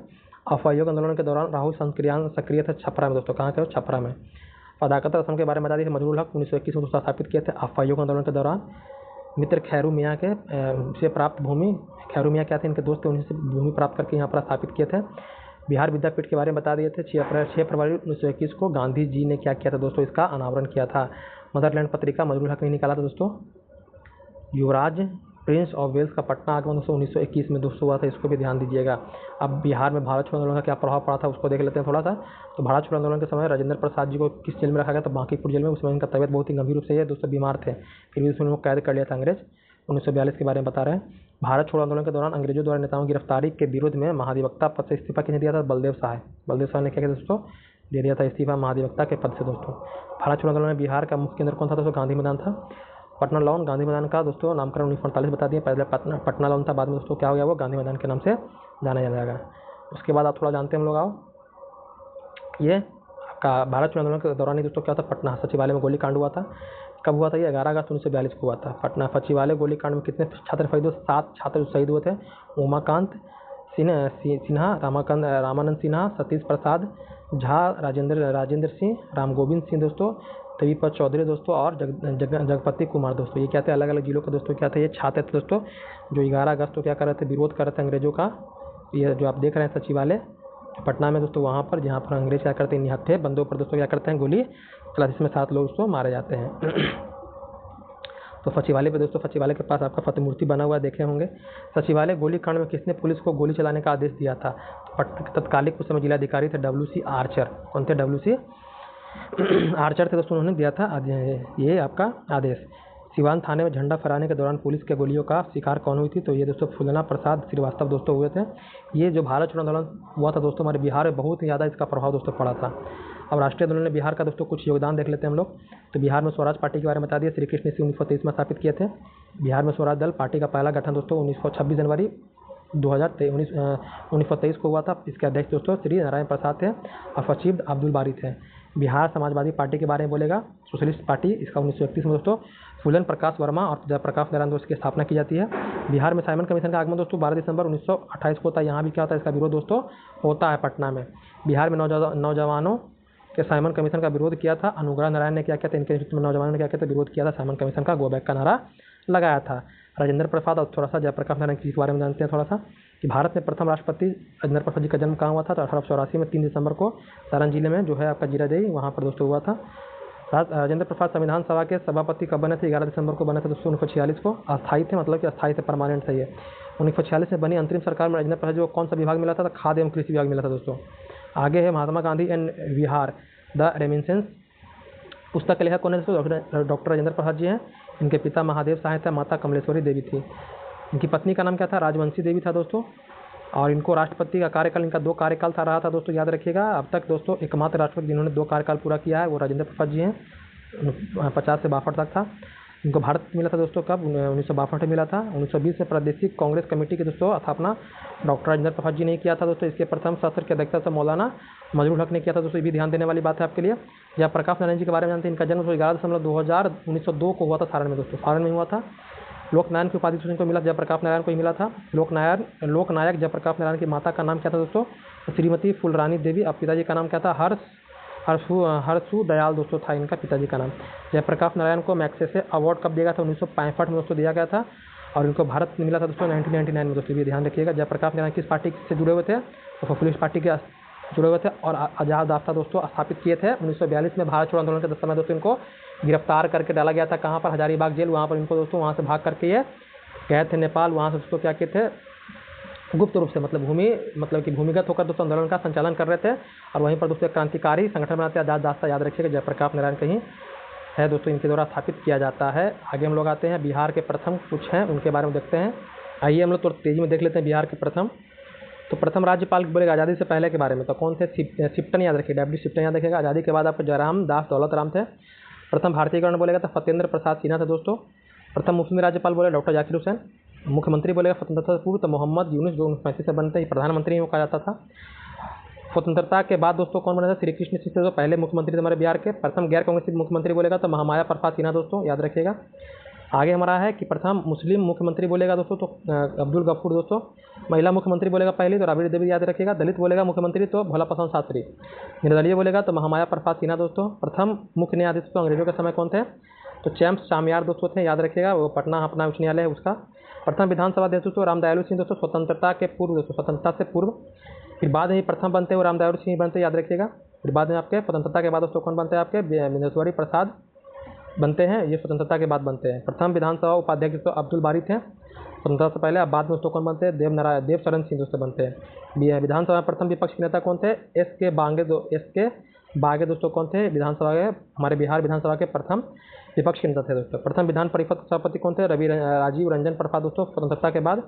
असहयोग आंदोलन के दौरान राहुल सक्रिय थे छपरा में दोस्तों। कहाँ के? छपरा में। अदाकत रस्म के बारे में बता दी, मजरूल हक 1921 में दोस्तों स्थापित किए थे असहयोग आंदोलन के दौरान। मित्र खैरू मियाँ के से प्राप्त भूमि, खैरू मियाँ क्या थे, इनके दोस्त थे, उन्हीं से भूमि प्राप्त करके यहाँ पर स्थापित किए थे। बिहार विद्यापीठ के बारे में बता दिए थे। 6 फरवरी 1921 को गांधी जी ने क्या किया था दोस्तों? इसका अनावरण किया था। मदरलैंड पत्रिका मजरूल हक ने निकाला था दोस्तों। युवराज प्रिंस ऑफ वेल्स का पटना आगमन दोस्तों 1921 में दोस्तों हुआ था, इसको भी ध्यान दीजिएगा। अब बिहार में भारत छोड़ो आंदोलन का क्या प्रभाव पड़ा था उसको देख लेते हैं थोड़ा सा। तो भारत छोड़ो आंदोलन के समय राजेंद्र प्रसाद जी को किस जेल में रखा गया? तो बांकीपुर जेल में। उस समय इनका तबियत बहुत ही गंभीर रूप से दोस्तों बीमार थे, फिर भी उसमें कैद कर लिया था अंग्रेज। 1942 के बारे में बता रहे हैं। भारत छोड़ो आंदोलन के दौरान अंग्रेजों द्वारा नेताओं की गिरफ्तारी के विरोध में महाधिवक्ता पद से इस्तीफा किसने दिया था? बलदेव शाह। बलदेव शाह ने क्या किया दोस्तों? दे दिया था इस्तीफा महाधिवक्ता के पद से दोस्तों। भारत छोड़ो आंदोलन में बिहार का मुख्य केंद्र कौन था दोस्तों? गांधी मैदान था। पटना लॉन गांधी मैदान का दोस्तों नामकरण 1948 बता दिया। पहले पटना लॉन था, बाद में दोस्तों क्या हो गया, वो गांधी मैदान के नाम से जाना जाएगा। उसके बाद आप थोड़ा जानते हैं हम लोग आओ, ये आपका भारत छोड़ो आंदोलन के दौरान ही दोस्तों क्या था? पटना सचिवालय में गोलीकांड हुआ था। कब हुआ था? ये 11 अगस्त 1942 को हुआ था। पटना सचिवालय गोलीकांड में कितने छात्र शहीद हुए? 7 छात्र शहीद हुए थे। उमाकांत सिन्हा, रामानंद सिन्हा, सतीश प्रसाद झा, राजेंद्र सिंह, राम गोविंद सिंह दोस्तों, देवीपत चौधरी दोस्तों और जगपति कुमार दोस्तों। ये क्या थे? अलग अलग जिलों के दोस्तों क्या थे? ये छात्र थे दोस्तों, जो 11 अगस्त को क्या कर रहे थे? विरोध कर रहे थे अंग्रेजों का। ये जो आप देख रहे हैं सचिवालय पटना में दोस्तों, वहाँ पर जहाँ पर अंग्रेज क्या करते हैं, निहत्थे बंदों पर दोस्तों क्या करते हैं? गोली चला, जिसमें 7 लोग दोस्तों मारे जाते हैं। तो सचिवालय पे दोस्तों, सचिवालय के पास आपका प्रतिमूर्ति बना हुआ देखे होंगे। सचिवालय गोलीकांड में किसने पुलिस को गोली चलाने का आदेश दिया था? पटना के तत्कालिक उस समय जिलाधिकारी थे WC आर्चर। कौन थे? WC आर्चर थे दोस्तों, उन्होंने दिया था ये आपका आदेश। सिवान थाने में झंडा फहराने के दौरान पुलिस के गोलियों का शिकार कौन हुई थी? तो ये दोस्तों फूलना प्रसाद श्रीवास्तव दोस्तों हुए थे। ये जो भारत छोड़ो आंदोलन हुआ था दोस्तों हमारे बिहार में, बहुत ही ज़्यादा इसका प्रभाव दोस्तों पड़ा था। अब राष्ट्रीय आंदोलन में बिहार का दोस्तों कुछ योगदान देख लेते हैं हम लोग। तो बिहार में स्वराज पार्टी के बारे में बता दिया। श्री कृष्ण सिंह 1923 में स्थापित किए थे। बिहार में स्वराज दल पार्टी का पहला गठन दोस्तों 26 जनवरी 1923 को हुआ था। इसके अध्यक्ष दोस्तों श्री नारायण प्रसाद थे और सचिव अब्दुल बारी थे। बिहार समाजवादी पार्टी के बारे में बोलेगा, सोशलिस्ट पार्टी, इसका 1931 में दोस्तों फूलन प्रकाश वर्मा और जयप्रकाश नारायण दोस्त की स्थापना की जाती है। बिहार में साइमन कमीशन का आगमन दोस्तों 12 दिसंबर 1928 को होता है। यहाँ भी क्या होता है? इसका विरोध दोस्तों होता है पटना में। बिहार में नौजवानों के साइमन कमीशन का विरोध किया था। अनुग्रह नारायण ने क्या किया था? इनके नेतृत्व में नौजवानों ने क्या किया था? विरोध किया था साइमन कमीशन का, गो बैक का नारा लगाया था। राजेंद्र प्रसाद और थोड़ा सा जयप्रकाश नारायण के बारे में जानते हैं थोड़ा सा, कि भारत में प्रथम राष्ट्रपति राजेंद्र प्रसाद जी का जन्म कहाँ हुआ था? तो 1884 में 3 दिसंबर को सारण जिले में जो है आपका जीरादेई, वहाँ पर दोस्तों हुआ था। राजेंद्र प्रसाद संविधान सभा के सभापति कब बने थे? 11 दिसंबर को बने थे दोस्तों 1946 को। अस्थायी थे, मतलब कि अस्थायी थे, परमानेंट थे ये। 1946 में बनी अंतरिम सरकार में राजेंद्र प्रसाद जी को कौन सा विभाग मिला था? खाद्य एवं कृषि विभाग मिला था दोस्तों। आगे है Mahatma Gandhi and Bihar the reminiscences. पुस्तक के लेखक कौन है दोस्तों? डॉक्टर राजेंद्र प्रसाद जी हैं। इनके पिता महादेव शाह थे, माता कमलेश्वरी देवी थी। इनकी पत्नी का नाम क्या था? राजवंशी देवी था दोस्तों। और इनको राष्ट्रपति का कार्यकाल, इनका 2 कार्यकाल था रहा था दोस्तों, याद रखिएगा। अब तक दोस्तों एकमात्र राष्ट्रपति जिन्होंने 2 कार्यकाल पूरा किया है वो राजेंद्र प्रसाद जी हैं। 50 से 62 तक था। इनको भारत मिला था दोस्तों कब? 1962 में मिला था। 1920 में प्रादेशिक कांग्रेस कमेटी की दोस्तों स्थापना डॉक्टर राजेंद्र प्रसाद जी ने किया था दोस्तों। इसके प्रथम सत्र की अध्यक्षता से मौलाना मजरूल हक ने किया था दोस्तों। ये भी ध्यान देने वाली बात है आपके लिए। जयप्रकाश नारायण जी के बारे में जानते हैं। इनका जन्म 11 दिसंबर 1902 को हुआ था सारण में दोस्तों, सारण में हुआ था। लोकनायक की उपाधि इनको मिला, जयप्रकाश नारायण को ही मिला था। लोकनायक जयप्रकाश नारायण की माता का नाम क्या था दोस्तों? श्रीमती फुलरानी देवी। अब पिताजी का नाम क्या था? हरसु दयाल दोस्तों था इनका पिताजी का नाम। जयप्रकाश नारायण को मैग्सेसे अवार्ड कब दिया गया था? 1965 में दोस्तों दिया गया था। और इनको भारत रत्न मिला था दोस्तों 1999 में दोस्तों, ये ध्यान रखिएगा। जयप्रकाश नारायण किस पार्टी से जुड़े हुए थे? तो पॉपुलिस्ट पार्टी के जुड़े हुए थे और आज़ाद रास्ता दोस्तों स्थापित किए थे। 1942 में भारत छोड़ो आंदोलन के समय दोस्तों इनको गिरफ्तार करके डाला गया था। कहाँ पर? हजारीबाग जेल। वहाँ पर इनको दोस्तों वहाँ से भाग करके ये गए थे नेपाल। वहाँ से दोस्तों क्या किए थे? गुप्त रूप से मतलब कि भूमिगत होकर दोस्तों आंदोलन का संचालन कर रहे थे और वहीं पर दोस्तों क्रांतिकारी संगठन बनाते हैं आज़ाद रास्ता। याद रखिएगा, जयप्रकाश नारायण कहीं है दोस्तों, इनके द्वारा स्थापित किया जाता है। आगे हम लोग आते हैं बिहार के प्रथम कुछ हैं उनके बारे में देखते हैं। आइए हम लोग थोड़ा तेजी में देख लेते हैं बिहार के प्रथम। तो प्रथम राज्यपाल बोलेगा आज़ादी से पहले के बारे में, तो कौन थे? शिप्टन याद रखिए, डब्ल्यू शिप्टन याद रखिएगा। आज़ादी के बाद आपको जयराम दास दौलत राम थे। प्रथम भारतीयकरण बोलेगा तो सत्येंद्र प्रसाद सिन्हा थे दोस्तों। प्रथम मुस्लिम राज्यपाल बोले डॉक्टर जाकिर हुसैन। मुख्यमंत्री बोलेगा स्वतंत्रता से पूर्व तो मोहम्मद यूनुस, जो 1935 से बनते ही प्रधानमंत्री कहा जाता था। स्वतंत्रता के बाद दोस्तों कौन बने थे? श्री कृष्ण सिंह जो पहले मुख्यमंत्री थे हमारे बिहार के। प्रथम गैर कांग्रेसी मुख्यमंत्री बोलेगा तो महामाया प्रसाद सिन्हा दोस्तों, याद रखिएगा। आगे हमारा है कि प्रथम मुस्लिम मुख्यमंत्री बोलेगा दोस्तों तो अब्दुल गफूर दोस्तों। महिला मुख्यमंत्री बोलेगा पहली तो राबड़ी देवी, याद रखिएगा। दलित बोलेगा मुख्यमंत्री तो भोला प्रसाद शास्त्री। निर्दलीय बोलेगा तो महामाया प्रसाद सिन्हा दोस्तों। प्रथम मुख्य न्यायाधीश तो अंग्रेजों के समय कौन थे? तो चैम्प चामियार दोस्तों थे, याद रखिएगा। वो पटना अपना उच्च न्यायालय है उसका। प्रथम विधानसभा अध्यक्ष दोस्तों रामदयालु सिंह दोस्तों, स्वतंत्रता के पूर्व दोस्तों, स्वतंत्रता से पूर्व। फिर बाद में प्रथम बनते हैं रामदयालु सिंह बनते, याद रखिएगा। फिर बाद में आपके स्वतंत्रता के बाद दोस्तों कौन बनते हैं? आपके बिंदेश्वरी प्रसाद बनते हैं, ये स्वतंत्रता के बाद बनते हैं। प्रथम विधानसभा उपाध्यक्ष तो अब्दुल बारी थे स्वतंत्रता से पहले। अब बाद में दोस्तों कौन बनते हैं? देव शरण सिंह दोस्तों बनते हैं। विधानसभा में प्रथम विपक्ष के नेता कौन थे? एस के बागे दोस्तों कौन थे? विधानसभा के हमारे बिहार विधानसभा के प्रथम विपक्ष के नेता थे दोस्तों। प्रथम विधान परिषद के सभापति कौन थे? राजीव रंजन प्रसाद दोस्तों, स्वतंत्रता के बाद।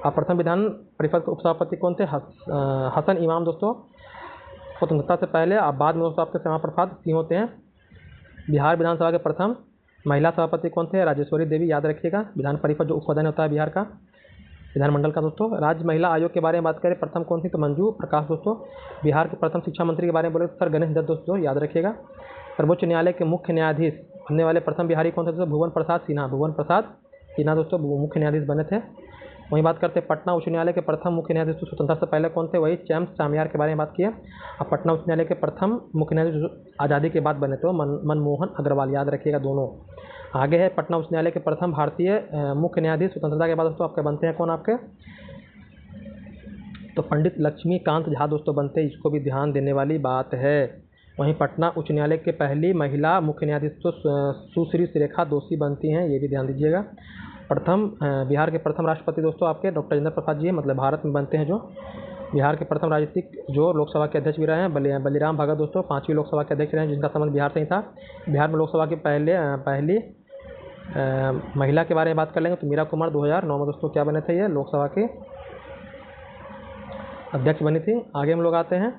अब प्रथम विधान परिषद के उपसभापति कौन थे? हसन इमाम दोस्तों, स्वतंत्रता से पहले। अब बाद में दोस्तों आपके श्यामा प्रसाद सिंह होते हैं। बिहार विधानसभा के प्रथम महिला सभापति कौन थे? राजेश्वरी देवी, याद रखिएगा। विधान परिषद जो उपसदन होता है बिहार का विधानमंडल का दोस्तों। राज्य महिला आयोग के बारे में बात करें प्रथम कौन थी? तो मंजू प्रकाश दोस्तों। बिहार के प्रथम शिक्षा मंत्री के बारे में बोले तो सर गणेश दत्त दोस्तों, याद रखिएगा। सर्वोच्च न्यायालय के मुख्य न्यायाधीश बनने वाले प्रथम बिहारी कौन थे दोस्तों? भुवन प्रसाद सिन्हा दोस्तों मुख्य न्यायाधीश बने थे। वहीं बात करते हैं पटना उच्च न्यायालय के प्रथम मुख्य न्यायाधीश तो स्वतंत्रता से पहले कौन थे? वही चैम्प चामियार के बारे में बात किए। अब पटना उच्च न्यायालय के प्रथम मुख्य न्यायाधीश आज़ादी के बाद बने तो मनमोहन अग्रवाल, याद रखिएगा दोनों। आगे है पटना उच्च न्यायालय के प्रथम भारतीय मुख्य न्यायाधीश स्वतंत्रता के बाद दोस्तों आपके बनते हैं कौन? आपके तो पंडित लक्ष्मीकांत झा दोस्तों बनते हैं, इसको भी ध्यान देने वाली बात है। वहीं पटना उच्च न्यायालय के पहली महिला मुख्य न्यायाधीश तो सुश्री सुरेखा दोषी बनती हैं, ये भी ध्यान दीजिएगा। प्रथम बिहार के प्रथम राष्ट्रपति दोस्तों आपके डॉक्टर राजेंद्र प्रसाद जी, मतलब भारत में बनते हैं जो बिहार के प्रथम राजनीतिक जो लोकसभा के अध्यक्ष भी रहे हैं बलिराम भगत दोस्तों, 5वीं लोकसभा के अध्यक्ष रहे हैं जिनका संबंध बिहार से ही था। बिहार में लोकसभा की पहली महिला के बारे में बात कर लेंगे तो मीरा कुमार 2009 में दोस्तों क्या बने थे? ये लोकसभा के अध्यक्ष बनी थी। आगे हम लोग आते हैं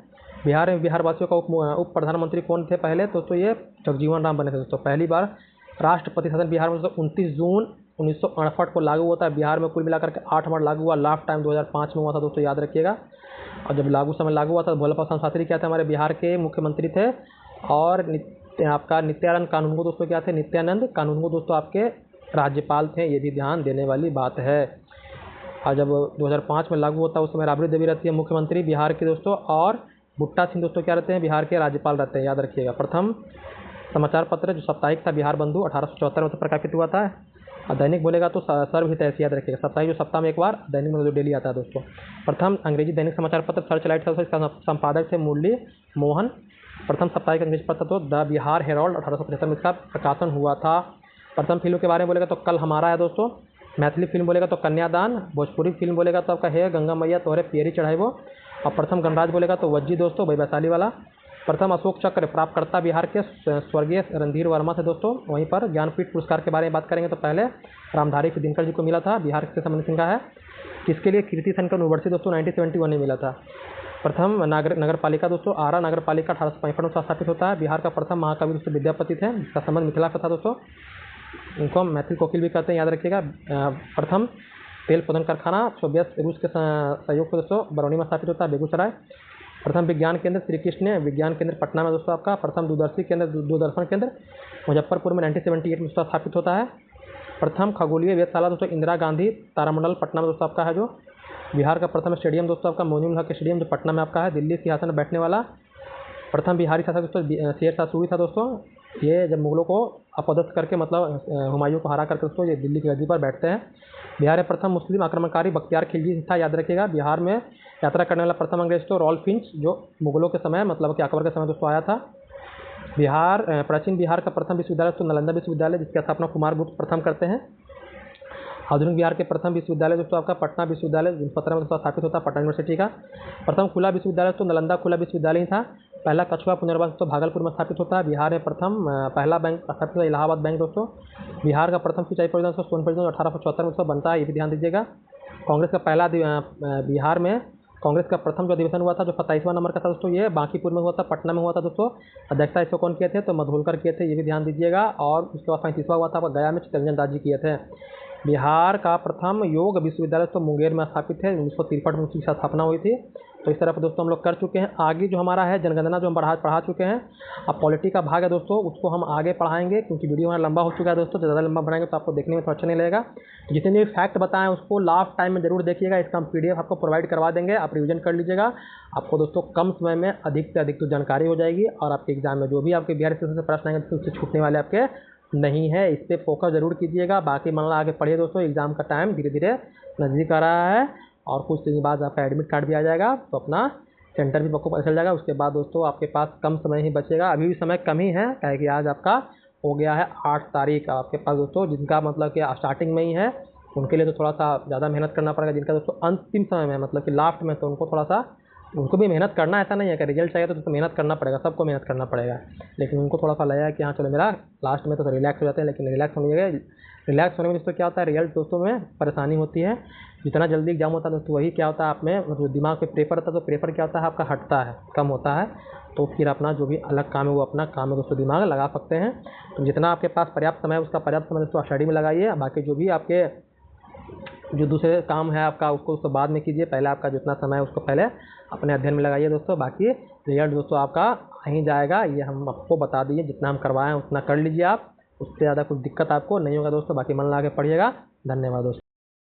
बिहार में बिहार वासियों का उप प्रधानमंत्री कौन थे पहले? तो ये जगजीवन राम बने थे दोस्तों। पहली बार राष्ट्रपति शासन बिहार में 29 जून 1968 को लागू होता है। बिहार में कुल मिलाकर के 8 बार लागू हुआ। लास्ट टाइम 2005 में हुआ था दोस्तों, याद रखिएगा। और जब लागू हुआ था तो भोला प्रसाद शास्त्री क्या थे? हमारे बिहार के मुख्यमंत्री थे। और आपका नित्यानंद कानूनगो दोस्तों क्या थे? नित्यानंद कानूनगो दोस्तों आपके राज्यपाल थे, ये भी ध्यान देने वाली बात है। और जब 2005 में लागू होता है उस समय राबड़ी देवी रहती है मुख्यमंत्री बिहार की दोस्तों, और भुट्टा सिंह दोस्तों क्या रहते हैं? बिहार के राज्यपाल रहते हैं, याद रखिएगा। प्रथम समाचार पत्र जो साप्ताहिक था बिहार बंधु 1874 में प्रकाशित हुआ था। और दैनिक बोलेगा तो सर्वहित ऐसी, याद रखिएगा। साप्ताहिक जो सप्ताह में एक बार, दैनिक में जो डेली आता है दोस्तों। प्रथम अंग्रेजी दैनिक समाचार पत्र सर्च लाइट था, इसका संपादक थे मुरली मोहन। प्रथम साप्ताहिक अंग्रेजी पत्र तो द बिहार हेराल्ड 1875 में इसका प्रकाशन हुआ था। प्रथम फिल्म के बारे में बोलेगा तो कल हमारा है दोस्तों। मैथिली फिल्म बोलेगा तो कन्यादान। भोजपुरी फिल्म बोलेगा तो आपका है गंगा मैया तोहरे पियरी चढ़ाई वो। और प्रथम गणराज बोलेगा तो वज्जी दोस्तों, वैशाली वाला। प्रथम अशोक चक्र प्राप्तकर्ता बिहार के स्वर्गीय रणधीर वर्मा थे दोस्तों। वहीं पर ज्ञानपीठ पुरस्कार के बारे में बात करेंगे तो पहले रामधारी दिनकर जी को मिला था, बिहार से संबंधित इनका है। किसके लिए? कीर्ति शंकर यूनिवर्सिटी दोस्तों 1971 में मिला था। प्रथम नगर पालिका दोस्तों आरा नगर पालिका 1865 में स्थापित होता है। बिहार का प्रथम महाकवि दोस्तों विद्यापति थे, जिसका संबंध मिथिला से था दोस्तों। इनको हम मैथिल कोकिल भी कहते हैं, याद रखिएगा। प्रथम तेल शोधन कारखाना सोवियत रूस के सहयोग से दोस्तों बरौनी में स्थापित होता है, बेगूसराय। प्रथम विज्ञान केंद्र श्री कृष्ण विज्ञान केंद्र पटना में दोस्तों आपका। प्रथम दूरदर्शन केंद्र मुजफ्फरपुर में 1978 में स्थापित होता है। प्रथम खगोलीय वेधशाला दोस्तों इंदिरा गांधी तारामंडल पटना में दोस्तों आपका है जो। बिहार का प्रथम स्टेडियम दोस्तों आपका मोइनुल हक स्टेडियम जो पटना में आपका है। दिल्ली सिंहासन में बैठने वाला प्रथम बिहारी शासक दोस्तों शेर शाह सूरी था दोस्तों। ये जब मुगलों को अपदस्थ करके मतलब हुमायूं को हरा करके दोस्तों ये दिल्ली की गद्दी पर बैठते हैं। बिहार में प्रथम मुस्लिम आक्रमणकारी बख्तियार खिलजी था, याद रखिएगा। बिहार में यात्रा करने वाला प्रथम अंग्रेज तो रॉल्फ फिंच जो मुगलों के समय मतलब कि अकबर के समय दोस्तों आया था। बिहार प्राचीन बिहार का प्रथम विश्वविद्यालय तो नालंदा विश्वविद्यालय जिसकी स्थापना कुमार गुप्त प्रथम करते हैं। आधुनिक बिहार के प्रथम विश्वविद्यालय दोस्तों आपका पटना विश्वविद्यालय 17 में दोस्तों स्थापित होता है पटना यूनिवर्सिटी का। प्रथम खुला विश्वविद्यालय तो नालंदा खुला विश्वविद्यालय ही था। पहला कछुआ पुनर्वास तो भागलपुर में स्थापित होता है। बिहार में प्रथम पहला बैंक स्थापित हुआ इलाहाबाद बैंक दोस्तों। बिहार का प्रथम सिंचाई परियोजना दोस्तों सोनभद्र 1874 में दोस्तों बनता है, ये भी ध्यान दीजिएगा। कांग्रेस का पहला बिहार में कांग्रेस का प्रथम जो अधिवेशन हुआ था जो 27वां नंबर का था दोस्तों, ये बांकीपुर में हुआ था, पटना में हुआ था दोस्तों। अध्यक्षता इसको कौन किए थे तो मधोलकर किए थे, ये भी ध्यान दीजिएगा। और उसके बाद 35वां हुआ था गया में चित्तरंजन दास जी किए थे। बिहार का प्रथम योग विश्वविद्यालय तो मुंगेर में स्थापित है, 1963 में उसकी स्थापना हुई थी। तो इस तरह दोस्तों हम लोग कर चुके हैं। आगे जो हमारा है जनगणना जो हम पढ़ा चुके हैं। अब पॉलिटी का भाग है दोस्तों, उसको हम आगे पढ़ाएंगे क्योंकि वीडियो हमारा लंबा हो चुका है दोस्तों। ज़्यादा लंबा बनाएंगे तो आपको देखने में तो अच्छा नहीं लगेगा। तो जितने भी फैक्ट बताएं उसको लास्ट टाइम में जरूर देखिएगा। इसका हम PDF आपको प्रोवाइड करवा देंगे, आप रिविजन कर लीजिएगा। आपको दोस्तों कम समय में अधिक से अधिक तो जानकारी हो जाएगी और आपके एग्जाम में जो भी आपके बिहार से प्रश्न आएंगे तो उससे छूटने वाले आपके नहीं है। इस पर फोकस जरूर कीजिएगा। बाकी मामला आगे पढ़िए दोस्तों, एग्जाम का टाइम धीरे धीरे नज़दीक आ रहा है और कुछ दिन बाद आपका एडमिट कार्ड भी आ जाएगा तो अपना सेंटर भी आपको पता चल जाएगा। उसके बाद दोस्तों आपके पास कम समय ही बचेगा, अभी भी समय कम ही है क्या कि आज आपका हो गया है 8 तारीख। आपके पास दोस्तों जिनका मतलब कि स्टार्टिंग में ही है उनके लिए तो थोड़ा सा ज़्यादा मेहनत करना पड़ेगा। जिनका दोस्तों अंतिम समय में मतलब कि लास्ट में तो उनको थोड़ा सा उनको भी मेहनत करना, ऐसा नहीं है कि रिजल्ट चाहिए तो दोस्तों मेहनत करना पड़ेगा, सबको मेहनत करना पड़ेगा। लेकिन उनको थोड़ा सा लगेगा कि हाँ चलो मेरा लास्ट में तो रिलैक्स हो जाते हैं, लेकिन रिलैक्स होने जगह रिलैक्स होने में दोस्तों क्या होता है रिजल्ट दोस्तों में परेशानी होती है। जितना जल्दी एग्जाम होता है दोस्तों वही क्या होता है आप में मतलब दिमाग पे प्रेफर होता है तो प्रेफर क्या होता है आपका हटता है, कम होता है। तो फिर अपना जो भी अलग काम है वो अपना काम में दोस्तों दिमाग लगा सकते हैं। तो जितना आपके पास पर्याप्त समय है उसका पर्याप्त समय दोस्तों स्टडी में लगाइए। बाकी जो भी आपके जो दूसरे काम है आपका उसको बाद में कीजिए, पहले आपका जितना समय है उसको पहले अपने अध्ययन में लगाइए दोस्तों। बाकी रिजल्ट दोस्तों आपका आ ही जाएगा, ये हम आपको बता दिए। जितना हम करवाएं उतना कर लीजिए आप, उससे ज़्यादा कुछ दिक्कत आपको नहीं होगा दोस्तों। बाकी मन लगा के पढ़िएगा। धन्यवाद दोस्तों।